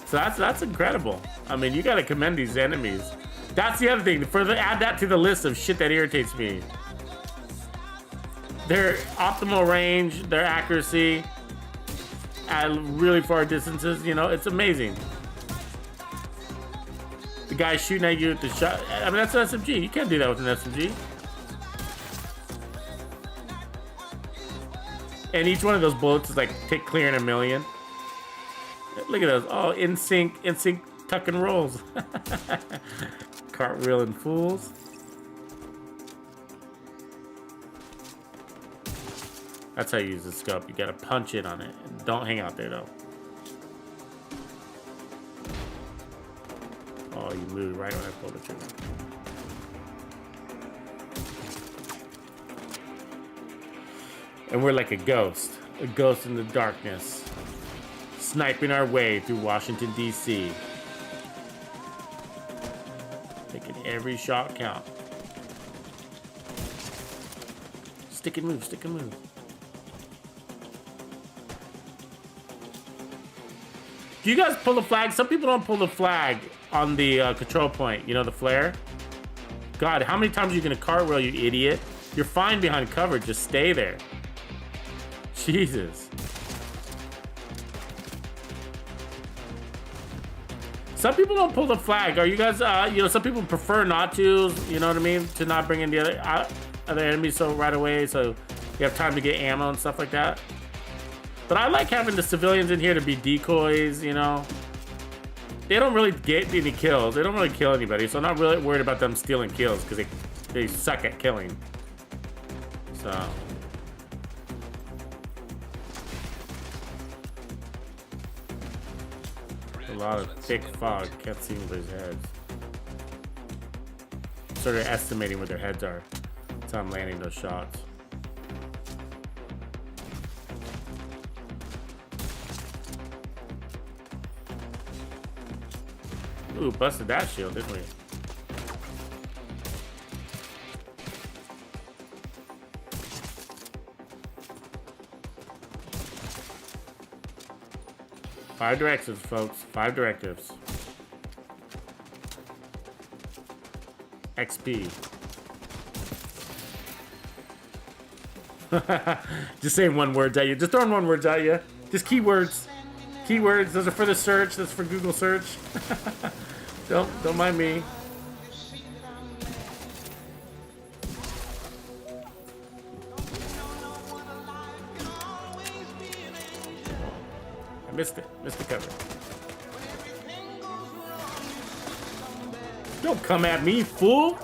S1: So that's incredible. I mean, you gotta commend these enemies. That's the other thing. Further add that to the list of shit that irritates me. Their optimal range, their accuracy at really far distances, you know, it's amazing. The guy shooting at you with the shot. I mean, that's an SMG. You can't do that with an SMG. And each one of those bullets is like clearing a million. Look at those. Oh, in sync tuck and rolls. Cartwheeling fools. That's how you use the scope. You gotta punch it on it. Don't hang out there though. Oh, you moved right when I pulled the trigger. And we're like a ghost in the darkness, sniping our way through Washington, D.C. Making every shot count. Stick and move, stick and move. Do you guys pull the flag? Some people don't pull the flag on the control point. You know, the flare? God, how many times are you gonna cartwheel, you idiot? You're fine behind cover. Just stay there. Jesus. Some people don't pull the flag. Are you guys, you know, some people prefer not to, you know what I mean? To not bring in the other enemies so right away, so you have time to get ammo and stuff like that. But I like having the civilians in here to be decoys, you know? They don't really get any kills. They don't really kill anybody, so I'm not really worried about them stealing kills because they suck at killing. So... a lot of thick fog. Can't see anybody's heads. Sort of estimating where their heads are. That's how I'm landing those shots. Ooh, busted that shield, didn't we? Five directives, folks. 5 directives. XP. Just saying one word at you. Just throwing one words at you. Just keywords. Keywords. Those are for the search. That's for Google search. Don't mind me. Missed it. Missed the cover. Don't come at me, fool!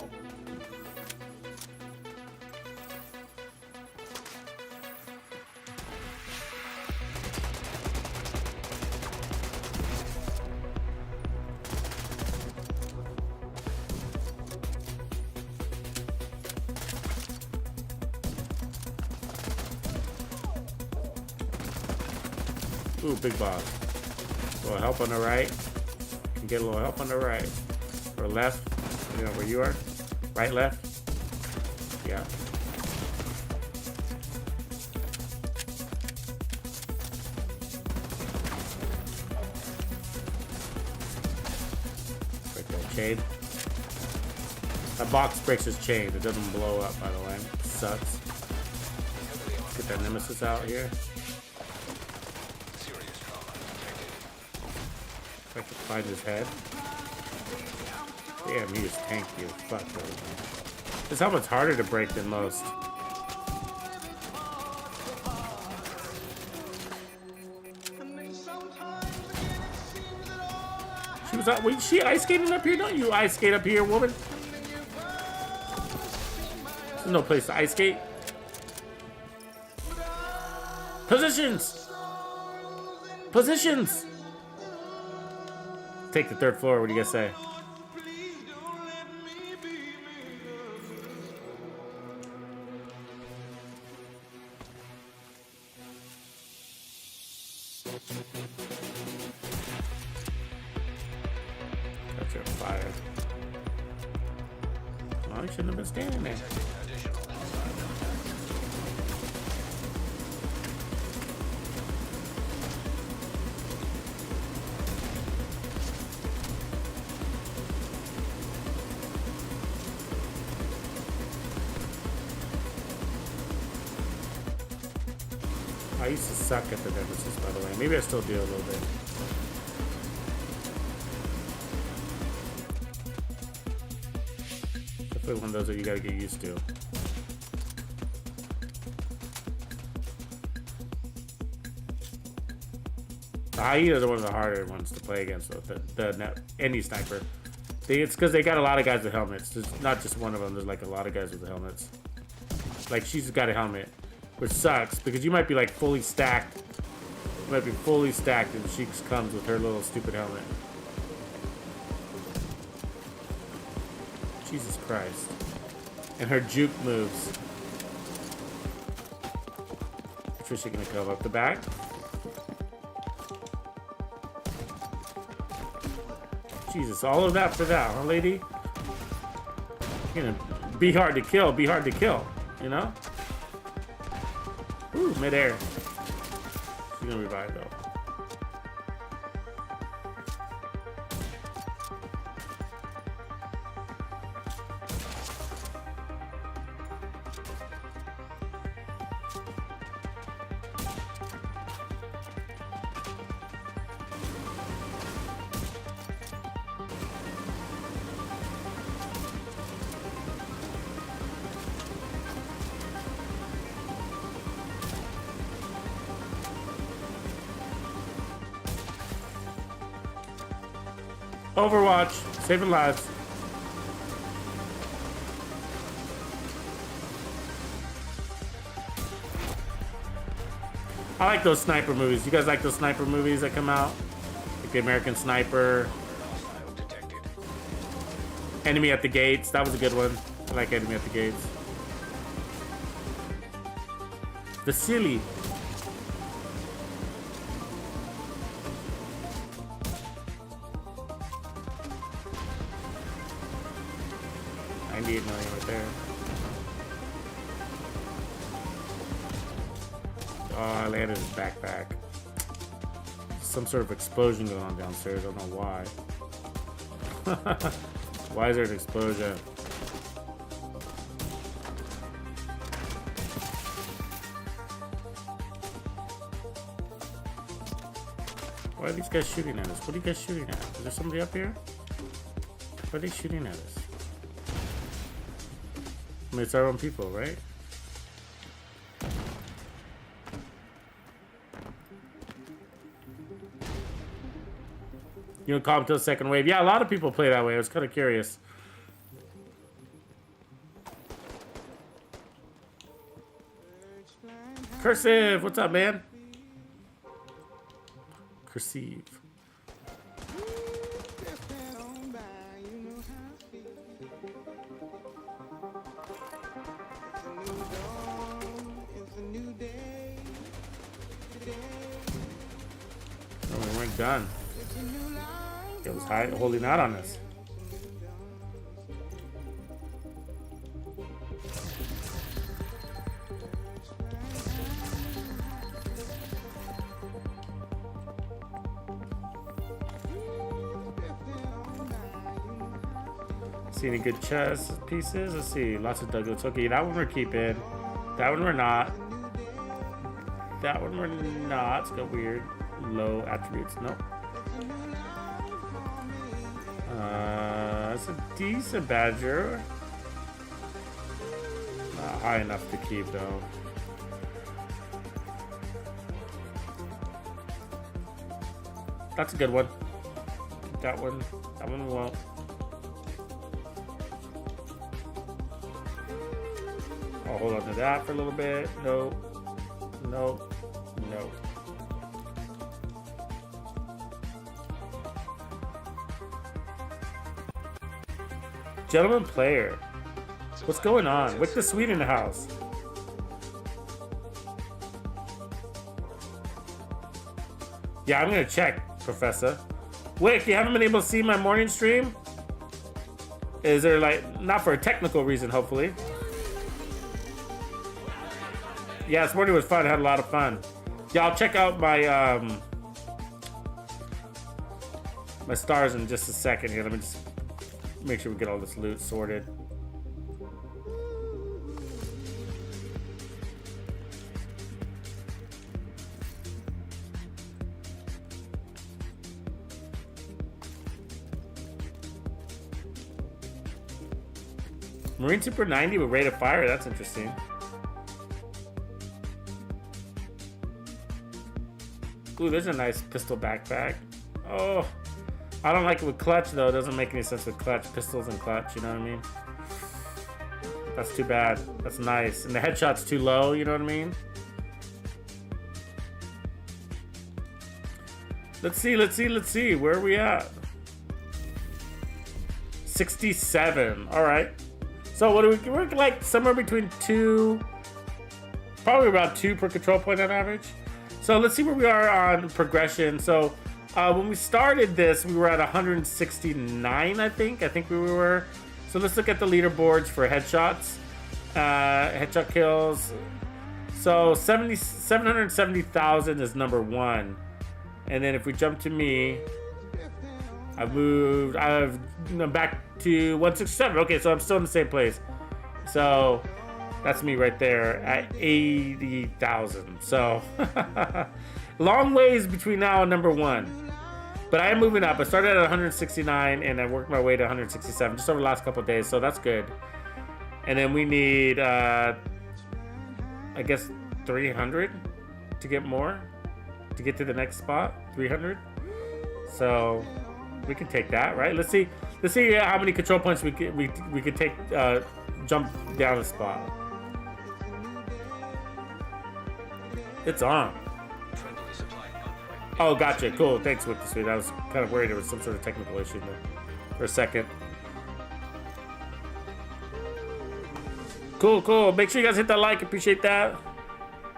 S1: Ooh, big boss. A little help on the right. Can get a little help on the right. Or left. You know where you are. Right, left. Yeah. Break that chain. That box breaks his chain. It doesn't blow up, by the way. It sucks. Let's get that nemesis out here. If I can find his head. Damn, he is tanky as fuck, though. This helmet's harder to break than most. She was out. Wait, she ice skating up here? Don't you ice skate up here, woman? There's no place to ice skate. Positions! Positions! Take the 3rd floor. What do you guys say? That's your fire. Well, you shouldn't have been standing there. I used to suck at the nemesis, by the way. Maybe I still do a little bit. Definitely one of those that you gotta get used to. The hyenas are one of the harder ones to play against, though. Any sniper. It's because they got a lot of guys with helmets. There's not just one of them. There's like a lot of guys with helmets. Like, she's got a helmet. Which sucks, because you might be like fully stacked. You might be fully stacked and she just comes with her little stupid helmet. Jesus Christ. And her juke moves. Trisha gonna come up the back. Jesus, all of that for that, huh, lady? You're gonna be hard to kill, you know? Ooh, midair. She's gonna revive though. Overwatch, saving lives. I like those sniper movies. You guys like those sniper movies that come out? Like the American Sniper.
S4: Hostile detected.
S1: Enemy at the Gates. That was a good one. I like Enemy at the Gates. Vasily. $98 million right there. Oh, I landed his backpack. Some sort of explosion going on downstairs. I don't know why. Why is there an explosion? Why are these guys shooting at us? What are you guys shooting at? Is there somebody up here? Why are they shooting at us? I mean, it's our own people, right? You don't call them till the second wave. Yeah, a lot of people play that way. I was kind of curious. Cursive, what's up, man? Cursive. Oh, we weren't done. It was holding out on us. See any good chess pieces? Let's see. Lots of Douglas. Okay, that one we're keeping. That one we're not. That one we're not. It's got weird low attributes. Nope. That's a decent badger. Not high enough to keep though. That's a good one. That one won't. I'll hold on to that for a little bit. Nope. Nope. Nope. Gentleman player. What's going on? Wick the Sweet in the house. Yeah, I'm gonna check, Professor. Wick, you haven't been able to see my morning stream? Is there like, not for a technical reason, hopefully. Yeah, this morning was fun. I had a lot of fun. Yeah, I'll check out my my stars in just a second here. Let me just make sure we get all this loot sorted. Marine Super 90 with rate of fire. That's interesting. Ooh, there's a nice pistol backpack. Oh, I don't like it with clutch though. It doesn't make any sense with clutch. Pistols and clutch, you know what I mean? That's too bad. That's nice. And the headshot's too low, you know what I mean? Let's see. Where are we at? 67. All right. So what do we're like somewhere between 2, probably about 2 per control point on average. So let's see where we are on progression. So when we started this, we were at 169, I think we were. So let's look at the leaderboards for headshots, headshot kills. So 770,000 is number 1. And then if we jump to me, I'm back to 167. Okay, so I'm still in the same place. So that's me right there at 80,000. So long ways between now and number 1. But I am moving up. I started at 169 and I worked my way to 167 just over the last couple of days. So that's good. And then we need, I guess, 300 to get more, to get to the next spot. 300. So we We can take that, right? Let's see how many control points we could take. Jump down a spot. It's on.
S4: Friendly supply upright.
S1: Oh, gotcha. Cool. Thanks, With the Sweet. I was kind of worried there was some sort of technical issue there for a second. Cool, cool. Make sure you guys hit that like. Appreciate that.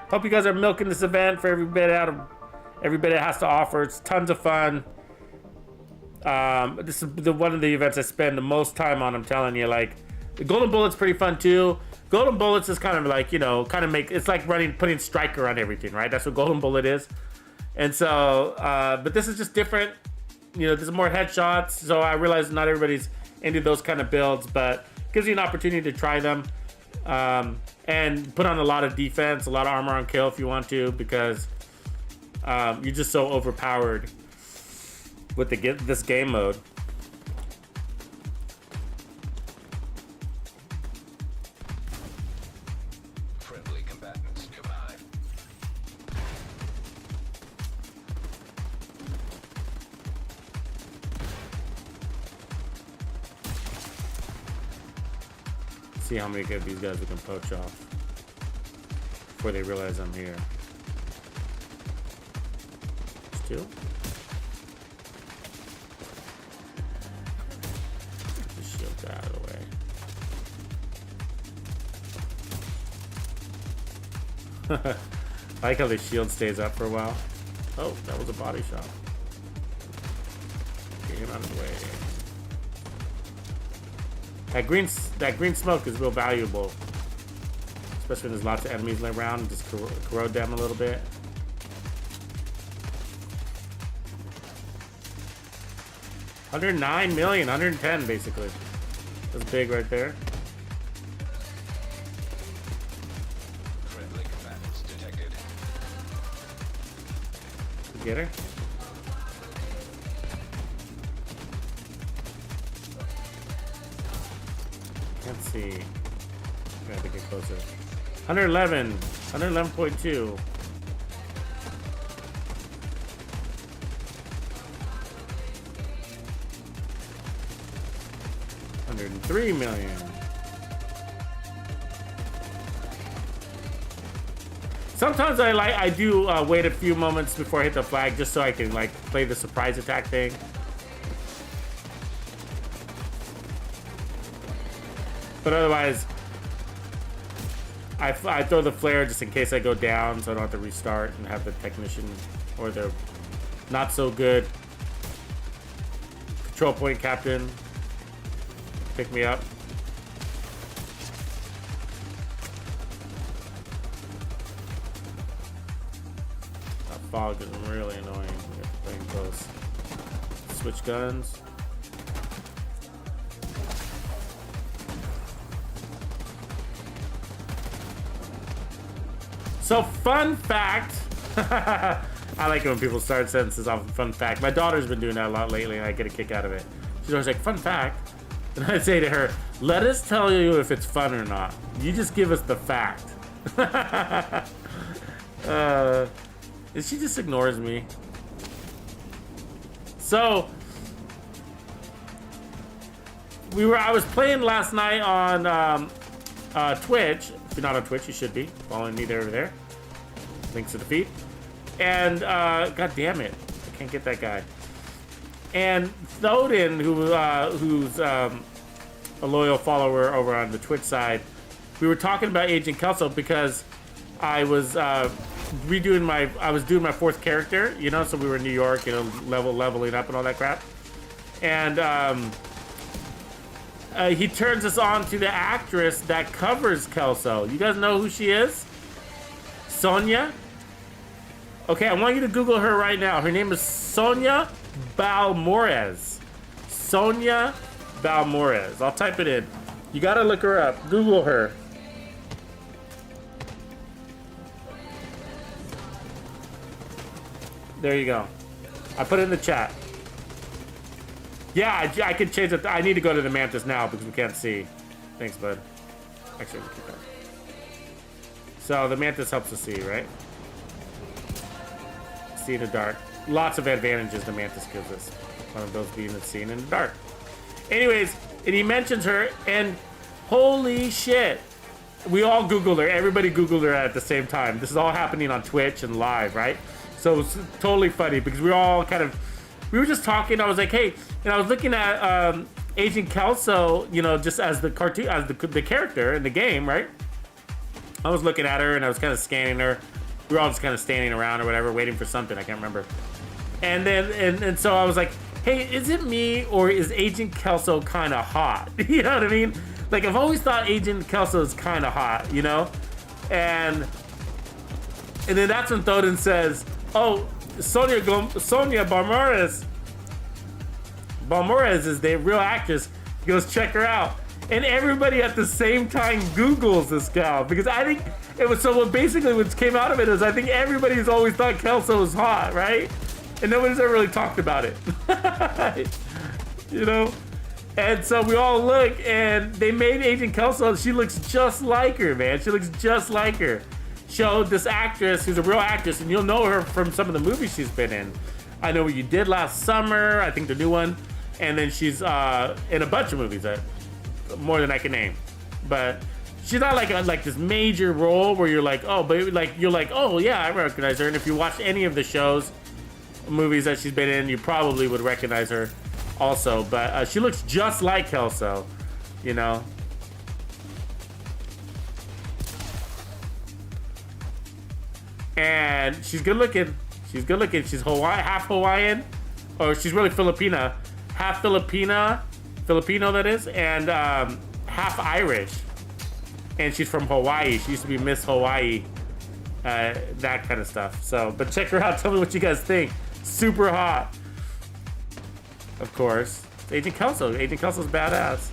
S1: Hope you guys are milking this event for every bit it has to offer. It's tons of fun. This is one of the events I spend the most time on. I'm telling you, like, the Golden Bullet's pretty fun too. Golden Bullets is kind of like, you know, it's like putting striker on everything, right? That's what Golden Bullet is. And so, but this is just different. You know, there's more headshots. So I realize not everybody's into those kind of builds, but gives you an opportunity to try them. And put on a lot of defense, a lot of armor on kill if you want to, because you're just so overpowered with this game mode.
S4: Friendly combatants nearby.
S1: See how many of these guys we can poach off before they realize I'm here. There's two. Just shield that out of the way. I like how the shield stays up for a while. Oh, that was a body shot. Get him out of the way. That green smoke is real valuable, especially when there's lots of enemies laying around. Just corrode them a little bit. $109 million, 110 basically. That's big right there.
S4: Friendly combatants detected.
S1: Get her. Can't see. I have to get closer. 111. 111.2. $103 million. Sometimes I do wait a few moments before I hit the flag just so I can like play the surprise attack thing. But otherwise, I throw the flare just in case I go down, so I don't have to restart and have the technician or the not so good control point captain pick me up. That fog is really annoying when you're playing close. Switch guns. So, fun fact. I like it when people start sentences off of fun fact. My daughter's been doing that a lot lately, and I get a kick out of it. She's always like, fun fact. And I say to her, let us tell you if it's fun or not. You just give us the fact. And she just ignores me. So, I was playing last night on Twitch. If you're not on Twitch, you should be following me over there. Links to the feed. And god damn it, I can't get that guy. And Thoden, who's a loyal follower over on the Twitch side, we were talking about Agent Kelso because I was doing my fourth character, you know, so we were in New York, you know, leveling up and all that crap. And he turns us on to the actress that covers Kelso. You guys know who she is? Sonia? Okay, I want you to Google her right now. Her name is Sonia Balmores. Sonia Balmores. I'll type it in. You gotta look her up. Google her. There you go. I put it in the chat. Yeah, I can change it. I need to go to the Mantis now because we can't see. Thanks, bud. Actually, we'll keep that. So the Mantis helps us see, right? See in the dark. Lots of advantages the Mantis gives us. One of those being seen in the dark. Anyways, and he mentions her, and holy shit. We all Googled her. Everybody Googled her at the same time. This is all happening on Twitch and live, right? So it's totally funny because we were all we were just talking. I was like, hey, and I was looking at Agent Kelso, you know, just as the cartoon, as the character in the game, right? I was looking at her and I was kind of scanning her. We were all just kind of standing around or whatever, waiting for something. I can't remember. And then, and so I was like, hey, is it me or is Agent Kelso kind of hot? You know what I mean? Like, I've always thought Agent Kelso is kind of hot, you know? And then that's when Thoden says, oh, Sonia Balmores is the real actress. He goes, check her out. And everybody at the same time Googles this gal, because I think it was, so what basically what came out of it is I think everybody's always thought Kelso was hot, right? And nobody's ever really talked about it. You know? And so we all look, and they made Agent Kelso, she looks just like her, man. She looks just like her. Showed this actress who's a real actress, and you'll know her from some of the movies she's been in. I Know What You Did Last Summer, I think the new one. And then she's in a bunch of movies, more than I can name. But she's not like this major role where you're like, oh, but like you're like, oh yeah, I recognize her. And if you watch any of the shows, movies that she's been in, you probably would recognize her also. But she looks just like Kelso, you know. And she's good looking. She's good looking. She's half Hawaiian, or she's really Filipina, half Filipino that is, and half Irish. And she's from Hawaii. She used to be Miss Hawaii, that kind of stuff. So, but check her out. Tell me what you guys think. Super hot. Of course, Agent Kelso. Agent Kelso's badass.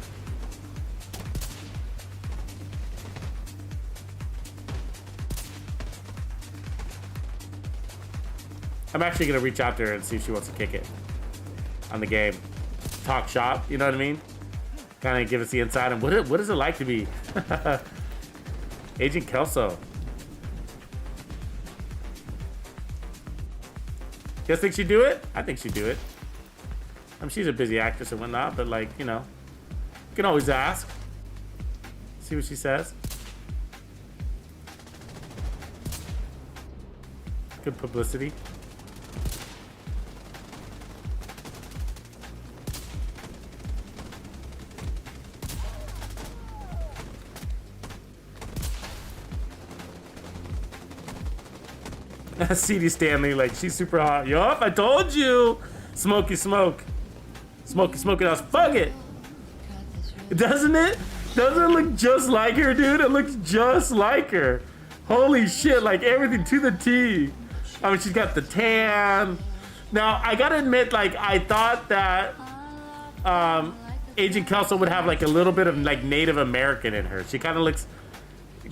S1: I'm actually gonna reach out to her and see if she wants to kick it on the game. Talk shop, you know what I mean? Kind of give us the inside on what is it like to be Agent Kelso. You guys think she'd do it? I think she'd do it. I mean, she's a busy actress and whatnot, but like, you know, you can always ask. See what she says. Good publicity. CD Stanley, like, she's super hot. Yup, I told you. Smoky smoke. Smoky smoking house. Fuck it. Doesn't it? Doesn't it look just like her, dude? It looks just like her. Holy shit, like everything to the T. I mean, she's got the tan. Now, I gotta admit, like, I thought that Agent Kelso would have like a little bit of like Native American in her. She kind of looks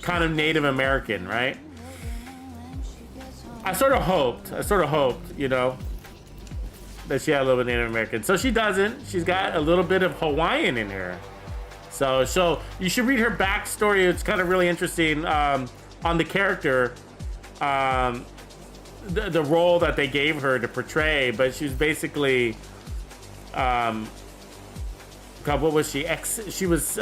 S1: kind of Native American, right? I sort of hoped, you know, that she had a little bit of Native American. So she doesn't. She's got a little bit of Hawaiian in her. So you should read her backstory. It's kind of really interesting on the character, the role that they gave her to portray. But she was basically, God, what was she? She was.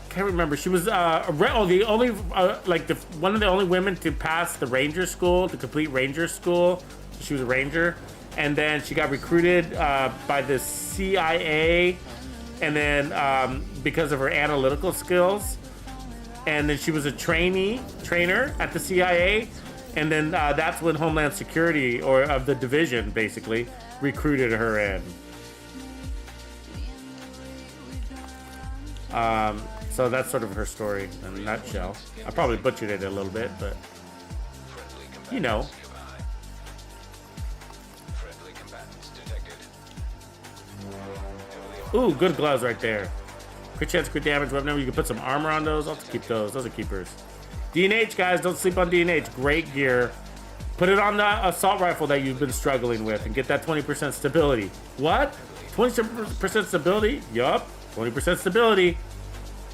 S1: Can't remember. She was the only one of the only women to pass the ranger school, the complete ranger school. She was a ranger, and then she got recruited by the CIA, and then because of her analytical skills, and then she was a trainer at the CIA, and then that's when Homeland Security or of the division basically recruited her in. So that's sort of her story in a nutshell. I probably butchered it a little bit, but you know. Ooh, good gloves right there. Crit chance, crit damage, weapon number. You can put some armor on those. I'll keep those. Those are keepers. D&H, guys, don't sleep on D&H. Great gear. Put it on the assault rifle that you've been struggling with and get that 20% stability. What? 20% stability? Yup. 20% stability.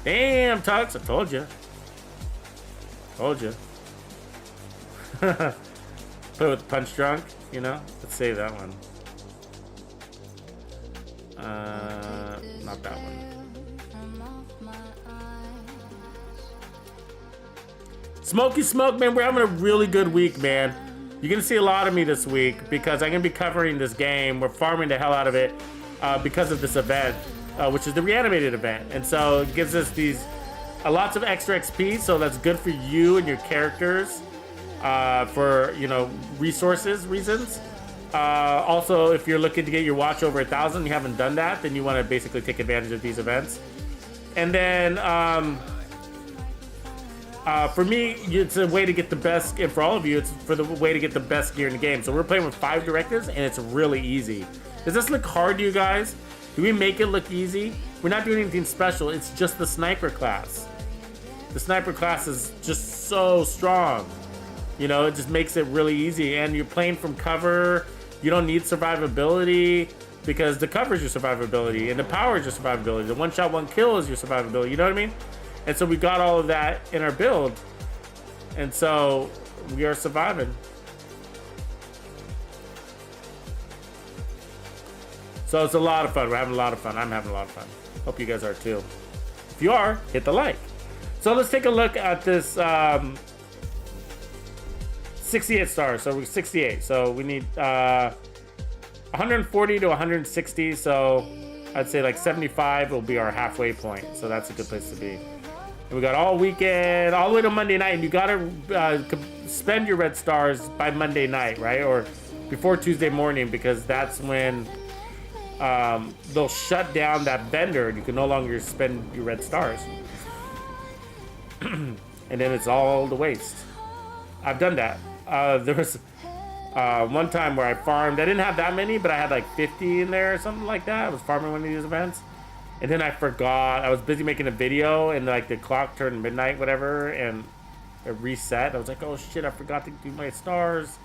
S1: Damn, Tux, I told you. Told you. Put it with Punch Drunk, you know? Let's save that one. Not that one. Smoky Smoke, man, we're having a really good week, man. You're gonna see a lot of me this week because I'm gonna be covering this game. We're farming the hell out of it because of this event, which is the Reanimated event. And so it gives us these lots of extra XP, so that's good for you and your characters for, you know, reasons. Also, if you're looking to get your watch over 1,000, you haven't done that, then you want to basically take advantage of these events. And then for me, it's a way to get the best, and for all of you, it's for the way to get the best gear in the game. So we're playing with 5 directives, and it's really easy. Does this look hard to you guys? Do we make it look easy? We're not doing anything special. It's just the sniper class. The sniper class is just so strong. You know, it just makes it really easy. And you're playing from cover. You don't need survivability because the cover is your survivability and the power is your survivability. The one shot, one kill is your survivability. You know what I mean? And so we got all of that in our build. And so we are surviving. So it's a lot of fun. We're having a lot of fun. I'm having a lot of fun. Hope you guys are too. If you are, hit the like. So let's take a look at this 68 stars. So we're 68. So we need 140 to 160. So I'd say like 75 will be our halfway point. So that's a good place to be. And we got all weekend, all the way to Monday night. And you got to spend your red stars by Monday night, right? Or before Tuesday morning, because that's when they'll shut down that vendor and you can no longer spend your red stars. And then it's all the waste. I've done that. There was one time where I farmed. I didn't have that many, but I had like 50 in there or something like that. I was farming one of these events. And then I forgot. I was busy making a video and like the clock turned midnight, whatever, and it reset. I was like, oh shit, I forgot to do my stars.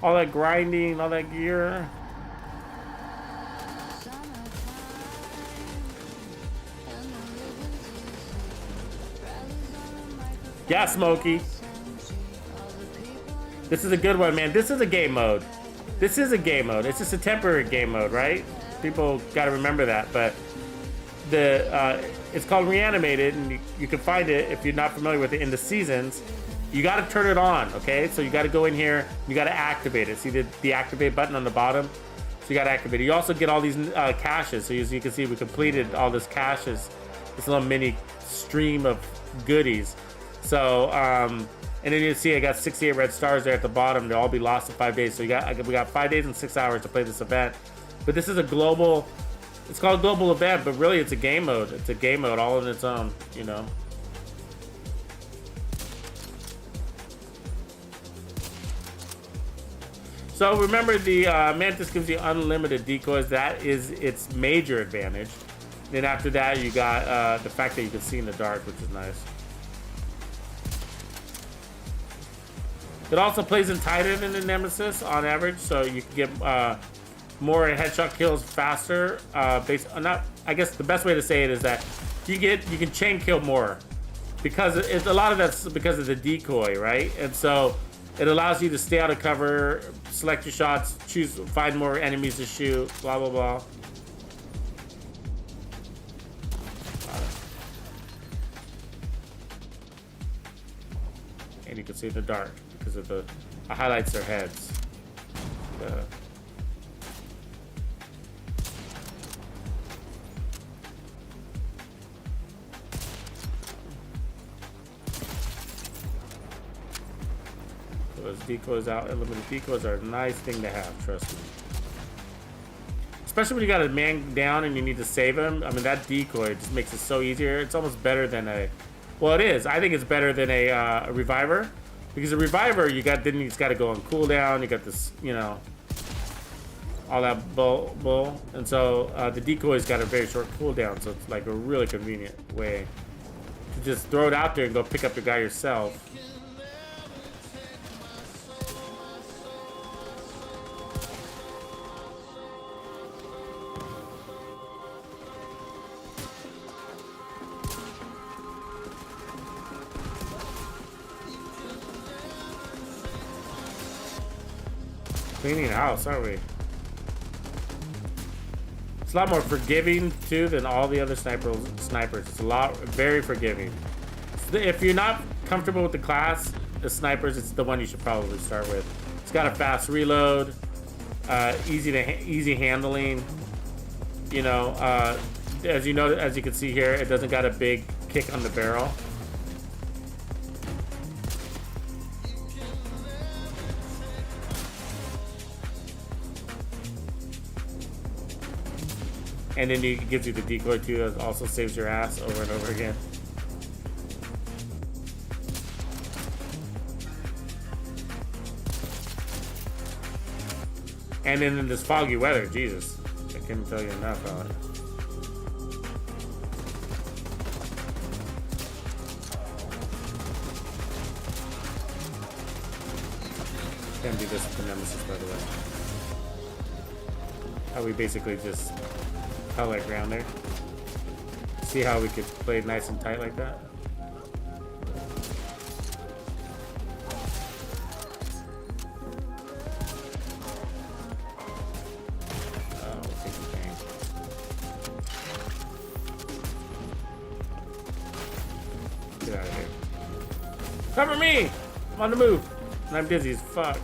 S1: All that grinding, all that gear. Yeah, Smokey. This is a good one, man. This is a game mode. This is a game mode. It's just a temporary game mode, right? People got to remember that. But it's called Reanimated, and you can find it if you're not familiar with it in the seasons. You got to turn it on, okay? So you got to go in here. You got to activate it. See the activate button on the bottom? So you got to activate it. You also get all these caches. So as you can see, we completed all this caches. This little mini stream of goodies. So, and then you see I got 68 red stars there at the bottom. They'll all be lost in 5 days. So we got 5 days and 6 hours to play this event. But this is a global, it's called a global event, but really it's a game mode. It's a game mode all on its own, you know. So remember, the Mantis gives you unlimited decoys. That is its major advantage. Then after that, you got the fact that you can see in the dark, which is nice. It also plays in tighter than the Nemesis on average, so you can get more headshot kills faster. I guess the best way to say it is that you can chain kill more because it's a lot of that's because of the decoy, right? And so it allows you to stay out of cover, select your shots, find more enemies to shoot, blah blah blah. And you can see in the dark because of it highlights their heads. Those decoys out, unlimited decoys are a nice thing to have, trust me. Especially when you got a man down and you need to save him. I mean, that decoy just makes it so easier. It's almost better than well, it is. I think it's better than a reviver. Because a reviver, you got to go on cooldown. You got this, you know, all that bull. And so the decoy's got a very short cooldown, so it's like a really convenient way to just throw it out there and go pick up the guy yourself. Cleaning the house, aren't we? It's a lot more forgiving too than all the other snipers. It's a lot, very forgiving. So if you're not comfortable with the class, the snipers, it's the one you should probably start with. It's got a fast reload, easy handling. You know, as you can see here, it doesn't got a big kick on the barrel. And then it gives you the decoy too. It also saves your ass over and over again. And then in this foggy weather, Jesus, I can't tell you enough about it. Can't do this with the Nemesis, by the way. How we basically just held our ground there. See how we could play nice and tight like that? Oh, take the pain. Get out of here. Cover me! I'm on the move. And I'm dizzy as fuck.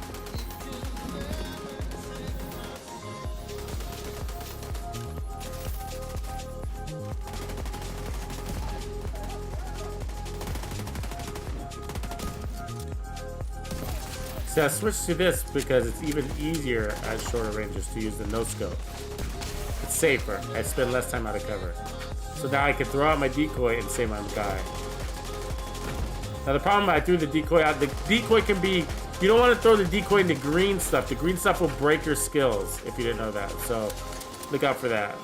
S1: So I switched to this because it's even easier at shorter ranges to use the no scope. It's safer. I spend less time out of cover. So now I can throw out my decoy and save my guy. Now the problem, I threw the decoy out. The decoy can be, you don't want to throw the decoy into green stuff. The green stuff will break your skills if you didn't know that. So look out for that.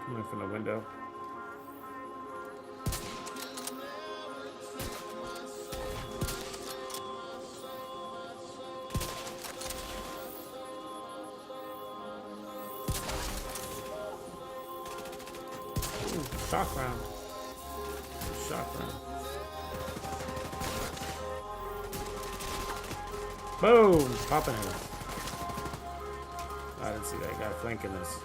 S1: Coming from the window. Shock round. Shock round. Boom! Popping it. I didn't see that. Got a flank in this.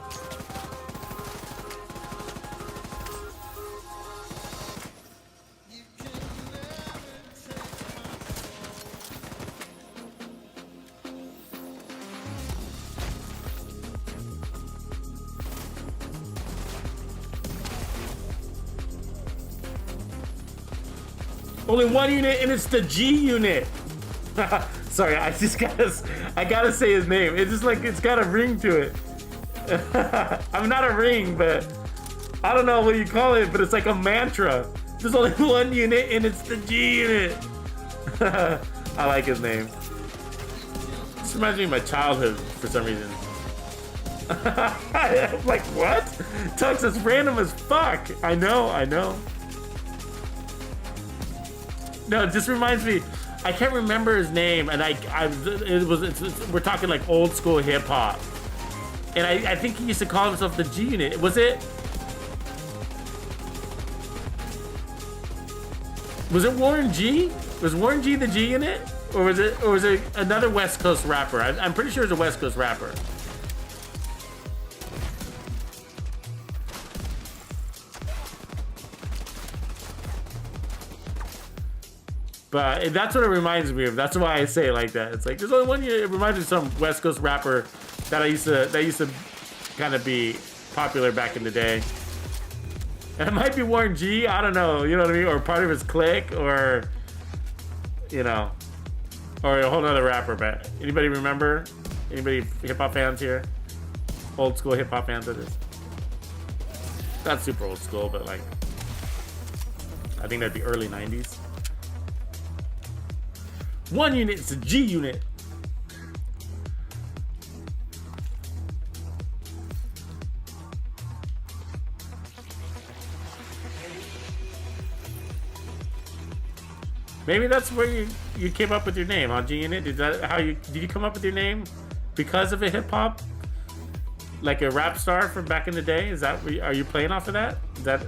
S1: Only one unit, and it's the G unit. Sorry, I gotta say his name. It's just like, it's got a ring to it. I'm not a ring, but I don't know what you call it, but it's like a mantra. There's only one unit, and it's the G unit. I like his name. This reminds me of my childhood for some reason. I'm like, what? Tux is random as fuck. I know. No, it just reminds me. I can't remember his name, and we're talking like old school hip hop, and I think he used to call himself the G Unit. Was it Warren G? Was Warren G the G Unit, or was it another West Coast rapper? I'm pretty sure it's a West Coast rapper. But that's what it reminds me of. That's why I say it like that. It's like there's only one. It reminds me of some West Coast rapper that used to kind of be popular back in the day. And it might be Warren G. I don't know. You know what I mean? Or part of his clique, or or a whole other rapper. But anybody remember? Anybody hip hop fans here? Old school hip hop fans of this? Not super old school, but like I think that'd be early '90s. One unit, it's a G unit. Maybe that's where you came up with your name, huh? G unit. Did you come up with your name because of a hip hop, like a rap star from back in the day? Is that are you playing off of that? Is that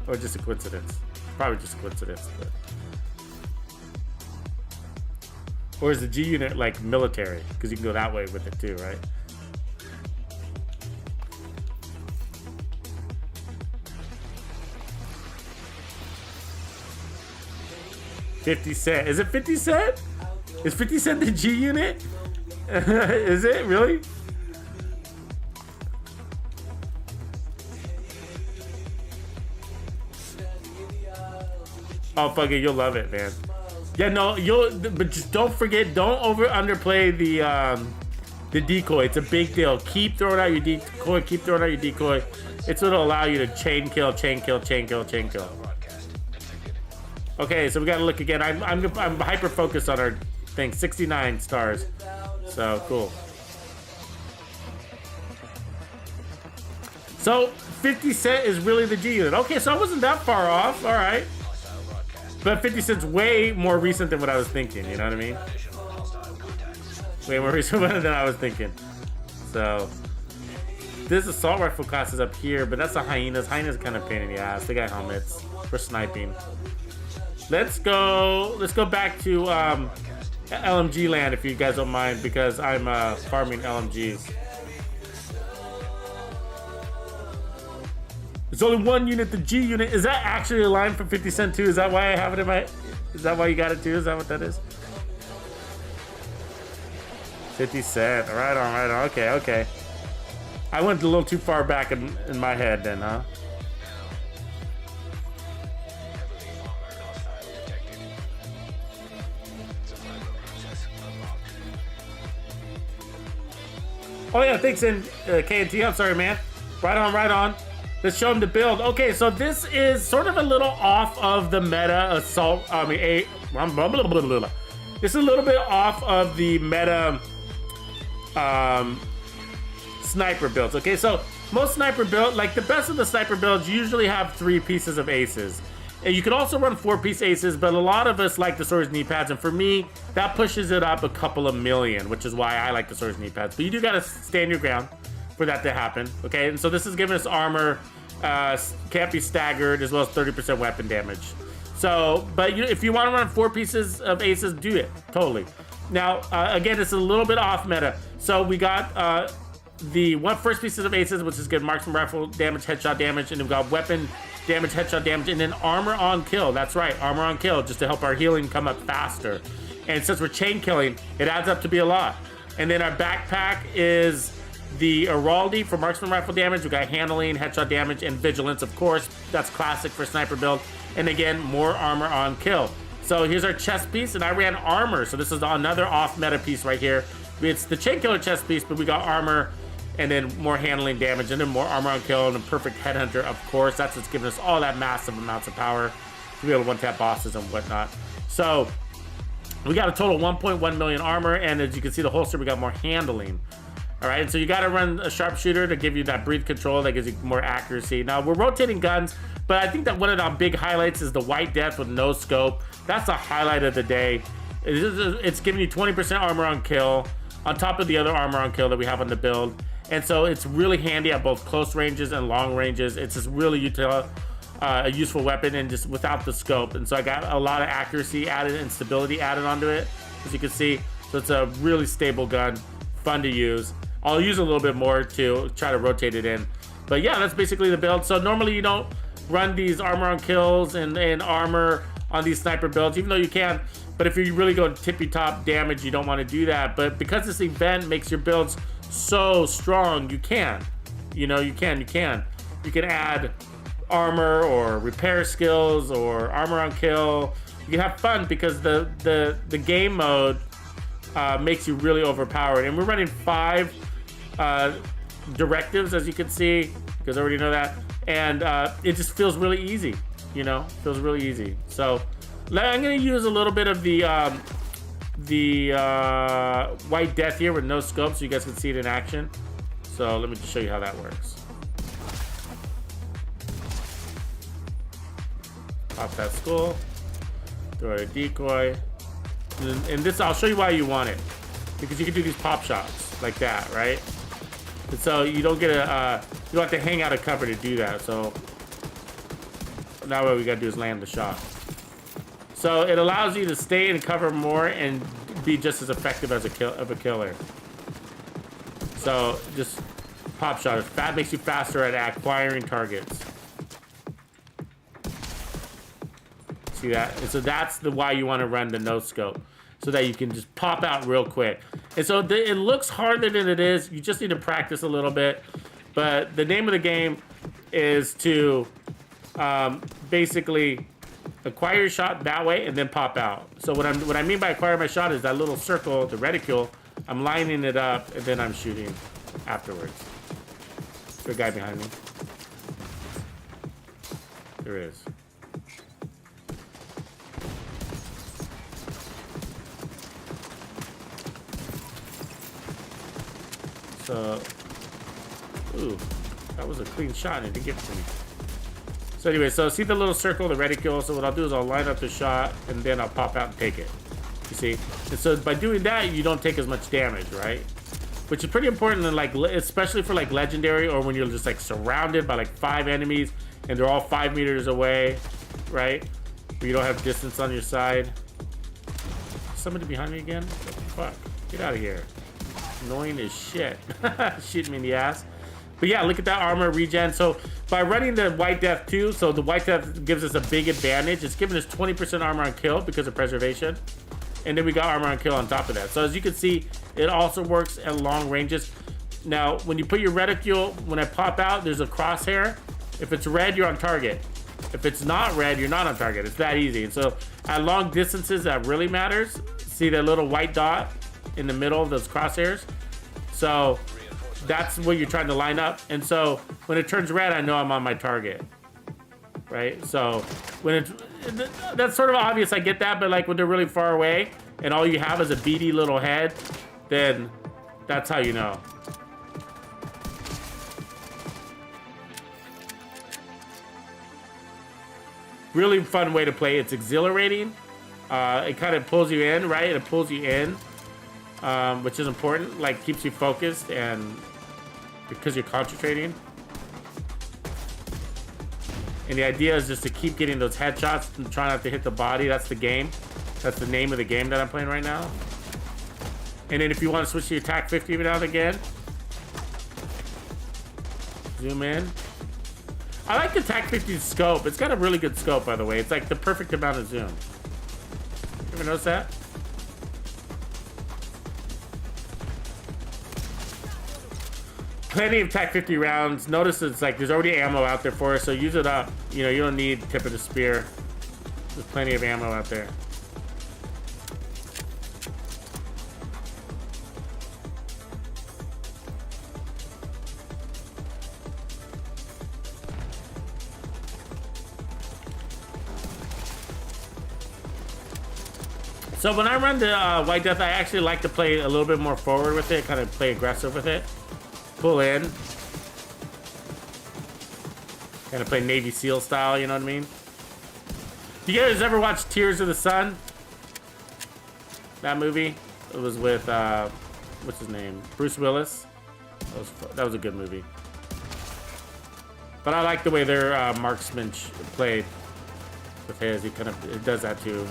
S1: Or just a coincidence. Probably just a coincidence. But. Or is the G unit like military? Because you can go that way with it too, right? $50. Is it 50 Cent? Is 50 Cent the G unit? Is it really? Oh fuck it, you'll love it, man. Yeah, no, but just don't forget, don't underplay the decoy. It's a big deal. Keep throwing out your decoy. Keep throwing out your decoy. It's what'll allow you to chain kill. Okay, so we gotta look again. I'm hyper focused on our thing. 69 stars. So cool. So 50 Cent is really the G unit. Okay, so I wasn't that far off. All right. But 50 Cent's way more recent than what I was thinking, you know what I mean? Way more recent than I was thinking. So, this assault rifle class is up here, but that's the hyenas. Hyenas kind of pain in the ass. They got helmets for sniping. Let's go back to LMG land if you guys don't mind, because I'm farming LMGs. There's only one unit, the G unit. Is that actually a line from 50 Cent too? Is that why I have it in my... Is that why you got it too? Is that what that is? 50 Cent. Right on. Okay. I went a little too far back in my head then, huh? Oh yeah, thanks in KNT. I'm sorry, man. Right on. Let's show him the build. Okay, so this is sort of a little off of the meta assault. This is a little bit off of the meta sniper builds. Okay, so most sniper build, like the best of the sniper builds, usually have 3 pieces of aces. And you can also run 4-piece aces, but a lot of us like the Swords knee pads, and for me, that pushes it up a couple of million, which is why I like the Swords knee pads. But you do gotta stand your ground for that to happen, okay? And so this is giving us armor, can't be staggered, as well as 30% weapon damage. So, but if you want to run 4 pieces of aces, do it, totally. Now, again, it's a little bit off meta. So we got the first pieces of aces, which is good marksman rifle damage, headshot damage, and then we've got weapon damage, headshot damage, and then armor on kill. That's right, armor on kill, just to help our healing come up faster. And since we're chain killing, it adds up to be a lot. And then our backpack is the Araldi for marksman rifle damage. We got handling, headshot damage, and vigilance, of course. That's classic for sniper build. And again, more armor on kill. So here's our chest piece, and I ran armor. So this is another off meta piece right here. It's the chain killer chest piece, but we got armor, and then more handling damage, and then more armor on kill, and a perfect headhunter, of course. That's what's giving us all that massive amounts of power to be able to one-tap bosses and whatnot. So we got a total 1.1 million armor, and as you can see, the holster, we got more handling. All right, so you got to run a sharpshooter to give you that breathe control that gives you more accuracy. Now, we're rotating guns, but I think that one of the big highlights is the White Death with no scope. That's the highlight of the day. It's giving you 20% armor on kill on top of the other armor on kill that we have on the build. And so it's really handy at both close ranges and long ranges. It's just really a useful weapon and just without the scope. And so I got a lot of accuracy added and stability added onto it, as you can see. So it's a really stable gun, fun to use. I'll use a little bit more to try to rotate it in. But yeah, that's basically the build. So normally you don't run these armor on kills and armor on these sniper builds, even though you can. But if you really go tippy top damage, you don't want to do that. But because this event makes your builds so strong, you can. You know, you can add armor or repair skills or armor on kill. You can have fun because the game mode makes you really overpowered. And we're running 5 directives, as you can see, because I already know that. And it just feels really easy, you know, feels really easy. So I'm gonna use a little bit of the White Death here with no scope so you guys can see it in action. So let me just show you how that works. Pop that skull, throw a decoy, and this, I'll show you why you want it, because you can do these pop shots like that, right? And so you don't get you don't have to hang out of cover to do that. So Now what we gotta do is land the shot. So it allows you to stay in cover more and be just as effective as a killer. So just pop shot. That makes you faster at acquiring targets. See that? And so that's why you want to run the no scope, so that you can just pop out real quick. And so it looks harder than it is. You just need to practice a little bit. But the name of the game is to basically acquire your shot that way and then pop out. So what I mean by acquire my shot is that little circle, the reticule. I'm lining it up and then I'm shooting afterwards. Is there a guy behind me? There is. So, ooh, that was a clean shot and it didn't give it to me. So anyway, so see the little circle, the reticule. So what I'll do is I'll line up the shot and then I'll pop out and take it. You see? And so by doing that, you don't take as much damage, right? Which is pretty important, in like, especially for like legendary, or when you're just like surrounded by like 5 enemies and they're all 5 meters away, right? Where you don't have distance on your side. Somebody behind me again? What the fuck? Get out of here. Annoying as shit. Shooting me in the ass. But yeah, look at that armor regen. So by running the White Death too, so the White Death gives us a big advantage. It's giving us 20% armor on kill because of preservation. And then we got armor on kill on top of that. So as you can see, it also works at long ranges. Now, when you put your reticule, when I pop out, there's a crosshair. If it's red, you're on target. If it's not red, you're not on target. It's that easy. And so at long distances, that really matters. See that little white dot in the middle of those crosshairs? So that's what you're trying to line up. And so when it turns red, I know I'm on my target, right? So when that's sort of obvious, I get that, but like when they're really far away and all you have is a beady little head, then that's how you know. Really fun way to play. It's exhilarating. It kind of pulls you in, right? It pulls you in, which is important. Like keeps you focused and because you're concentrating. And the idea is just to keep getting those headshots and try not to hit the body. That's the game. That's the name of the game that I'm playing right now. And then if you want to switch to your attack 50 every now and again, zoom in. I like the TAC 50's scope. It's got a really good scope, by the way. It's like the perfect amount of zoom. You ever notice that? Plenty of TAC 50 rounds. Notice it's like there's already ammo out there for us, so use it up. You know, you don't need tip of the spear. There's plenty of ammo out there. So when I run the White Death, I actually like to play a little bit more forward with it, kind of play aggressive with it. Pull in. Kind of play Navy SEAL style, you know what I mean? You guys ever watch Tears of the Sun? That movie? It was with, what's his name? Bruce Willis. That was a good movie. But I like the way their marksman played with his. He kind of it does that too.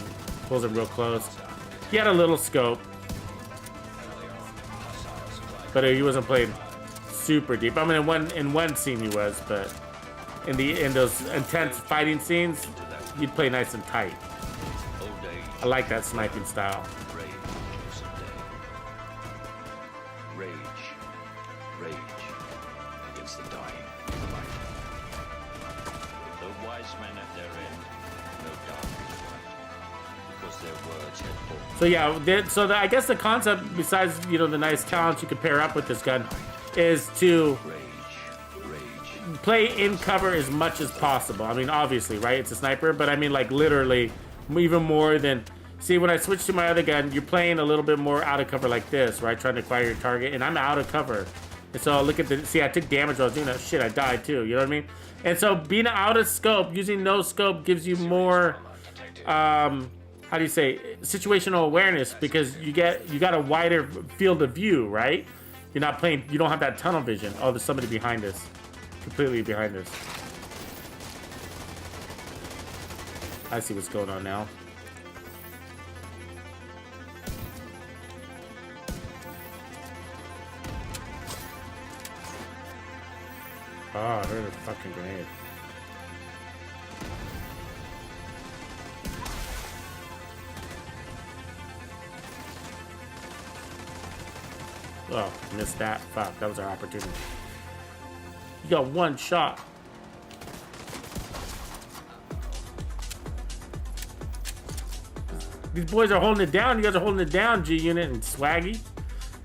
S1: Pulls him real close. He had a little scope, but he wasn't playing super deep. I mean, in one scene he was, but in those intense fighting scenes, he'd play nice and tight. I like that sniping style.
S7: Rage against the dying. The wise men at their end, no doubt is right, because their words had formed.
S1: So yeah, I guess the concept, besides the nice talents you can pair up with this gun, is to play in cover as much as possible. I mean, obviously, right? It's a sniper, but I mean, like literally, even more than. See, when I switch to my other gun, you're playing a little bit more out of cover like this, right? Trying to acquire your target, and I'm out of cover. And so look at see, I took damage while I was doing that. Shit, I died too. You know what I mean? And so being out of scope, using no scope, gives you more. How do you say, situational awareness, because you got a wider field of view, right? You're not playing, you don't have that tunnel vision. Oh, there's somebody behind us, completely behind us. I see what's going on now. Oh, I heard a fucking grenade. Oh, missed that. Fuck, that was our opportunity. You got one shot. These boys are holding it down. You guys are holding it down, G-Unit and Swaggy.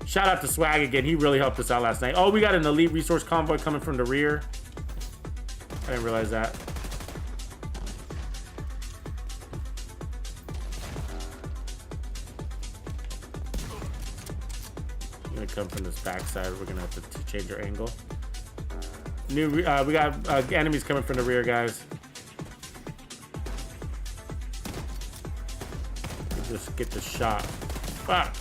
S1: Shout out to Swag again. He really helped us out last night. Oh, we got an elite resource convoy coming from the rear. I didn't realize that. I'm gonna come from this backside. We're gonna have to change our angle. We got enemies coming from the rear, guys. Just get the shot. Fuck.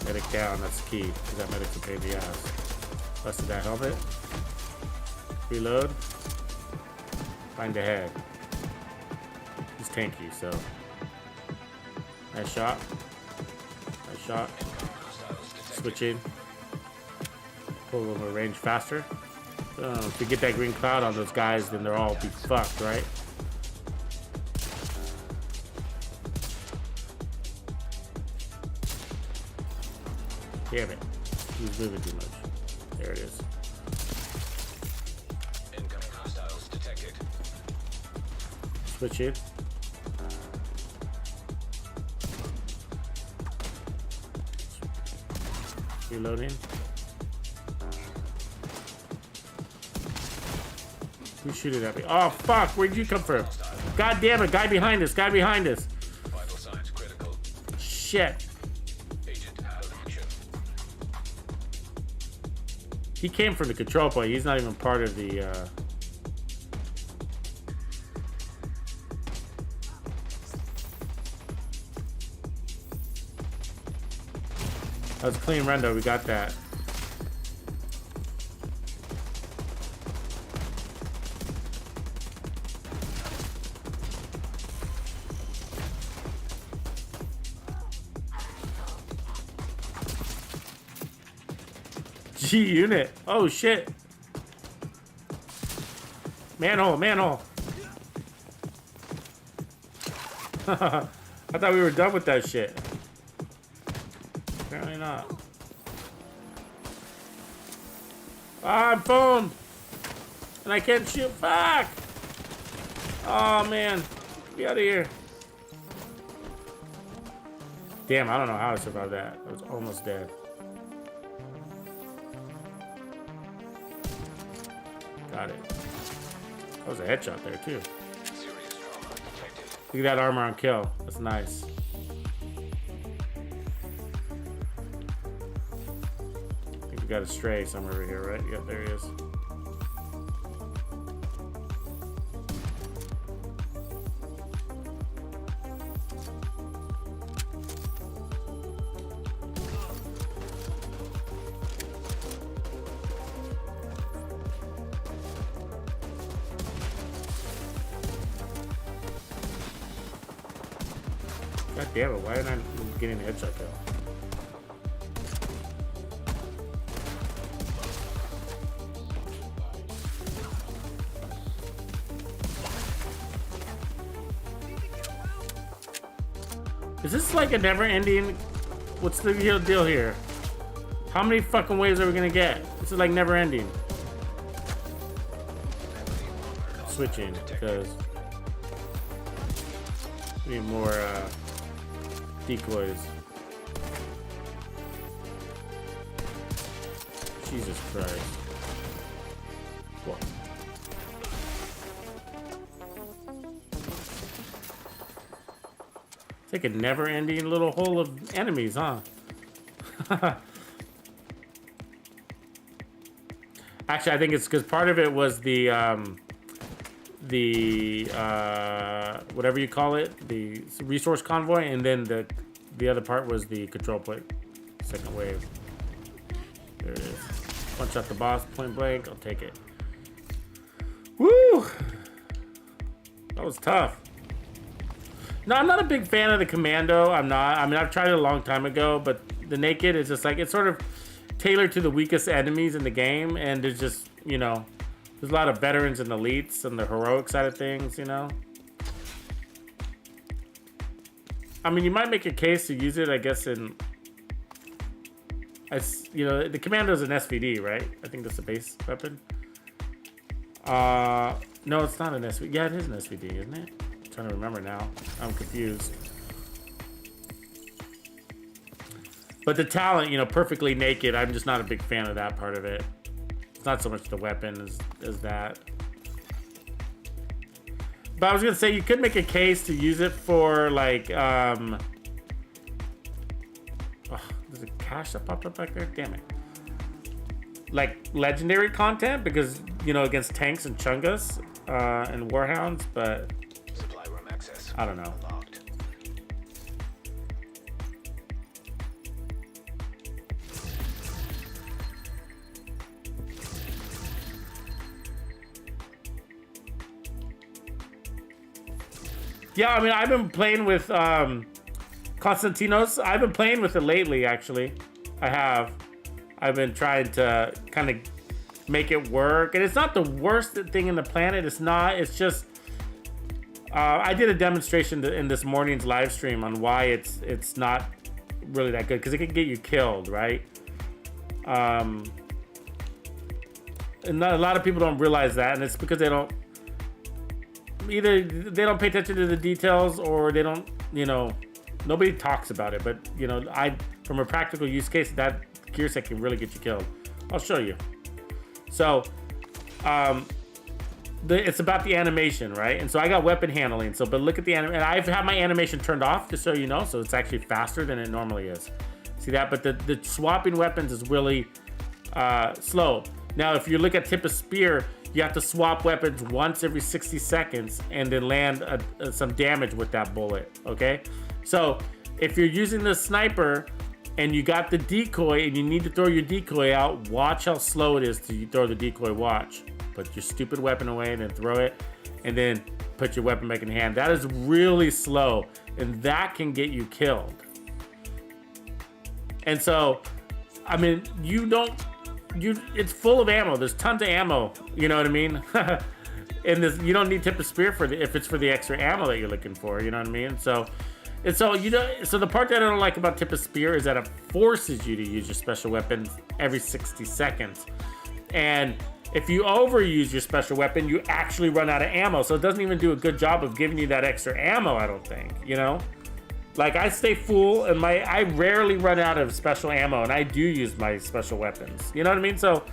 S1: Medic down, that's key, because that medic's a pain in the ass. Busted that helmet. Reload. Find the head. He's tanky, so. Nice shot. Nice shot. Switch in. Pull a little more range faster. If we get that green cloud on those guys, then they'll all be fucked, right? Damn it. He was moving too much. There it is.
S4: Incoming hostiles detected.
S1: Switch in. Reloading. Who's shooting at me? Oh, fuck. Where'd you come from? God damn it. Guy behind us. Guy behind us.
S4: Vital signs critical.
S1: Shit.
S4: Agent out of action.
S1: He came from the control point. He's not even part of the, That was clean rendo. We got that. G unit. Oh shit. Manhole, manhole. I thought we were done with that shit. Apparently not. Ah, I'm phoned. And I can't shoot. Fuck. Oh man. Get out of here. Damn, I don't know how I survived that. I was almost dead. Got it. That was a headshot there too.
S4: Serious trauma detected.
S1: Look at that armor on kill. That's nice. I think we got a stray somewhere over here, right? Yep, there he is. God damn it, why am I getting a headshot kill? Is this like a never ending? What's the real deal here? How many fucking waves are we gonna get? This is like never ending. Switching, because we need more decoys. Jesus Christ. What? It's like a never-ending little hole of enemies, huh? Actually, I think it's because part of it was the the whatever you call it, the resource convoy, and then the other part was the control plate. Second wave. There it is. Punch out the boss, point blank. I'll take it. Woo! That was tough. No, I'm not a big fan of the commando. I'm not. I mean, I've tried it a long time ago, but the naked is just like, it's sort of tailored to the weakest enemies in the game, and there's just, you know, there's a lot of veterans and elites and the heroic side of things, you know. I mean, you might make a case to use it, I guess, in, you know, the commando is an SVD, right? I think that's the base weapon. No, it's not an SVD. Yeah, it is an SVD, isn't it? I'm trying to remember now. I'm confused. But the talent, you know, perfectly naked, I'm just not a big fan of that part of it. It's not so much the weapon as that. But I was gonna say, you could make a case to use it for like, oh, there's a cache that popped up back there? Damn it. Like legendary content, because, you know, against tanks and chungas and warhounds, but
S4: Supply room access.
S1: I don't know.
S4: Unlocked.
S1: Yeah, I mean, I've been playing with Konstantinos. I've been playing with it lately, actually. I have. I've been trying to kind of make it work. And it's not the worst thing in the planet. It's not. It's just... I did a demonstration in this morning's live stream on why it's not really that good. Because it can get you killed, right? And a lot of people don't realize that. And it's because they don't... Either they don't pay attention to the details, or they don't, you know, nobody talks about it. But, you know, from a practical use case, that gear set can really get you killed. I'll show you. So, it's about the animation, right? And so I got weapon handling. So, but look at the and I've had my animation turned off, just so you know. So it's actually faster than it normally is. See that? But the swapping weapons is really slow. Now, if you look at tip of spear, you have to swap weapons once every 60 seconds and then land some damage with that bullet, okay? So if you're using the sniper and you got the decoy and you need to throw your decoy out, watch how slow it is to throw the decoy. Watch. Put your stupid weapon away and then throw it, and then put your weapon back in hand. That is really slow, and that can get you killed. And so, I mean, it's full of ammo. There's tons of ammo. You know what I mean? And you don't need tip of spear if it's for the extra ammo that you're looking for. You know what I mean? So the part that I don't like about tip of spear is that it forces you to use your special weapon every 60 seconds. And if you overuse your special weapon, you actually run out of ammo. So it doesn't even do a good job of giving you that extra ammo, I don't think, you know? Like, I stay full, and I rarely run out of special ammo, and I do use my special weapons. You know what I mean? So,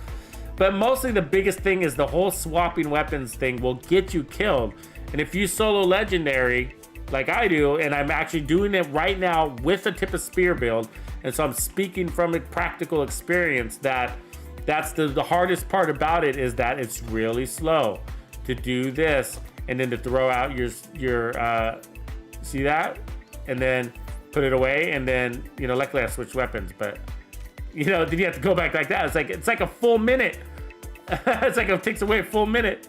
S1: but mostly the biggest thing is the whole swapping weapons thing will get you killed. And if you solo legendary, like I do, and I'm actually doing it right now with a tip of spear build, and so I'm speaking from a practical experience, that's the hardest part about it, is that it's really slow to do this, and then to throw out your see that? And then put it away, and then, you know, luckily I switched weapons, but, you know, then you have to go back like that. It's like a full minute. It's like it takes away a full minute.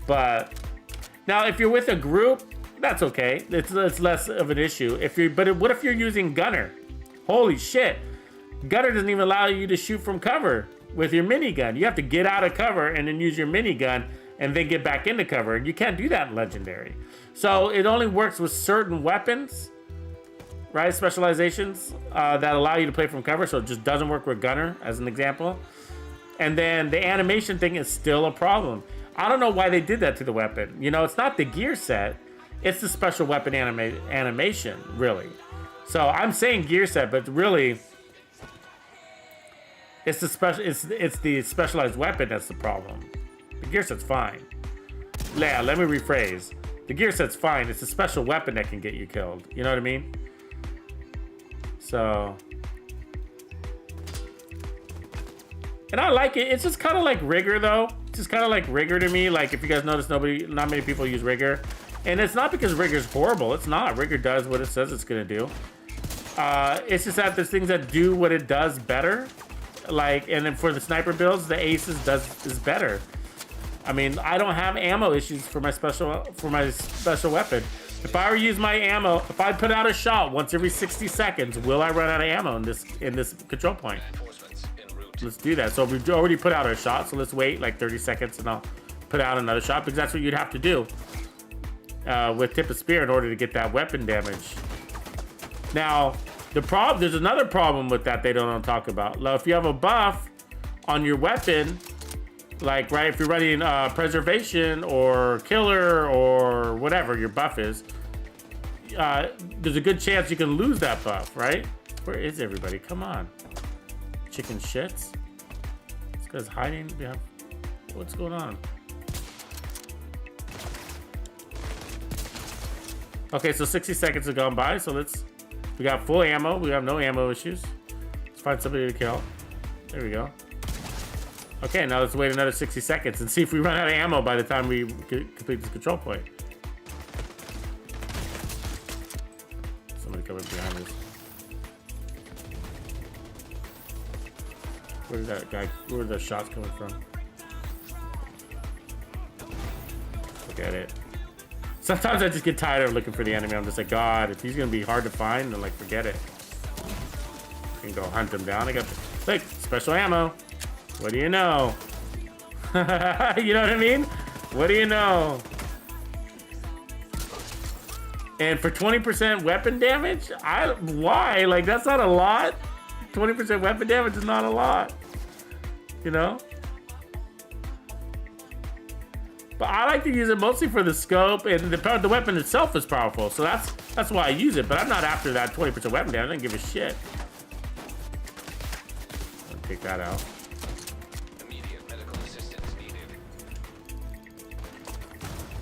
S1: But now, if you're with a group, that's okay. It's less of an issue. But what if you're using gunner? Holy shit. Gunner doesn't even allow you to shoot from cover with your minigun. You have to get out of cover and then use your minigun and then get back into cover. You can't do that in Legendary. So it only works with certain weapons, right? Specializations that allow you to play from cover. So it just doesn't work with gunner, as an example. And then the animation thing is still a problem. I don't know why they did that to the weapon. You know, it's not the gear set. It's the special weapon animation, really. So I'm saying gear set, but really, it's the specialized weapon that's the problem. The gear set's fine. Yeah, let me rephrase. The gear set's fine. It's a special weapon that can get you killed. You know what I mean? So, and I like it. It's just kind of like rigor, though. It's just kind of like rigor to me. Like if you guys notice, not many people use rigor, and it's not because rigor's horrible. It's not. Rigor does what it says it's gonna do. It's just that there's things that do what it does better. Like, and then for the sniper builds, the aces is better. I mean, I don't have ammo issues for my special weapon. If I were to use my ammo, if I put out a shot once every 60 seconds, will I run out of ammo in this control point?
S4: Reinforcements en route.
S1: Let's do that. So we've already put out our shot, so let's wait like 30 seconds and I'll put out another shot, because that's what you'd have to do with Tip of Spear in order to get that weapon damage. Now, there's another problem with that they don't talk about. Now, if you have a buff on your weapon, like, right, if you're running preservation or killer or whatever your buff is, there's a good chance you can lose that buff, right? Where is everybody? Come on. Chicken shits. This guy's hiding behind. What's going on? Okay, so 60 seconds have gone by, so we got full ammo. We have no ammo issues. Let's find somebody to kill. There we go. Okay, now let's wait another 60 seconds and see if we run out of ammo by the time we complete this control point. Somebody coming behind us. Where's that guy? Where are the shots coming from? Look at it. Sometimes I just get tired of looking for the enemy. I'm just like, God, if he's gonna be hard to find, then like forget it. I can go hunt him down. I got like special ammo. What do you know? You know what I mean? What do you know? And for 20% weapon damage, why? Like, that's not a lot. 20% weapon damage is not a lot. You know? But I like to use it mostly for the scope, and the weapon itself is powerful. So that's why I use it. But I'm not after that 20% weapon damage. I don't give a shit. I'll take that out.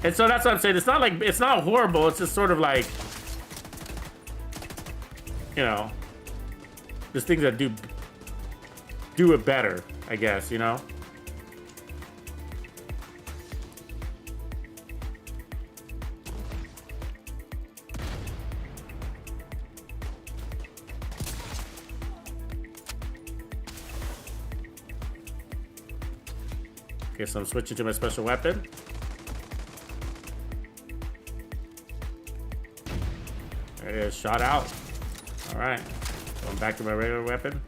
S1: And so that's what I'm saying. It's not horrible. It's just sort of like, you know, there's things that do it better, I guess, you know? Okay, so I'm switching to my special weapon. There it is, shot out. All right, going back to my regular weapon.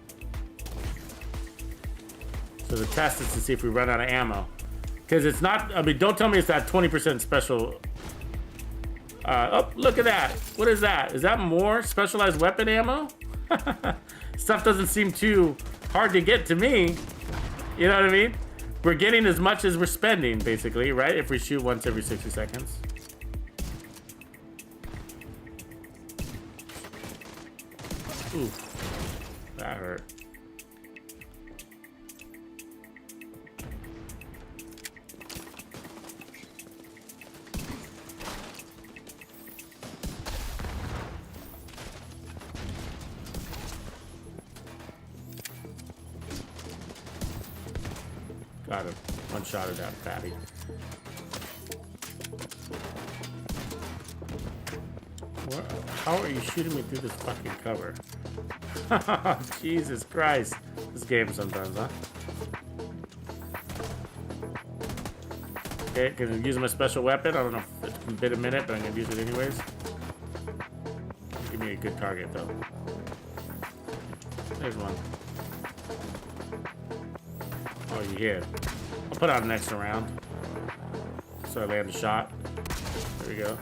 S1: So the test is to see if we run out of ammo. Because it's not, I mean, don't tell me it's that 20% special. Oh, look at that. What is that? Is that more specialized weapon ammo? Stuff doesn't seem too hard to get to me. You know what I mean? We're getting as much as we're spending, basically, right? If we shoot once every 60 seconds. Ooh, that hurt. Got him. One shot of that fatty. How are you shooting me through this fucking cover? Jesus Christ. This game sometimes, huh? Okay, can I use my special weapon? I don't know if it's been a minute, but I'm gonna use it anyways. Give me a good target though. There's one. Oh, you hit. I'll put out an extra round. So I land a shot. There we go.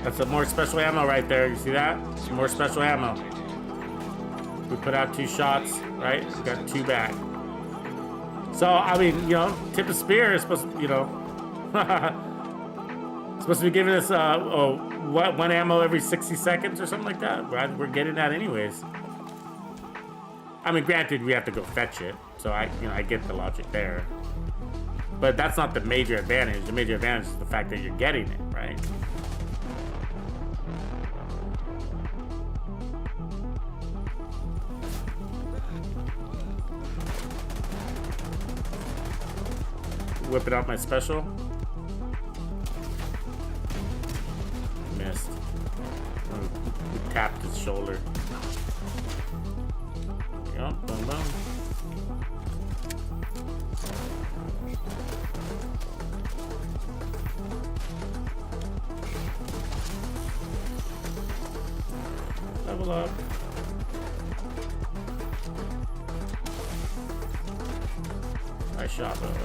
S1: That's some more special ammo right there. You see that? Some more special ammo. We put out 2 shots, right? We got 2 back. So, I mean, you know, tip of spear is supposed to, you know, supposed to be giving us, 1 ammo every 60 seconds or something like that. We're getting that anyways. I mean, granted, we have to go fetch it. So I get the logic there. But that's not the major advantage. The major advantage is the fact that you're getting it, right? Whipping out my special. Missed. We tapped his shoulder. There we go. Boom, boom. Level up. Nice shot, by the way.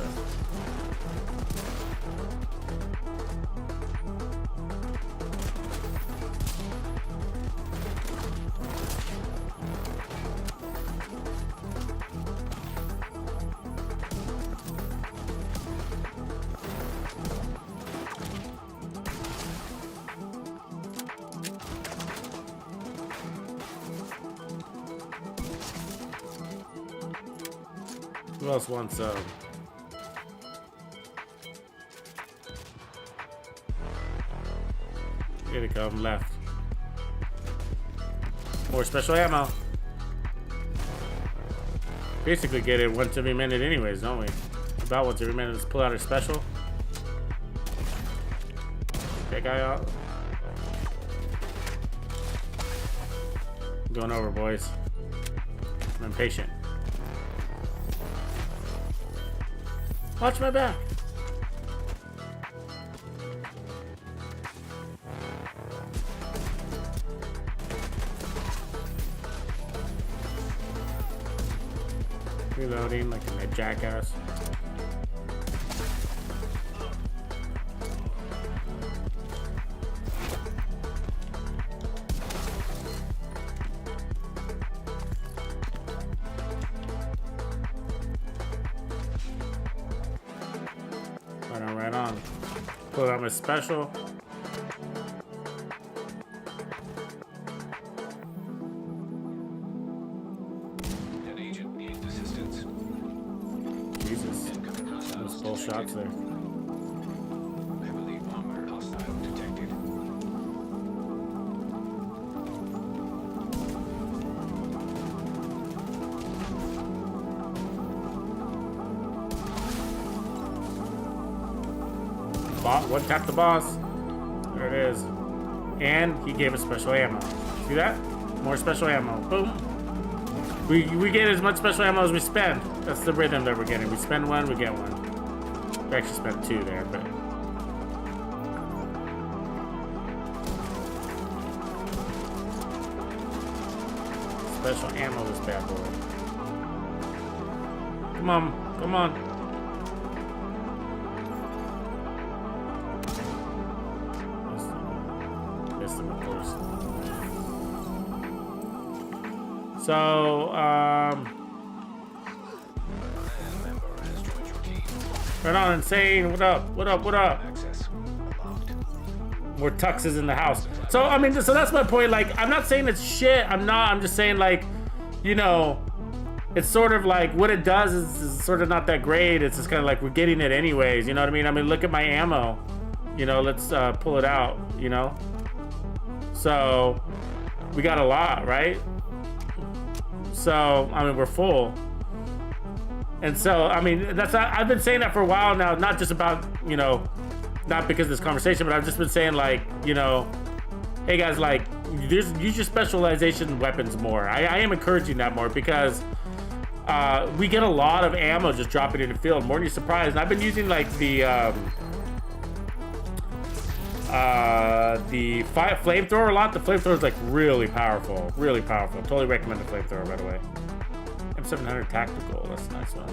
S1: Who else wants here they come, left. More special ammo. Basically get it once every minute anyways, don't we? About once every minute. Let's pull out our special. That guy out. Going over, boys. I'm impatient. Watch my back. Reloading like a jackass. Right on. Pull out my special.
S4: An agent needs assistance.
S1: Jesus. Those full shots there.
S4: Heavily armored hostile detected.
S1: One tap the boss. There it is. And he gave us special ammo. See that? More special ammo. Boom. We get as much special ammo as we spend. That's the rhythm that we're getting. We spend 1, we get 1. We actually spent 2 there, but special ammo this bad boy. Come on, come on. Missed him, of course. So,
S4: Member has joined your team.
S1: right on, Insane. What up? What up? What up?
S4: Access unlocked.
S1: More tuxes in the house. So I mean, so that's my point. Like, I'm not saying it's shit. I'm just saying, like, you know, it's sort of like what it does is sort of not that great. It's just kind of like we're getting it anyways. You know what I mean? I mean, look at my ammo. You know, let's pull it out. You know, so we got a lot, right? So I mean, we're full. And so I mean, I've been saying that for a while now. Not just about, you know, not because of this conversation, but I've just been saying, like, you know, hey guys, like, use your specialization weapons more. I am encouraging that more because we get a lot of ammo just dropping in the field, more than you're surprised. And I've been using like the flamethrower a lot. The flamethrower is like really powerful, really powerful. Totally recommend the flamethrower, by the way. M700 tactical, that's a nice one.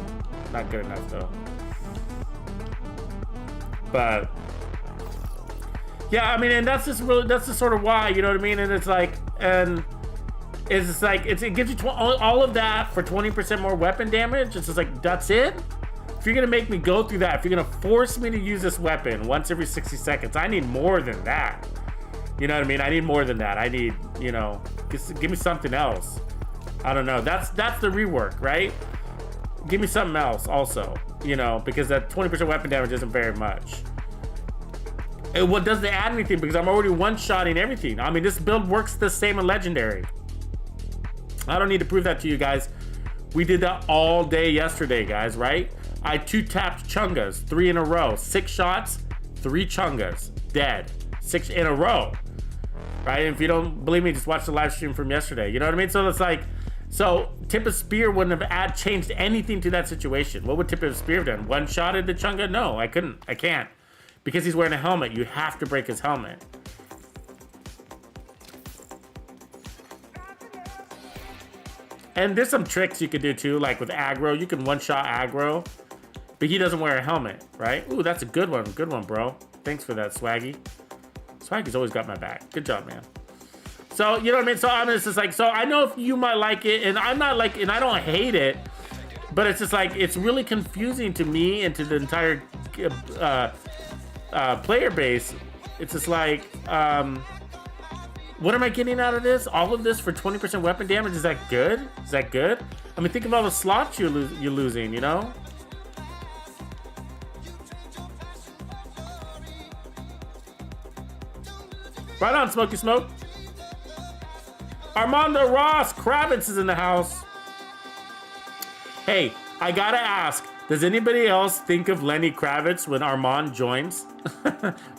S1: Not good enough though. But Yeah, I mean, and that's just really, that's just sort of why, you know what I mean? And it's like, and it's just like, it gives you all of that for 20% more weapon damage. It's just like, that's it? If you're gonna make me go through that, if you're gonna force me to use this weapon once every 60 seconds, I need more than that. You know what I mean? I need more than that. I need, you know, give me something else. I don't know. That's the rework, right? Give me something else also, you know, because that 20% weapon damage isn't very much. It doesn't add anything because I'm already one-shotting everything. I mean, this build works the same in Legendary. I don't need to prove that to you guys. We did that all day yesterday, guys, right? I 2-tapped Chungas, 3 in a row. 6 shots, 3 Chungas, dead. 6 in a row, right? And if you don't believe me, just watch the live stream from yesterday. You know what I mean? So it's like, so Tip of Spear wouldn't have changed anything to that situation. What would Tip of Spear have done? One-shotted the Chunga? No, I couldn't. I can't. Because he's wearing a helmet, you have to break his helmet. And there's some tricks you can do too, like with aggro. You can one-shot aggro, but he doesn't wear a helmet, right? Ooh, that's a good one. Good one, bro. Thanks for that, Swaggy. Swaggy's always got my back. Good job, man. So, you know what I mean? So, I mean, it's just like, so I know if you might like it, and I'm not like, and I don't hate it, but it's just like, it's really confusing to me and to the entire player base. It's just like, what am I getting out of this? All of this for 20% weapon damage? Is that good? Is that good? I mean, think of all the slots you're losing, you know? Right on, Smokey Smoke. Armando Ross Kravitz is in the house. Hey, I gotta ask, does anybody else think of Lenny Kravitz when Armand joins?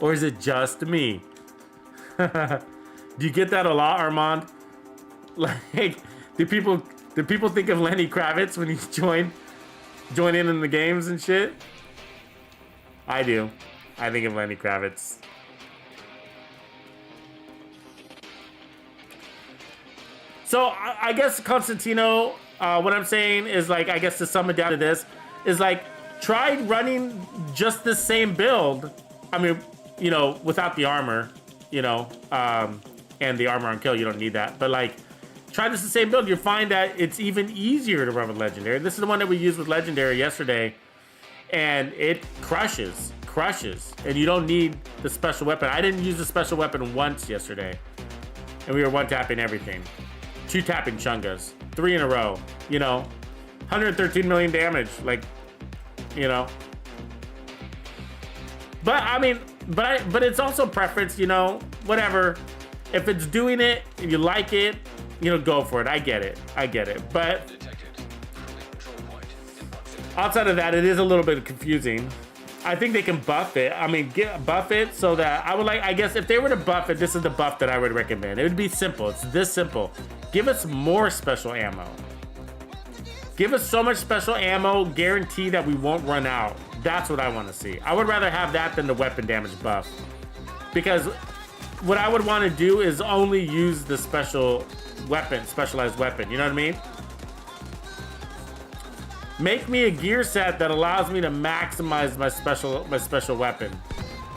S1: Or is it just me? Do you get that a lot, Armand? Like, do people think of Lenny Kravitz when he's join in the games and shit? I do. I think of Lenny Kravitz. So I guess Constantino, what I'm saying is like, I guess to sum it down to this, is like, try running just the same build. I mean, you know, without the armor, you know, and the armor on kill, you don't need that. But like, try this the same build. You'll find that it's even easier to run with Legendary. This is the one that we used with Legendary yesterday, and it crushes. And you don't need the special weapon. I didn't use the special weapon once yesterday, and we were one-tapping everything. 2-tapping Chungas, 3 in a row, you know, 113 million damage, like, you know. But I mean, but it's also preference, you know, whatever. If it's doing it and you like it, you know, go for it. I get it. But outside of that, it is a little bit confusing. I think they can buff it. I mean, buff it so that I would like, I guess if they were to buff it, this is the buff that I would recommend. It would be simple. It's this simple. Give us more special ammo. Give us so much special ammo, guarantee that we won't run out. That's what I want to see. I would rather have that than the weapon damage buff. Because what I would want to do is only use the special weapon, specialized weapon. You know what I mean? Make me a gear set that allows me to maximize my special weapon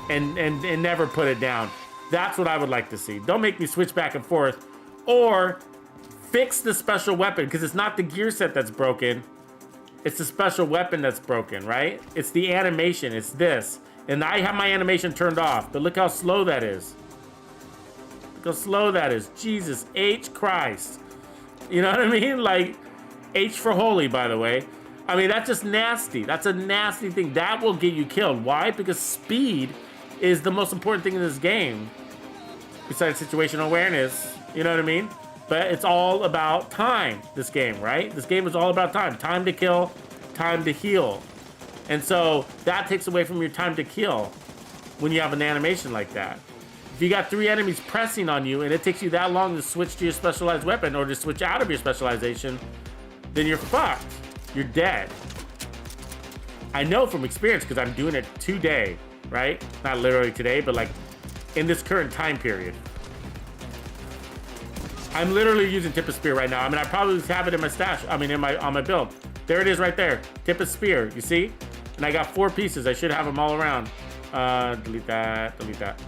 S1: and never put it down. That's what I would like to see. Don't make me switch back and forth, or fix the special weapon, because it's not the gear set that's broken. It's the special weapon that's broken, right? It's the animation. It's this. And I have my animation turned off, but look how slow that is. Look how slow that is. Jesus H Christ. You know what I mean? Like, H for holy, by the way. I mean, that's just nasty. That's a nasty thing. That will get you killed. Why? Because speed is the most important thing in this game. Besides situational awareness, you know what I mean? But it's all about time, this game, right? This game is all about time. Time to kill, time to heal. And so that takes away from your time to kill when you have an animation like that. If you got 3 enemies pressing on you and it takes you that long to switch to your specialized weapon or to switch out of your specialization, then you're fucked. You're dead. I know from experience because I'm doing it today, right? Not literally today, but like in this current time period. I'm literally using Tip of Spear right now. I mean, I probably have it in my stash. I mean, on my build. There it is right there. Tip of Spear, you see? And I got 4 pieces. I should have them all around. Delete that, delete that.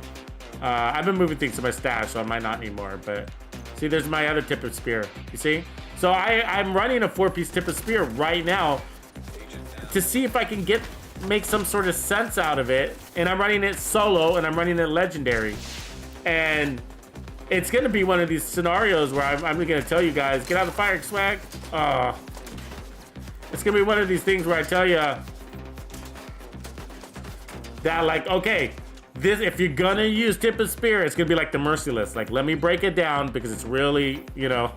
S1: I've been moving things to my stash, so I might not need more, but see, there's my other tip of spear. You see? So I'm running a 4-piece tip of spear right now to see if I can make some sort of sense out of it. And I'm running it solo and I'm running it legendary. And it's gonna be one of these scenarios where I'm gonna tell you guys, get out of the fire, swag. It's gonna be one of these things where I tell you that, like, okay, this, if you're gonna use tip of spear, it's gonna be like the merciless. Like, let me break it down because it's really, you know,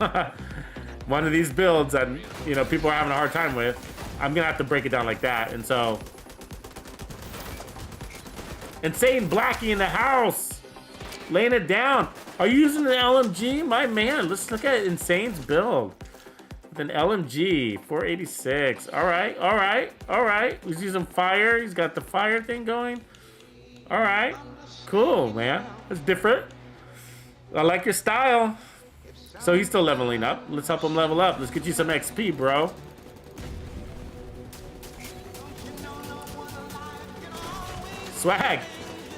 S1: one of these builds that, you know, people are having a hard time with. I'm gonna have to break it down like that. And so, Insane Blackie in the house, laying it down. Are you using the LMG? My man, let's look at Insane's build. With an LMG, 486. All right, all right, all right. He's using fire. He's got the fire thing going. All right, cool, man. That's different. I like your style. So he's still leveling up. Let's help him level up. Let's get you some XP, bro. Swag.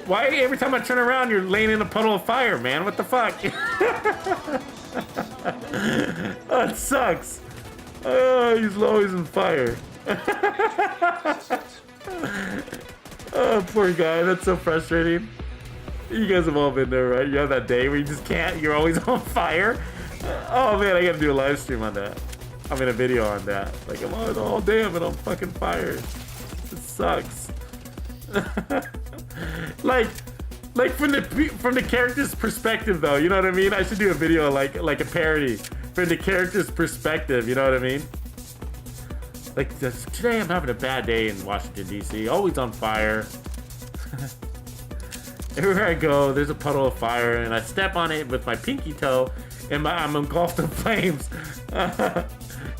S1: Why every time I turn around, you're laying in a puddle of fire, man? What the fuck? Oh, it sucks. Oh, he's always in fire. Oh, poor guy. That's so frustrating. You guys have all been there, right? You have that day where you just can't. You're always on fire. Oh, man, I gotta do a live stream on that. I mean, a video on that. Like, I'm always all day, I'm on fucking fire. It sucks. like from the character's perspective, though, you know what I mean? I should do a video like a parody from the character's perspective, you know what I mean? Like, today I'm having a bad day in Washington, D.C. Always on fire. Everywhere I go, there's a puddle of fire, and I step on it with my pinky toe, and I'm engulfed in flames.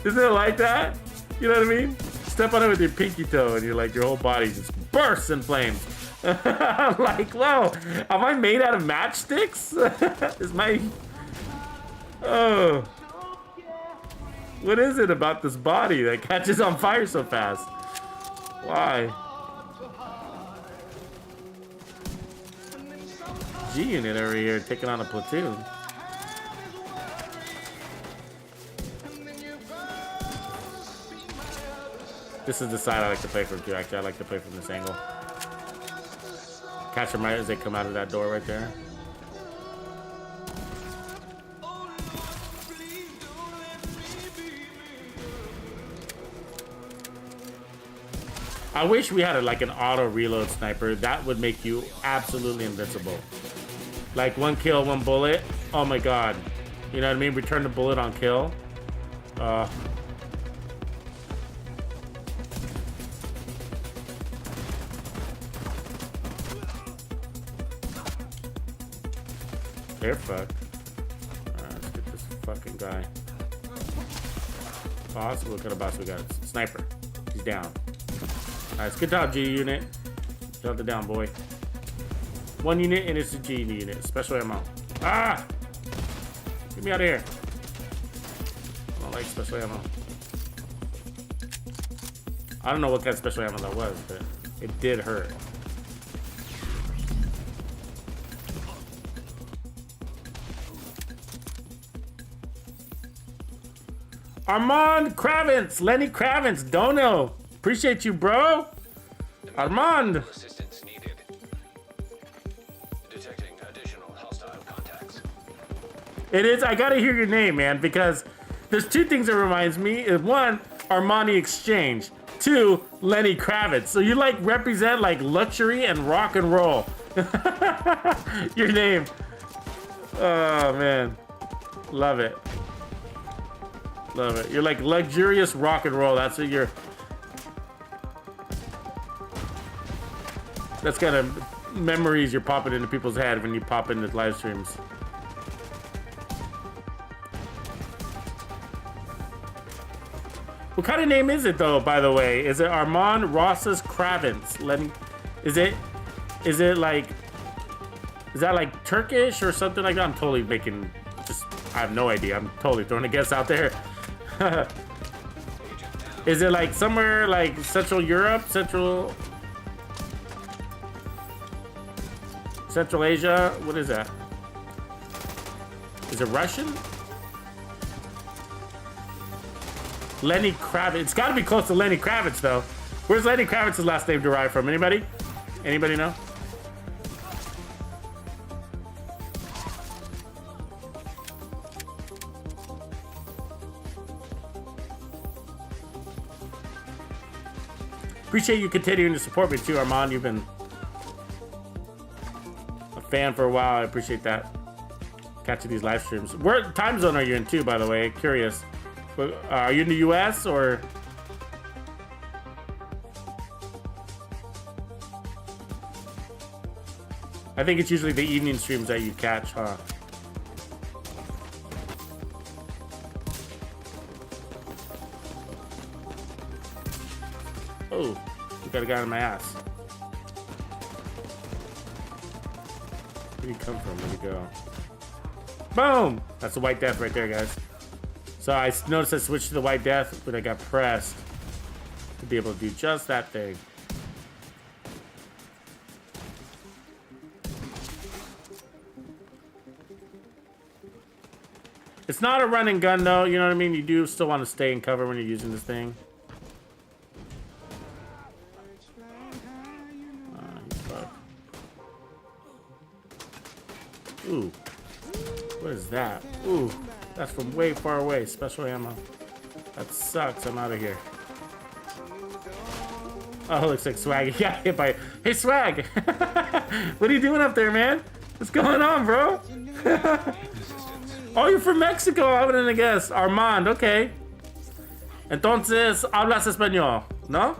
S1: Isn't it like that? You know what I mean? Step on it with your pinky toe, and you're like, your whole body just bursts in flames. I'm like, whoa, am I made out of matchsticks? Is my... Oh. What is it about this body that catches on fire so fast? Why? G-Unit over here taking on a platoon. This is the side I like to play from too. Actually, I like to play from this angle. Catch them right as they come out of that door right there. I wish we had like an auto reload sniper. That would make you absolutely invincible. Like 1 kill, 1 bullet. Oh my god. You know what I mean? Return the bullet on kill. They're fucked. Alright, let's get this fucking guy. Boss, what kind of boss we got? Sniper. He's down. Alright, it's good job, G unit. Held it down, boy. 1 unit and it's a G unit. Special ammo. Ah! Get me out of here. I don't like special ammo. I don't know what kind of special ammo that was, but it did hurt. Armand Kravitz, Lenny Kravitz, Dono. Appreciate you, bro. Armand.
S4: Assistance needed. Detecting additional hostile contacts.
S1: It is. I gotta hear your name, man, because there's 2 things it reminds me. 1, Armani Exchange. 2, Lenny Kravitz. So you like represent like luxury and rock and roll. Your name. Oh man, love it. Love it. You're like luxurious rock and roll. That's what you're. That's kind of memories you're popping into people's head when you pop into live streams. What kind of name is it though, by the way? Is it Armand Ross's Kravitz? Lenny, is it like, is that like Turkish or something like that? I'm totally making just, I have no idea. I'm totally throwing a guess out there. Is it like somewhere like Central Europe, Central Asia. What is that? Is it Russian? Lenny Kravitz. It's got to be close to Lenny Kravitz, though. Where's Lenny Kravitz's last name derived from? Anybody? Anybody know? Appreciate you continuing to support me too, Armand. You've been a fan for a while. I appreciate that. Catching these live streams. What time zone are you in too, by the way? Curious. Are you in the US or? I think it's usually the evening streams that you catch, huh? Oh, we got a guy on my ass. Where'd he come from? Where'd he go? Boom! That's the White Death right there, guys. So I noticed I switched to the White Death, but I got pressed to be able to do just that thing. It's not a run and gun, though. You know what I mean? You do still want to stay in cover when you're using this thing. Ooh. What is that? Ooh. That's from way far away. Special ammo. That sucks. I'm out of here. Oh, looks like Swag. Yeah, hit by... Hey, Swag! What are you doing up there, man? What's going on, bro? Oh, you're from Mexico. I wouldn't guess. Armand, okay. Entonces, hablas español, ¿no?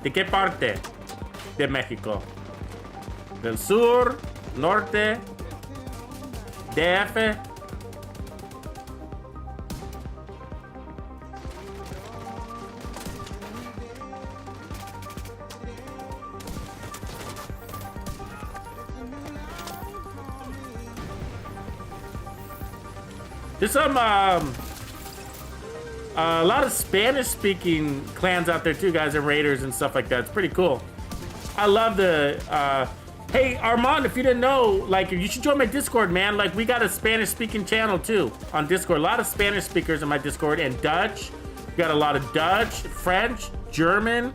S1: ¿De qué parte de México? Del sur, norte, DF. There's some a lot of Spanish-speaking clans out there too, guys, and raiders and stuff like that. It's pretty cool. I love the. Hey, Armand, if you didn't know, like, you should join my Discord, man. Like, we got a Spanish-speaking channel too on Discord. A lot of Spanish speakers in my Discord, and Dutch. We got a lot of Dutch, French, German.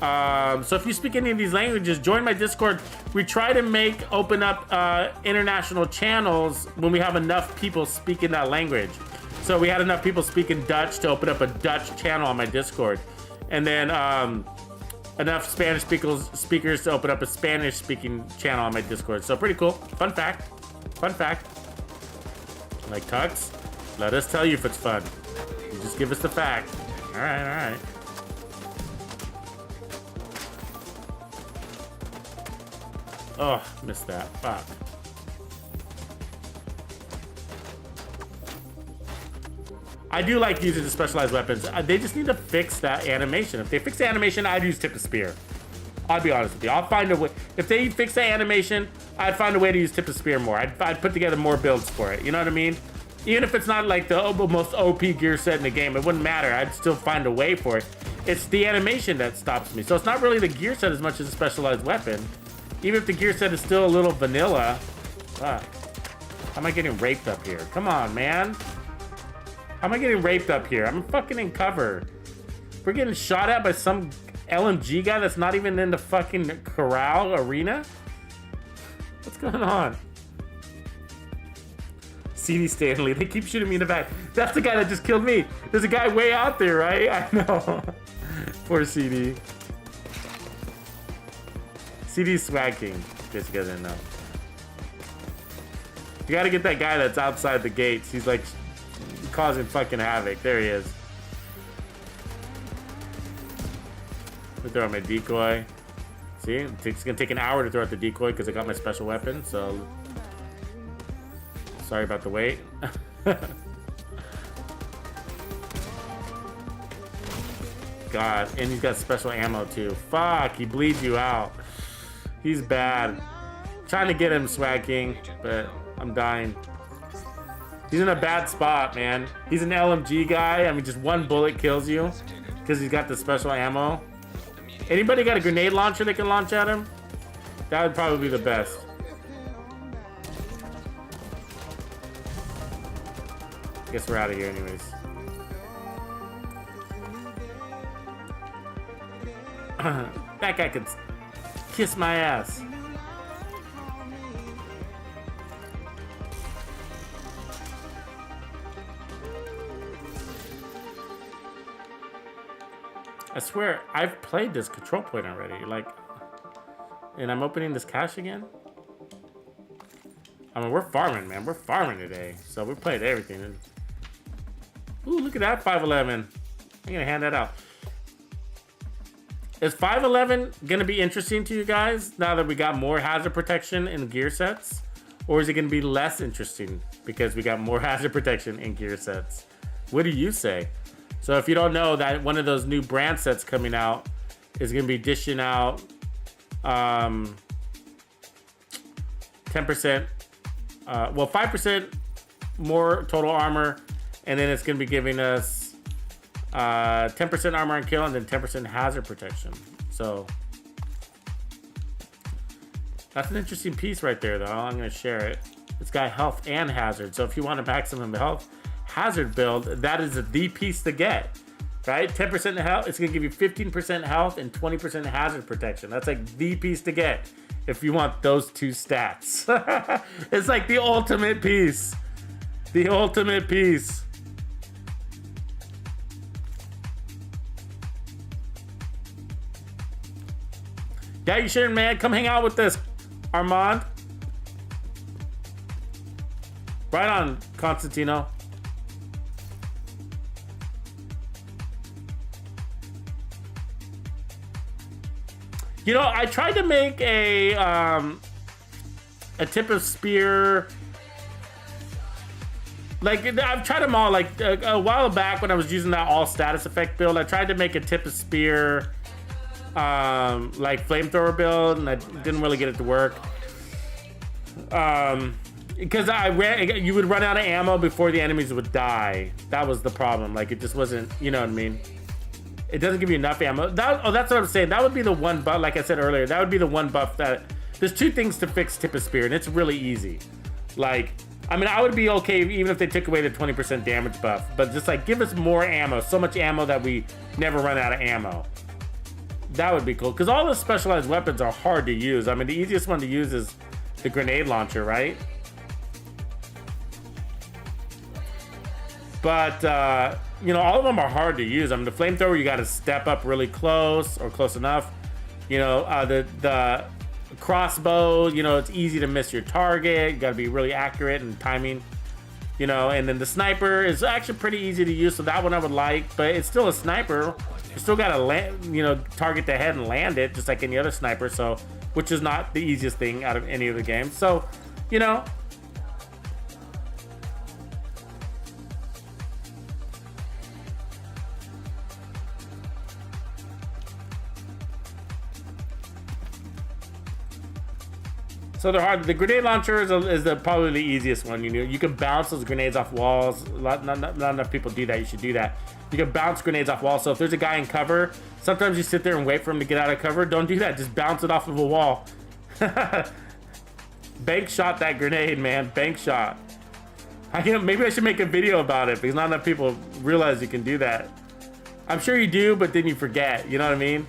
S1: So if you speak any of these languages, join my Discord. We try to open up international channels when we have enough people speaking that language. So we had enough people speaking Dutch to open up a Dutch channel on my Discord. And then enough Spanish speakers to open up a Spanish speaking channel on my Discord. So pretty cool. Fun fact. Fun fact. Like Tux, let us tell you if it's fun. You just give us the fact. All right, all right. Oh, missed that. Fuck. I do like using the specialized weapons. They just need to fix that animation. If they fix the animation, I'd use Tip of Spear. I'll be honest with you. I'll find a way. If they fix that animation, I'd find a way to use Tip of Spear more. I'd put together more builds for it. You know what I mean? Even if it's not like the most OP gear set in the game, it wouldn't matter. I'd still find a way for it. It's the animation that stops me. So it's not really the gear set as much as a specialized weapon. Even if the gear set is still a little vanilla. Fuck. How am I getting raped up here? Come on, man. How am I getting raped up here? I'm fucking in cover. We're getting shot at by some LMG guy that's not even in the fucking corral arena? What's going on? CD Stanley. They keep shooting me in the back. That's the guy that just killed me. There's a guy way out there, right? I know. Poor CD. CD's Swag King, in case you guys didn't know. You gotta get that guy that's outside the gates. He's like causing fucking havoc. There he is. I'm throwing my decoy. See, it's gonna take an hour to throw out the decoy because I got my special weapon, so sorry about the wait. God, and he's got special ammo too. Fuck, he bleeds you out. He's bad. Trying to get him, Swag King, but I'm dying. He's in a bad spot, man. He's an LMG guy. I mean, just one bullet kills you because he's got the special ammo. Anybody got a grenade launcher they can launch at him? That would probably be the best. Guess we're out of here anyways. That guy could kiss my ass. I swear, I've played this control point already. Like, and I'm opening this cache again. I mean, we're farming, man. We're farming today. So we played everything. Ooh, look at that 511. I'm gonna hand that out. Is 511 gonna be interesting to you guys now that we got more hazard protection in gear sets? Or is it gonna be less interesting because we got more hazard protection in gear sets? What do you say? So if you don't know, that one of those new brand sets coming out is gonna be dishing out 10%, well, 5% more total armor, and then it's gonna be giving us 10% armor and kill, and then 10% hazard protection. So that's an interesting piece right there, though. I'm gonna share it. It's got health and hazard. So if you want a maximum health hazard build, that is the piece to get, right? 10% health. It's gonna give you 15% health and 20% hazard protection. That's like the piece to get if you want those two stats. It's like the ultimate piece. The ultimate piece. Yeah, you should, man. Come hang out with us, Armand. Right on, Constantino. You know, I tried to make a tip of spear. Like, I've tried them all. Like, a while back when I was using that all status effect build, I tried to make a tip of spear, like flamethrower build, and I didn't really get it to work. Because you would run out of ammo before the enemies would die. That was the problem. Like, it just wasn't, you know what I mean? It doesn't give you enough ammo. That's what I'm saying. That would be the one buff, like I said earlier, that would be the one buff that, there's two things to fix tip of spear, and it's really easy. Like, I mean, I would be okay even if they took away the 20% damage buff, but just like, give us more ammo, so much ammo that we never run out of ammo. That would be cool, because all the specialized weapons are hard to use. I mean, the easiest one to use is the grenade launcher, right? But, you know, all of them are hard to use. I mean, the flamethrower, you got to step up really close or close enough. You know, the crossbow, you know, it's easy to miss your target. You got to be really accurate and timing, you know. And then the sniper is actually pretty easy to use, so that one I would like. But it's still a sniper. You still got to land, you know, target the head and land it, just like any other sniper. So, which is not the easiest thing out of any of the games. So, you know. So they're hard. The grenade launcher is probably the easiest one. You know, you can bounce those grenades off walls. Not enough people do that. You should do that. You can bounce grenades off walls. So if there's a guy in cover, sometimes you sit there and wait for him to get out of cover. Don't do that. Just bounce it off of a wall. Bank shot that grenade, man. Bank shot. Maybe I should make a video about it because not enough people realize you can do that. I'm sure you do, but then you forget. You know what I mean?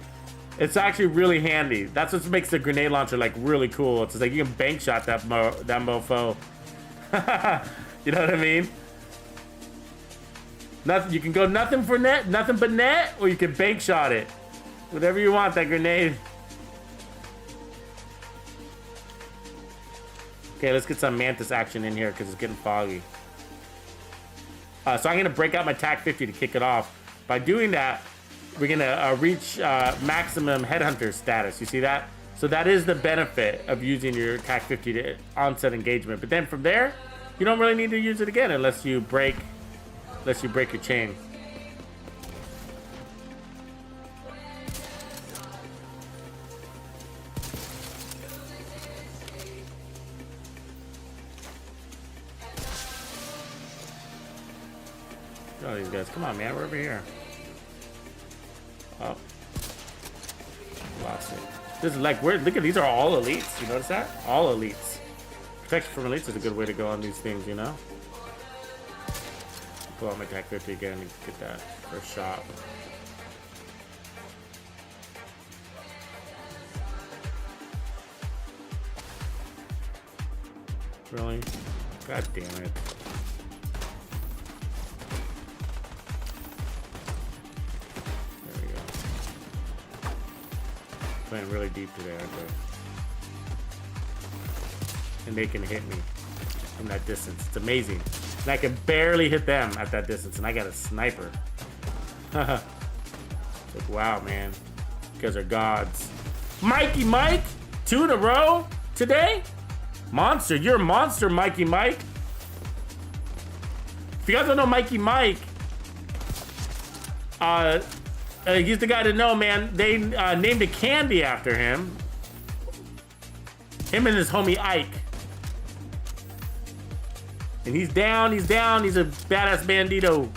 S1: It's actually really handy. That's what makes the grenade launcher like really cool. It's like you can bank shot that mofo. You know what I mean? Nothing. You can go nothing for net, nothing but net, or you can bank shot it. Whatever you want, that grenade. Okay, let's get some Mantis action in here because it's getting foggy. So I'm gonna break out my TAC 50 to kick it off. By doing that, we're gonna reach maximum headhunter status. You see that? So that is the benefit of using your TAC 50 to onset engagement. But then from there, you don't really need to use it again unless you break your chain. Oh, these guys! Come on, man! We're over here. Oh, lost it. This is like weird. Look at these are all elites. You notice that? All elites. Protection from elites is a good way to go on these things, you know? Pull out my TAC 50 again and get that first shot. Really? God damn it. There we go. Playing really deep today, aren't they? And they can hit me from that distance. It's amazing. And I can barely hit them at that distance, and I got a sniper. Like, wow, man. You guys are gods. Mikey Mike, 2 in a row today? Monster, you're a monster, Mikey Mike. If you guys don't know Mikey Mike, he's the guy to know, man. They named a candy after him. Him and his homie Ike. And he's down, he's down. He's a badass bandito.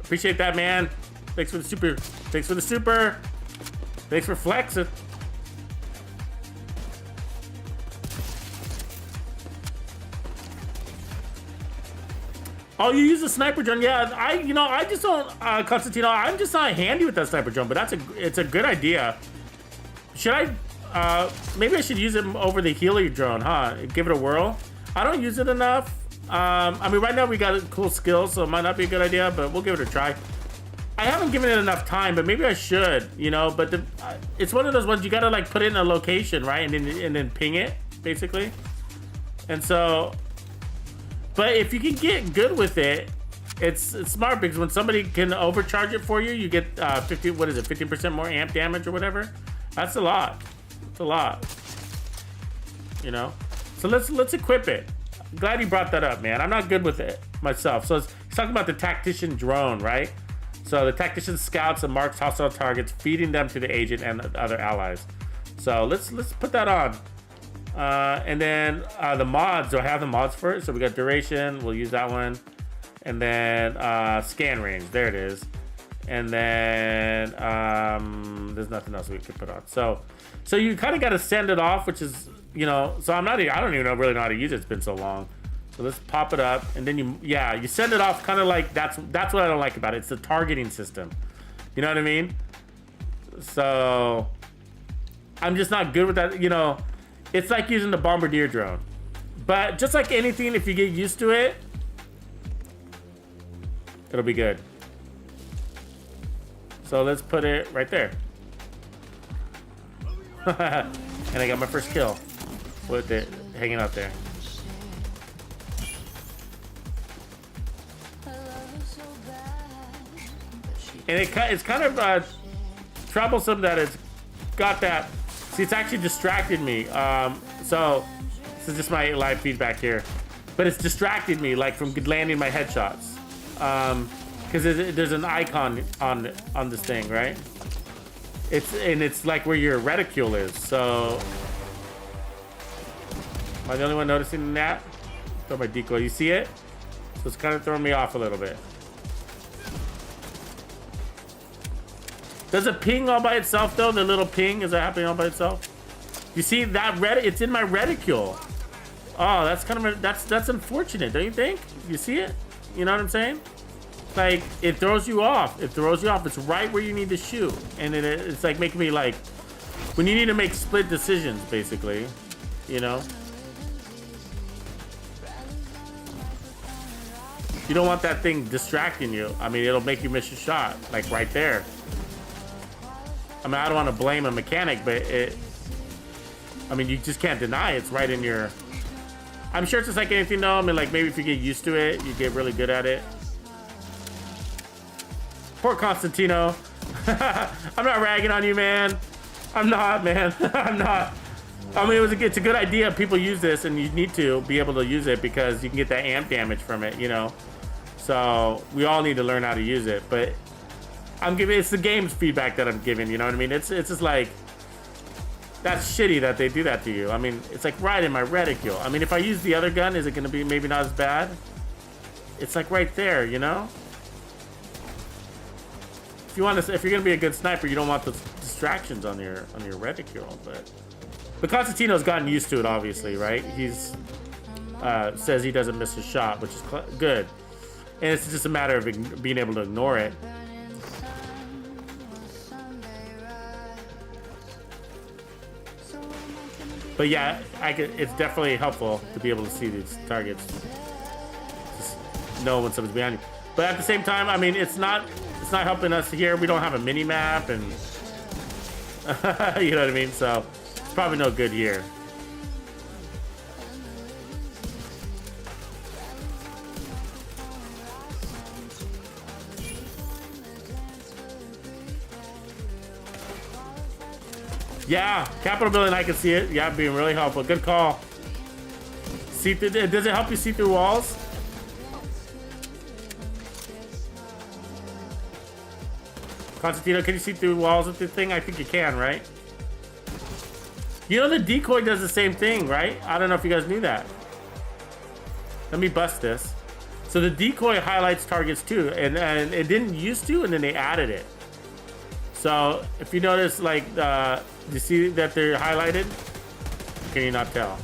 S1: Appreciate that, man. Thanks for the super. Thanks for the super. Thanks for flexing. Oh, you use a sniper drone? Yeah, I just don't, Constantino. I'm just not handy with that sniper drone, but it's a good idea. Should I? Maybe I should use it over the Healy drone, huh? Give it a whirl. I don't use it enough. I mean, right now we got a cool skill, so it might not be a good idea, but we'll give it a try. I haven't given it enough time, but maybe I should, you know. But it's one of those ones you gotta like put it in a location, right, and then ping it, basically. And so, but if you can get good with it, it's smart because when somebody can overcharge it for you, you get 15% more amp damage or whatever. That's a lot. It's a lot. You know. So let's equip it. I'm glad you brought that up, man. I'm not good with it myself. So he's talking about the tactician drone, right? So the tactician scouts and marks hostile targets, feeding them to the agent and other allies. So let's put that on. And then the mods. Do I have the mods for it? So we got duration. We'll use that one. And then scan range. There it is. And then there's nothing else we could put on. So you kind of got to send it off, which is, you know. So I don't even really know how to use it. It's been so long. So let's pop it up, and then you send it off kind of like that's what I don't like about it. It's the targeting system. You know what I mean? So I'm just not good with that. You know, it's like using the bombardier drone. But just like anything, if you get used to it, it'll be good. So let's put it right there. And I got my first kill with it hanging out there. And it's kind of troublesome that it's got that. See, it's actually distracted me. So this is just my live feedback here, but it's distracted me like from landing my headshots. Because there's an icon on this thing, right? It's like where your reticule is. So am I the only one noticing that? Throw my decoy. You see it? So it's kind of throwing me off a little bit. Does it ping all by itself though? The little ping, is that happening all by itself? You see that it's in my reticule. Oh, that's kind of that's unfortunate, don't you think? You see it? You know what I'm saying? Like it throws you off. It throws you off. It's right where you need to shoot, and it's like making me like when you need to make split decisions, basically. You know. You don't want that thing distracting you. I mean, it'll make you miss your shot, like right there. I mean, I don't want to blame a mechanic, but I mean, you just can't deny it's right in your. I'm sure it's just like anything though. I mean, like maybe if you get used to it, you get really good at it. Poor Constantino. I'm not ragging on you, man. I'm not, man. I'm not. I mean, it's a good idea. People use this, and you need to be able to use it because you can get that amp damage from it, you know. So we all need to learn how to use it, but it's the game's feedback that I'm giving, you know what I mean? It's just like, that's shitty that they do that to you. I mean, it's like right in my reticule. I mean, if I use the other gun, is it going to be maybe not as bad? It's like right there, you know? if you want to, if you're gonna be a good sniper, you don't want those distractions on your reticule. But Constantino's gotten used to it, obviously, right? He's says he doesn't miss a shot, which is good, and it's just a matter of being able to ignore it. But yeah, it's definitely helpful to be able to see these targets, just know when someone's behind you. But at the same time, I mean, it's not helping us here. We don't have a mini map, and you know what I mean. So it's probably no good here. Yeah, Capitol building, I can see it. Yeah, being really helpful. Good call. See through. Does it help you see through walls? Constantino, can you see through walls with the thing? I think you can, right? You know the decoy does the same thing, right? I don't know if you guys knew that. Let me bust this. So the decoy highlights targets too, and it didn't used to, and then they added it. So if you notice, like, you see that they're highlighted? Can you not tell?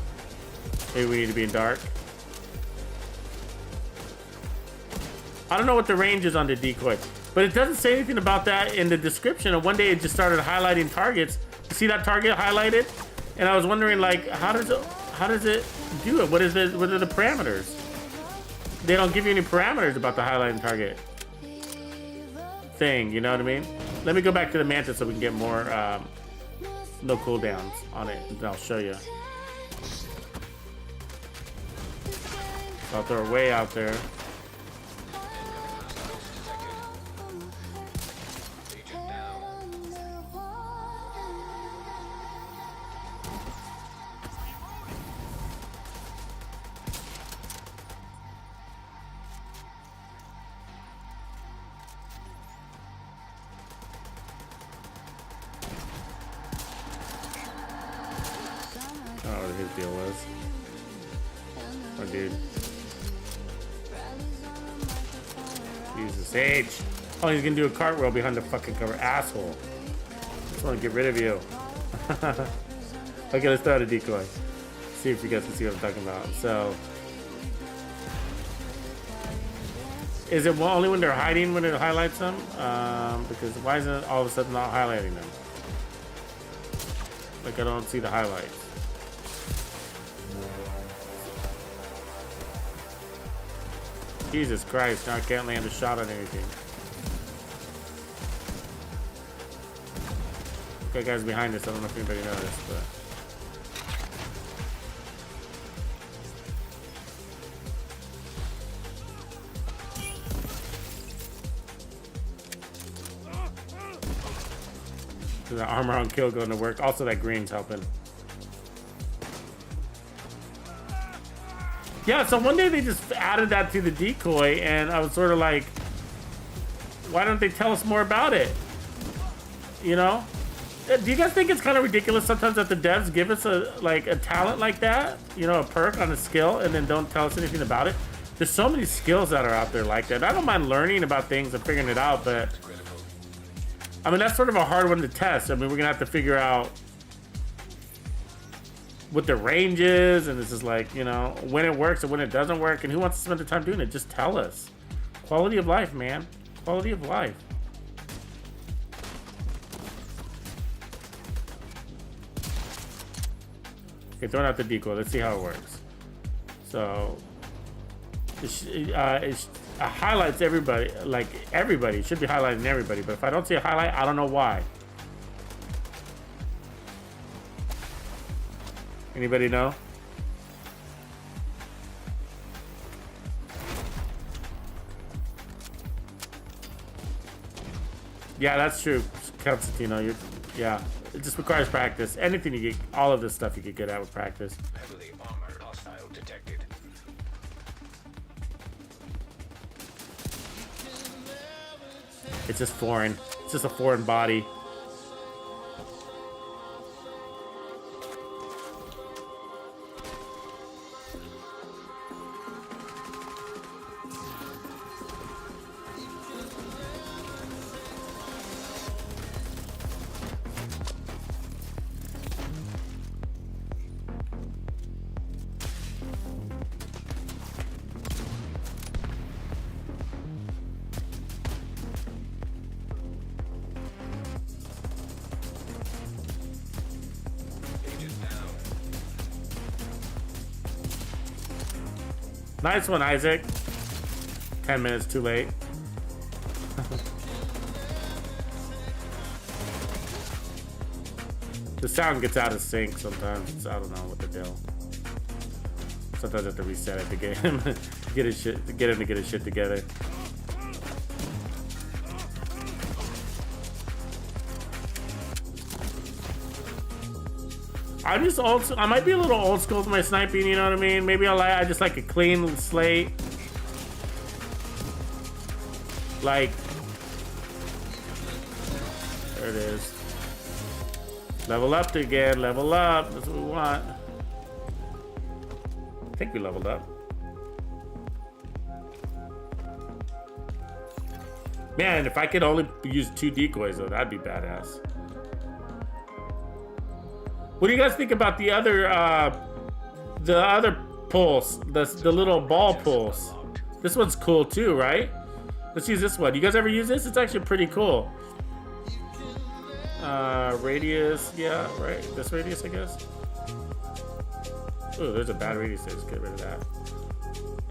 S1: Maybe we need to be in dark. I don't know what the range is on the decoy, but it doesn't say anything about that in the description. And one day it just started highlighting targets. You see that target highlighted? And I was wondering, like, how does it do it? What are the parameters? They don't give you any parameters about the highlighting target thing. You know what I mean? Let me go back to the Mantis so we can get more no cooldowns on it, and I'll show you. I'll throw it way out there. I don't know what his deal was. Oh, dude. Jesus H. Oh, he's gonna do a cartwheel behind the fucking cover. Asshole. Just want to get rid of you. Okay, let's throw out a decoy. See if you guys can see what I'm talking about. So, is it only when they're hiding when it highlights them? Because why isn't it all of a sudden not highlighting them? Like, I don't see the highlights. Jesus Christ, now I can't land a shot on anything. Okay, guys behind us, I don't know if anybody noticed, but... So the armor on kill going to work. Also, that green's helping. Yeah, so one day they just added that to the decoy, and I was sort of like, why don't they tell us more about it? You know? Do you guys think it's kind of ridiculous sometimes that the devs give us a talent like that? You know, a perk on a skill, and then don't tell us anything about it? There's so many skills that are out there like that. I don't mind learning about things and figuring it out, but... I mean, that's sort of a hard one to test. I mean, we're going to have to figure out what the range is, and this is like, you know, when it works and when it doesn't work, and who wants to spend the time doing it? Just tell us. Quality of life, man. Quality of life. Okay, throwing out the decoy. Let's see how it works. So, it highlights everybody. Like, everybody. It should be highlighting everybody. But if I don't see a highlight, I don't know why. Anybody know? Yeah, that's true, Constantino. Yeah, it just requires practice. Anything you get, all of this stuff you get good at with practice.
S4: Heavily armored hostile detected.
S1: It's just foreign. It's just a foreign body. Nice one, Isaac. 10 minutes too late. The sound gets out of sync sometimes. It's, I don't know what the deal. Sometimes I have to reset it to get him get his shit to get his shit together. I'm just old. I might be a little old school with my sniping. You know what I mean? Maybe I just like a clean slate. Like, there it is. Level up again. Level up. That's what we want. I think we leveled up. Man, if I could only use 2 decoys though, that'd be badass. What do you guys think about the other pulse, the little ball pulse? This one's cool too, right? Let's use this one. You guys ever use this? It's actually pretty cool. Radius, yeah, right. This radius, I guess. Oh, there's a bad radius. Let's get rid of that.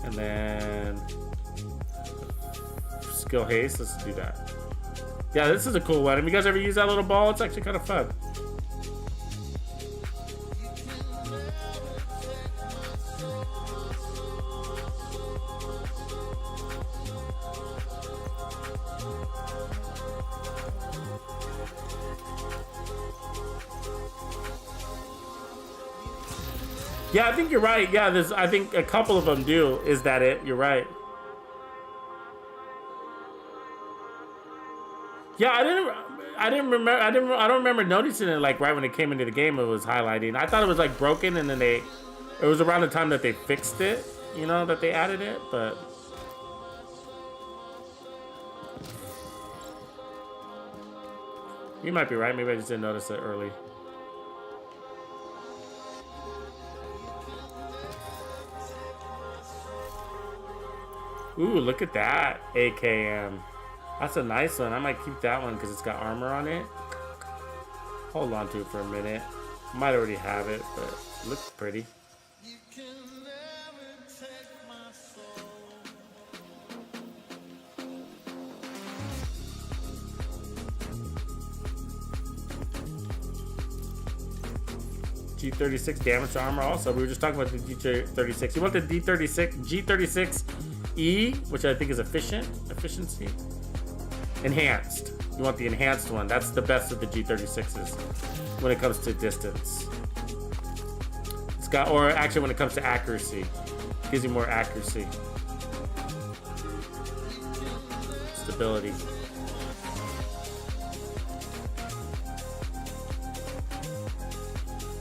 S1: And then skill haste. Let's do that. Yeah, this is a cool one. Have you guys ever used that little ball? It's actually kind of fun. Yeah, I think you're right. Yeah, I think a couple of them do. Is that it? You're right. Yeah, I don't remember noticing it like right when it came into the game. It was highlighting. I thought it was like broken, and then it was around the time that they fixed it. You know, that they added it, but. You might be right. Maybe I just didn't notice it early. Ooh, look at that AKM. That's a nice one. I might keep that one because it's got armor on it. Hold on to it for a minute. Might already have it, but it looks pretty. G36 damage to armor also. We were just talking about the G36. You want the G36E, which I think is efficiency. Enhanced. You want the enhanced one. That's the best of the G36s when it comes to distance. It's got, or actually when it comes to accuracy. It gives you more accuracy. Stability.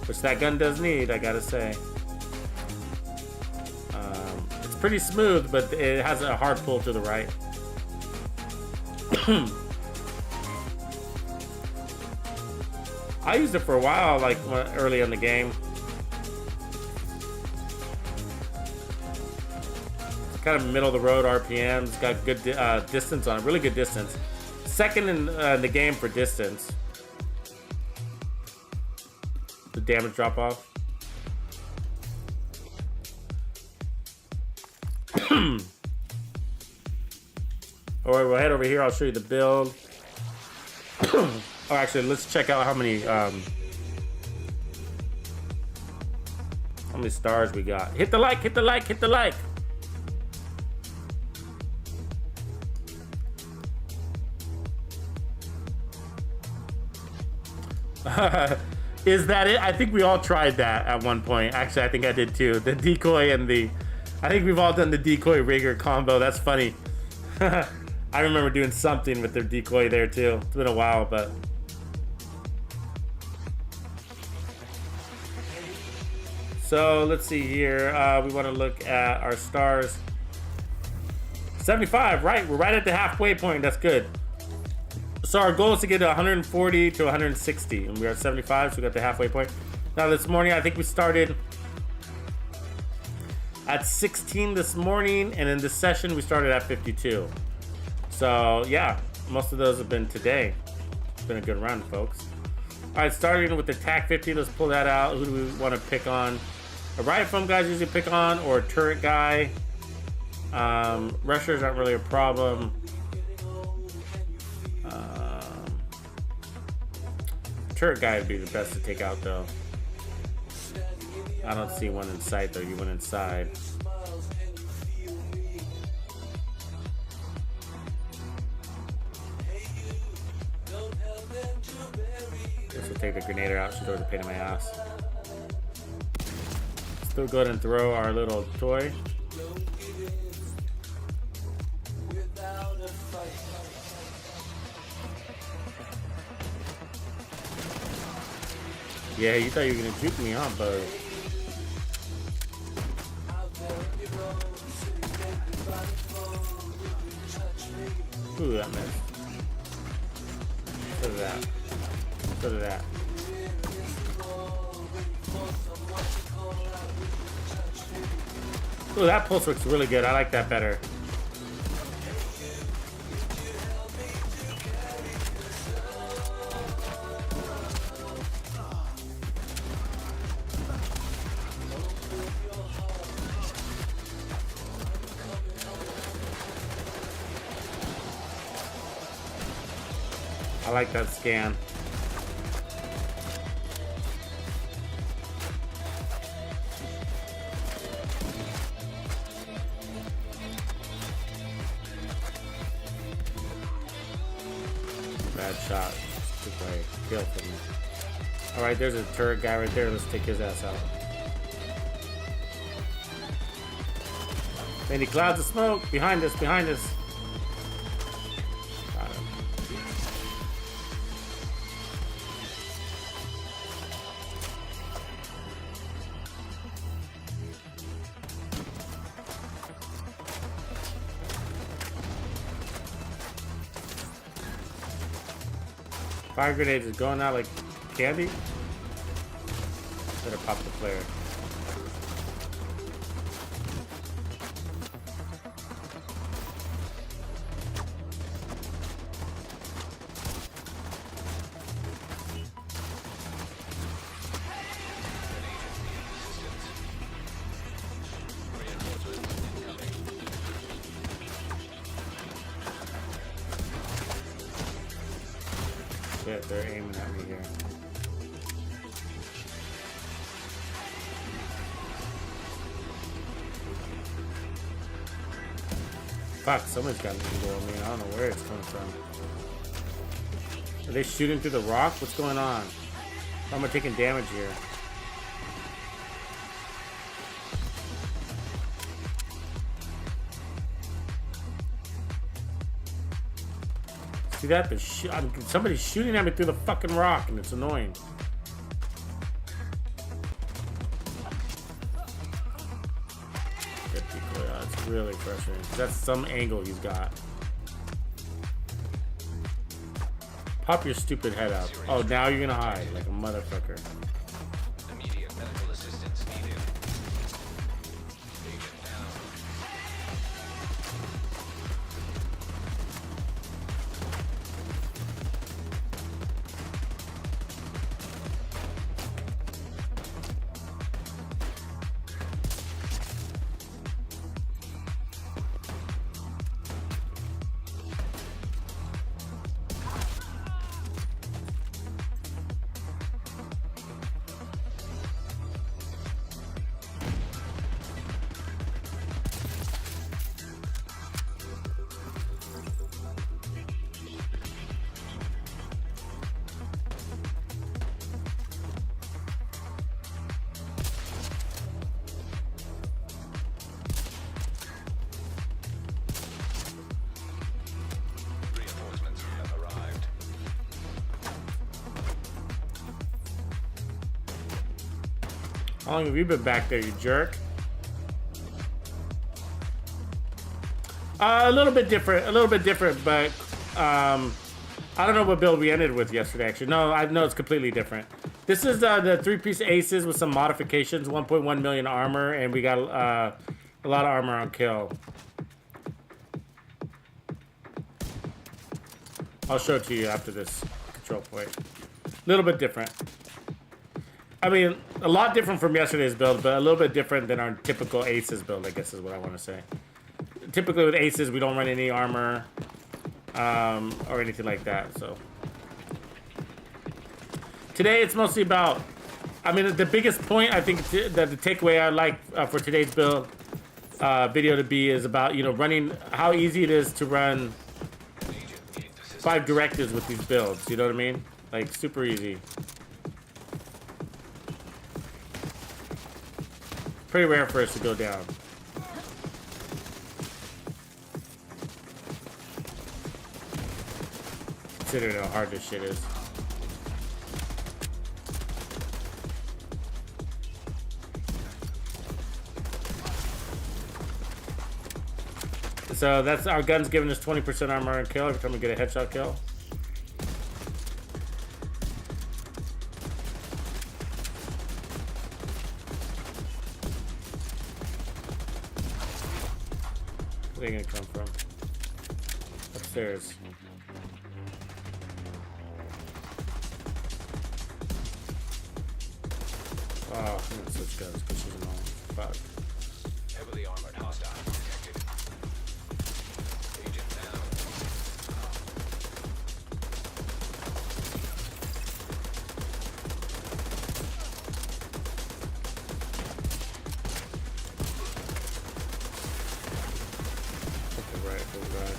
S1: Which that gun does need, I gotta say. It's pretty smooth, but it has a hard pull to the right. I used it for a while, like early in the game. It's kind of middle of the road RPMs, got good distance on it, really good distance. Second in the game for distance. The damage drop off. Alright, we'll head over here. I'll show you the build. Oh, actually, let's check out how many stars we got. Hit the like, hit the like, hit the like. Is that it? I think we all tried that at one point. Actually, I think I did too. The decoy and the... I think we've all done the decoy rigger combo. That's funny. I remember doing something with their decoy there too. It's been a while, but... So, let's see here. We want to look at our stars. 75, right. We're right at the halfway point. That's good. So our goal is to get to 140 to 160, and we're at 75, so we got the halfway point. Now this morning, I think we started at 16 this morning, and in this session, we started at 52. So yeah, most of those have been today. It's been a good run, folks. All right, starting with the TAC 50, let's pull that out. Who do we want to pick on? A riot foam guys usually pick on, or a turret guy. Rushers aren't really a problem. Turret guy would be the best to take out though. I don't see one in sight though. You went inside. Guess we'll take the grenader out. She's always a pain in my ass. Still go ahead and throw our little toy. Yeah, you thought you were gonna juke me, huh, bud? Ooh, that missed. Look at that. Look at that. Ooh, that pulse looks really good. I like that better. I like that scan. Bad shot. Took away. Kill from me. Alright, there's a turret guy right there. Let's take his ass out. Any clouds of smoke? Behind us, behind us. Got him. Fire grenades is going out like candy. Better pop the flare. Shit, they're aiming at me here. Fuck, somebody's got an angle on me and I don't know where it's coming from. Are they shooting through the rock? What's going on? How am I taking damage here? See that? Somebody's shooting at me through the fucking rock and it's annoying. It's really frustrating. That's some angle he's got. Pop your stupid head up. Oh, now you're gonna hide like a motherfucker.
S4: Immediate medical assistance needed. Agent down. Reinforcements have arrived.
S1: How long have you been back there, you jerk? A little bit different, but I don't know what build we ended with yesterday, actually. No, I know it's completely different. This is the 3-piece aces with some modifications, 1.1 million armor, and we got a lot of armor on kill. I'll show it to you after this control point. A little bit different. I mean, a lot different from yesterday's build, but a little bit different than our typical aces build, I guess is what I want to say. typically with aces, we don't run any armor or anything like that. So today it's mostly about, I mean, the biggest point I think that the takeaway I like for today's build video to be is about, you know, running, how easy it is to run 5 directives with these builds. You know what I mean? Like super easy. Pretty rare for us to go down. Considering how hard this shit is. So that's our guns giving us 20% armor and kill every time we get a headshot kill. Where are they gonna come from? Upstairs. Oh, I'm gonna switch guns because she's annoying. Fuck.
S4: Heavily armored hostile detected. Agent down.
S1: Okay, right, full guy.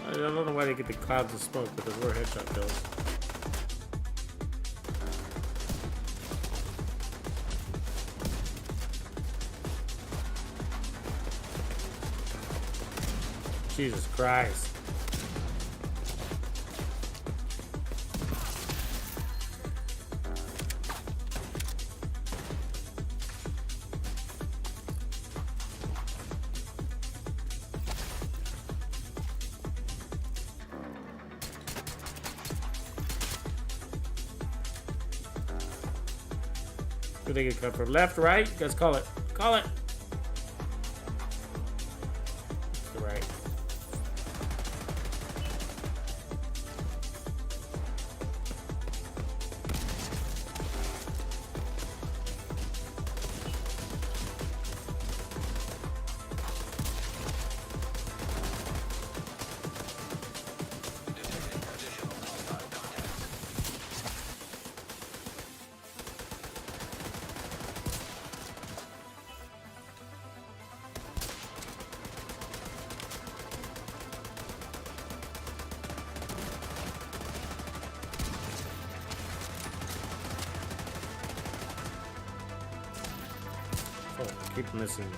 S1: I don't know why they get the clouds of smoke, but there's more headshot kills. Jesus Christ. Where they can come from? Left, right? You guys call it. Call it. The right. Oh, keep missing.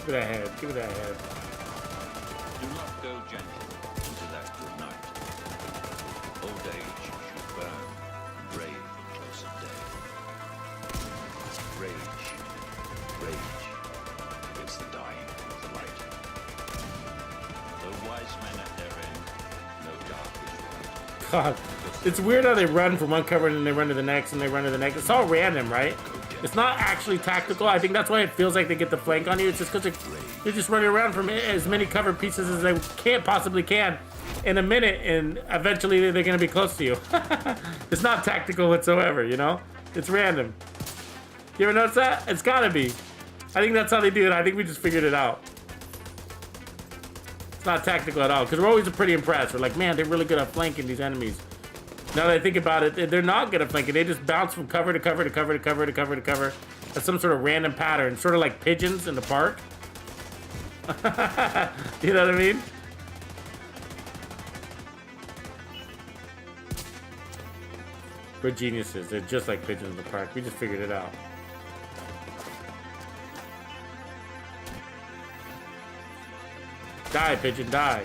S1: Give it that head. Give it that head.
S7: Do not go gentle into that good night. Old age should burn, brave the close of day. Rage, rage, is the dying of the light. Though wise men at their end, no dark is right.
S1: God, it's weird how they run from one cover and then they run to the next and they run to the next. It's all random, right? It's not actually tactical. I think that's why it feels like they get the flank on you. It's just because they're just running around from as many covered pieces as they possibly can in a minute, and eventually they're going to be close to you. It's not tactical whatsoever, you know? It's random. You ever notice that? It's got to be. I think that's how they do it. I think we just figured it out. It's not tactical at all, because we're always pretty impressed. We're like, man, they're really good at flanking these enemies. Now that I think about it, they're not good at flanking. They just bounce from cover to cover to cover to cover to cover to cover. That's some sort of random pattern, sort of like pigeons in the park. You know what I mean? We're geniuses. They're just like pigeons in the park. We just figured it out. Die, pigeon, die.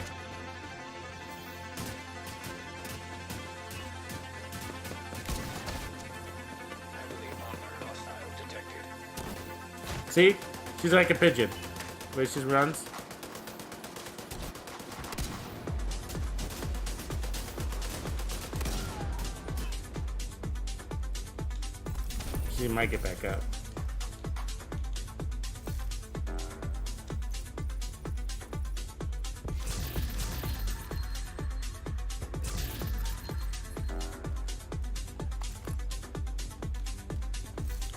S1: See? She's like a pigeon. The way she runs. She might get back up.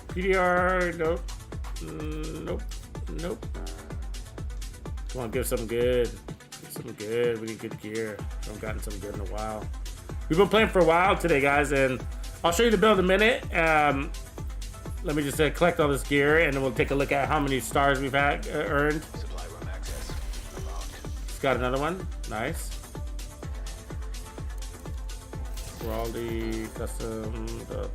S1: PDR, nope. Nope. Nope. Come on, give something good. Give something good. We need good gear. Haven't gotten something good in a while. We've been playing for a while today, guys, and I'll show you the build in a minute. Let me just collect all this gear, and then we'll take a look at how many stars we've had earned.
S4: Supply room access unlocked.
S1: It's got another one. Nice. Raleigh custom. No.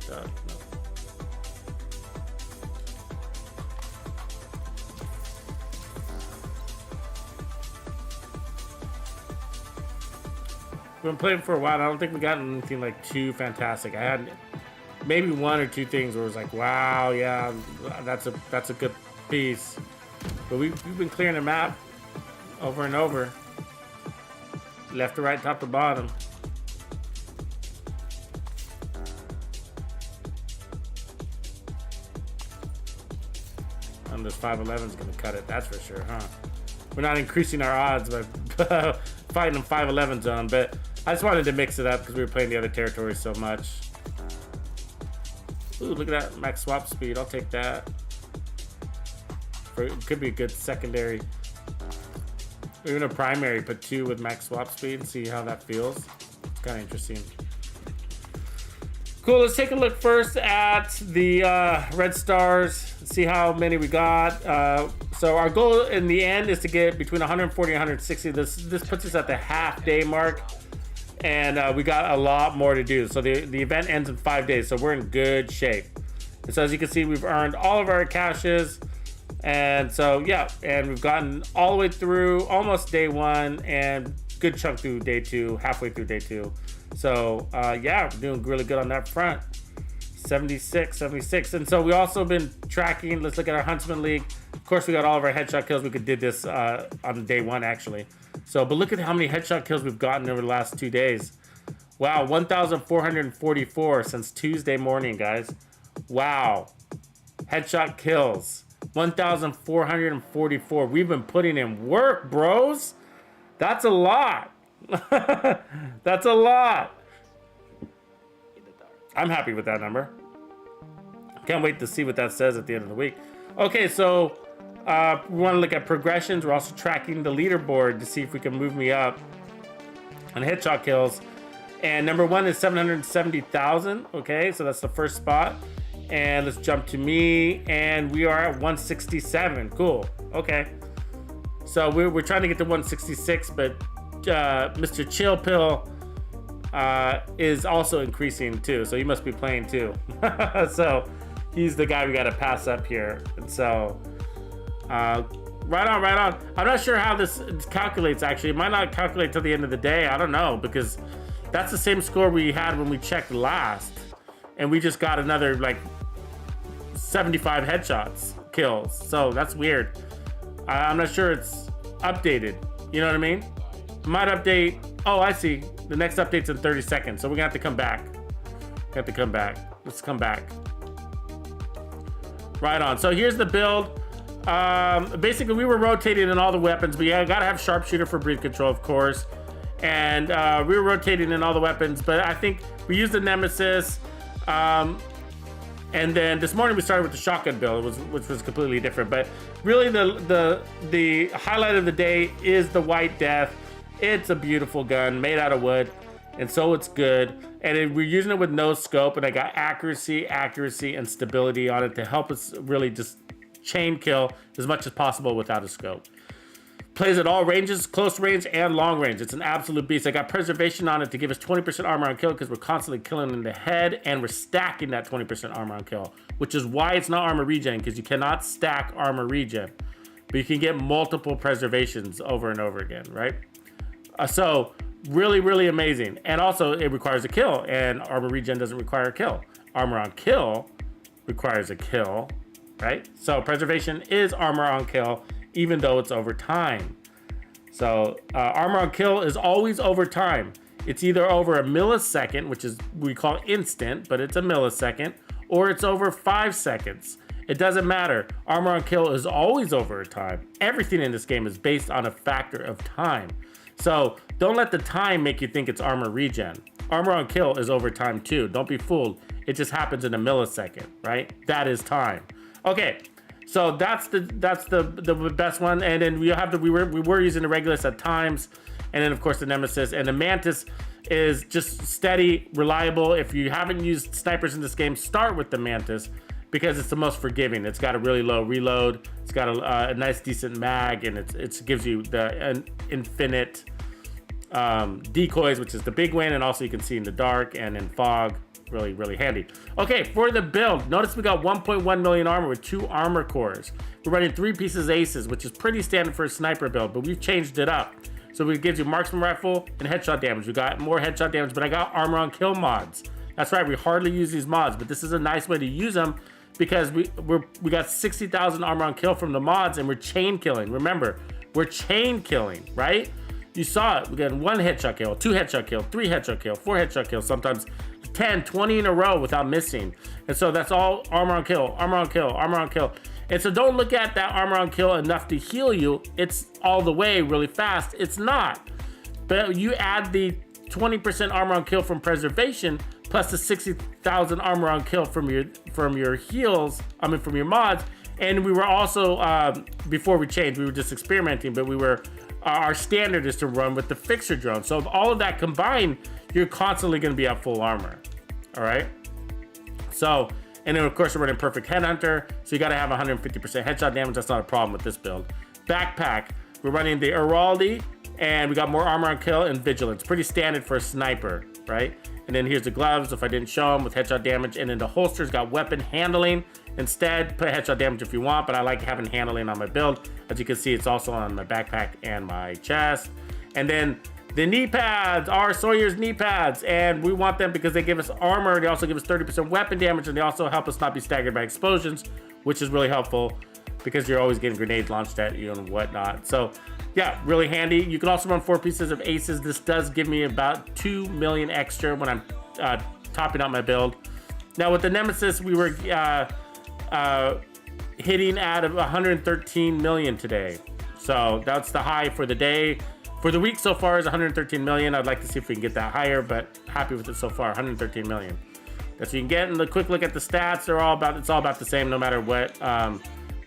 S1: We've been playing for a while. I don't think we got anything like too fantastic. I had maybe one or two things where it was like, wow, yeah, that's a good piece. But we've been clearing the map over and over, left to right, top to bottom. And this 511 is gonna cut it. That's for sure, huh? We're not increasing our odds by fighting in 511 zone, but I just wanted to mix it up because we were playing the other territories so much. Ooh, look at that max swap speed. I'll take that. It could be a good secondary. Or even a primary. Put 2 with max swap speed and see how that feels. It's kind of interesting. Cool, let's take a look first at the red stars. See how many we got. So our goal in the end is to get between 140 and 160. This puts us at the half day mark. And we got a lot more to do. So the event ends in 5 days. So we're in good shape. And so as you can see, we've earned all of our caches. And so, yeah. And we've gotten all the way through almost day 1 and good chunk through day 2, halfway through day 2. So, yeah, we're doing really good on that front. 76. And so we also been tracking. Let's look at our Huntsman League. Of course, we got all of our headshot kills. We did this on day 1, actually. So, but look at how many headshot kills we've gotten over the last 2 days. Wow, 1,444 since Tuesday morning, guys. Wow. Headshot kills. 1,444. We've been putting in work, bros. That's a lot. That's a lot. I'm happy with that number. Can't wait to see what that says at the end of the week. Okay, so we want to look at progressions. We're also tracking the leaderboard to see if we can move me up on headshot kills. And number 1 is 770,000. Okay, so that's the first spot. And let's jump to me. And we are at 167. Cool. Okay. So we're trying to get to 166, but Mr. Chill Pill is also increasing too. So he must be playing too. So he's the guy we got to pass up here. And so right on. I'm not sure how this calculates, actually. It might not calculate till the end of the day. I don't know, because that's the same score we had when we checked last. And we just got another like 75 headshots kills. So that's weird. I'm not sure it's updated. You know what I mean? It might update. Oh, I see. The next update's in 30 seconds. So we're gonna have to come back. Let's come back. Right on. So here's the build. Basically, we were rotating in all the weapons, but yeah, gotta have sharpshooter for breath control, of course. And we were rotating in all the weapons, but I think we used the Nemesis. And then this morning we started with the shotgun build, which was completely different. But really, the highlight of the day is the White Death. It's a beautiful gun made out of wood, and so it's good. And we're using it with no scope, and I got accuracy, and stability on it to help us really just chain kill as much as possible without a scope. Plays at all ranges, close range and long range. It's an absolute beast. I got preservation on it to give us 20% armor on kill because we're constantly killing in the head, and we're stacking that 20% armor on kill, which is why it's not armor regen, because you cannot stack armor regen, but you can get multiple preservations over and over again, right? So really, really amazing. And also it requires a kill, and armor regen doesn't require a kill. Armor on kill requires a kill, right? So preservation is armor on kill, even though it's over time. So armor on kill is always over time. It's either over a millisecond, which is we call instant, but it's a millisecond, or it's over 5 seconds. It doesn't matter. Armor on kill is always over a time. Everything in this game is based on a factor of time. So don't let the time make you think it's armor regen. Armor on kill is over time too. Don't be fooled. It just happens in a millisecond, right? That is time. Okay, so that's the best one. And then we were using the Regulus at times, and then of course the Nemesis and the Mantis is just steady, reliable. If you haven't used snipers in this game, start with the Mantis because it's the most forgiving. It's got a really low reload. It's got a nice decent mag, and it gives you the infinite decoys, which is the big win, and also you can see in the dark and in fog. Really, really handy. Okay, for the build, notice we got 1.1 million armor with 2 armor cores. We're running 3 pieces aces, which is pretty standard for a sniper build, but we've changed it up. So it gives you marksman rifle and headshot damage. We got more headshot damage, but I got armor on kill mods. That's right, we hardly use these mods, but this is a nice way to use them because we got 60,000 armor on kill from the mods, and we're chain killing. Remember, we're chain killing, right? You saw it. We got 1 headshot kill, 2 headshot kill, 3 headshot kill, 4 headshot kills, sometimes 10, 20 in a row without missing. And so that's all armor on kill, armor on kill, armor on kill. And so don't look at that armor on kill enough to heal you. It's all the way really fast. It's not. But you add the 20% armor on kill from preservation plus the 60,000 armor on kill from your heals, from your mods. And we were also, before we changed, we were just experimenting, but our standard is to run with the fixer drone. So if all of that combined, you're constantly going to be at full armor. All right. So, and then of course we're running perfect headhunter. So you got to have 150% headshot damage. That's not a problem with this build. Backpack, we're running the Heraldi, and we got more armor on kill and vigilance. Pretty standard for a sniper, right? And then here's the gloves, if I didn't show them, with headshot damage. And then the holsters got weapon handling. Instead, put headshot damage if you want, but I like having handling on my build. As you can see, it's also on my backpack and my chest. And then the knee pads are Sawyer's knee pads, and we want them because they give us armor. They also give us 30% weapon damage, and they also help us not be staggered by explosions, which is really helpful because you're always getting grenades launched at you and whatnot. So yeah, really handy. You can also run 4 pieces of aces. This does give me about 2 million extra when I'm topping out my build. Now with the Nemesis, we were hitting at 113 million today. So that's the high for the day. For the week so far is 113 million. I'd like to see if we can get that higher, but happy with it so far, 113 million. That's what you can get. And a quick look at the stats. It's all about the same no matter what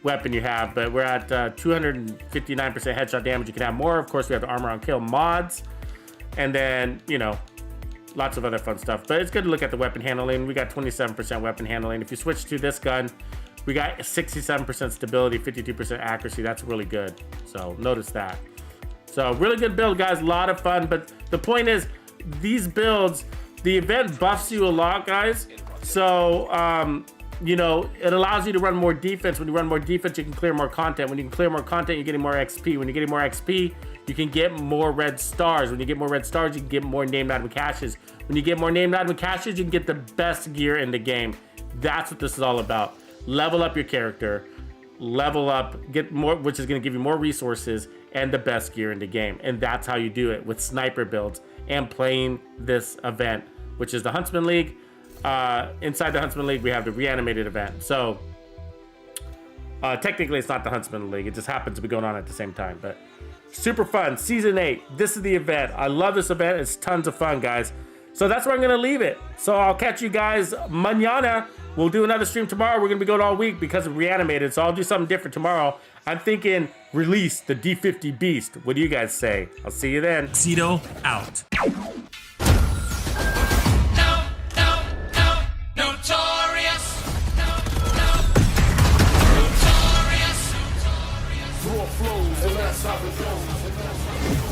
S1: weapon you have, but we're at 259% headshot damage. You can have more. Of course, we have the armor on kill mods, and then, lots of other fun stuff. But it's good to look at the weapon handling. We got 27% weapon handling. If you switch to this gun, we got 67% stability, 52% accuracy. That's really good. So notice that. So really good build, guys. A lot of fun. But the point is, these builds, the event buffs you a lot, guys. So, it allows you to run more defense. When you run more defense, you can clear more content. When you can clear more content, you're getting more XP. When you're getting more XP, you can get more red stars. When you get more red stars, you can get more named item caches. When you get more named item caches, you can get the best gear in the game. That's what this is all about. Level up your character, level up, get more, which is going to give you more resources and the best gear in the game. And that's how you do it with sniper builds and playing this event, which is the Huntsman League. Inside the Huntsman League, we have the Reanimated event. So technically it's not the Huntsman League. It just happens to be going on at the same time, but super fun. Season 8, this is the event. I love this event. It's tons of fun, guys. So that's where I'm going to leave it. So I'll catch you guys mañana. We'll do another stream tomorrow. We're going to be going all week because of Reanimated. So I'll do something different tomorrow. I'm thinking release the D50 Beast. What do you guys say? I'll see you then.
S8: Tuxedo out.
S2: Raw flows, and that's how it goes.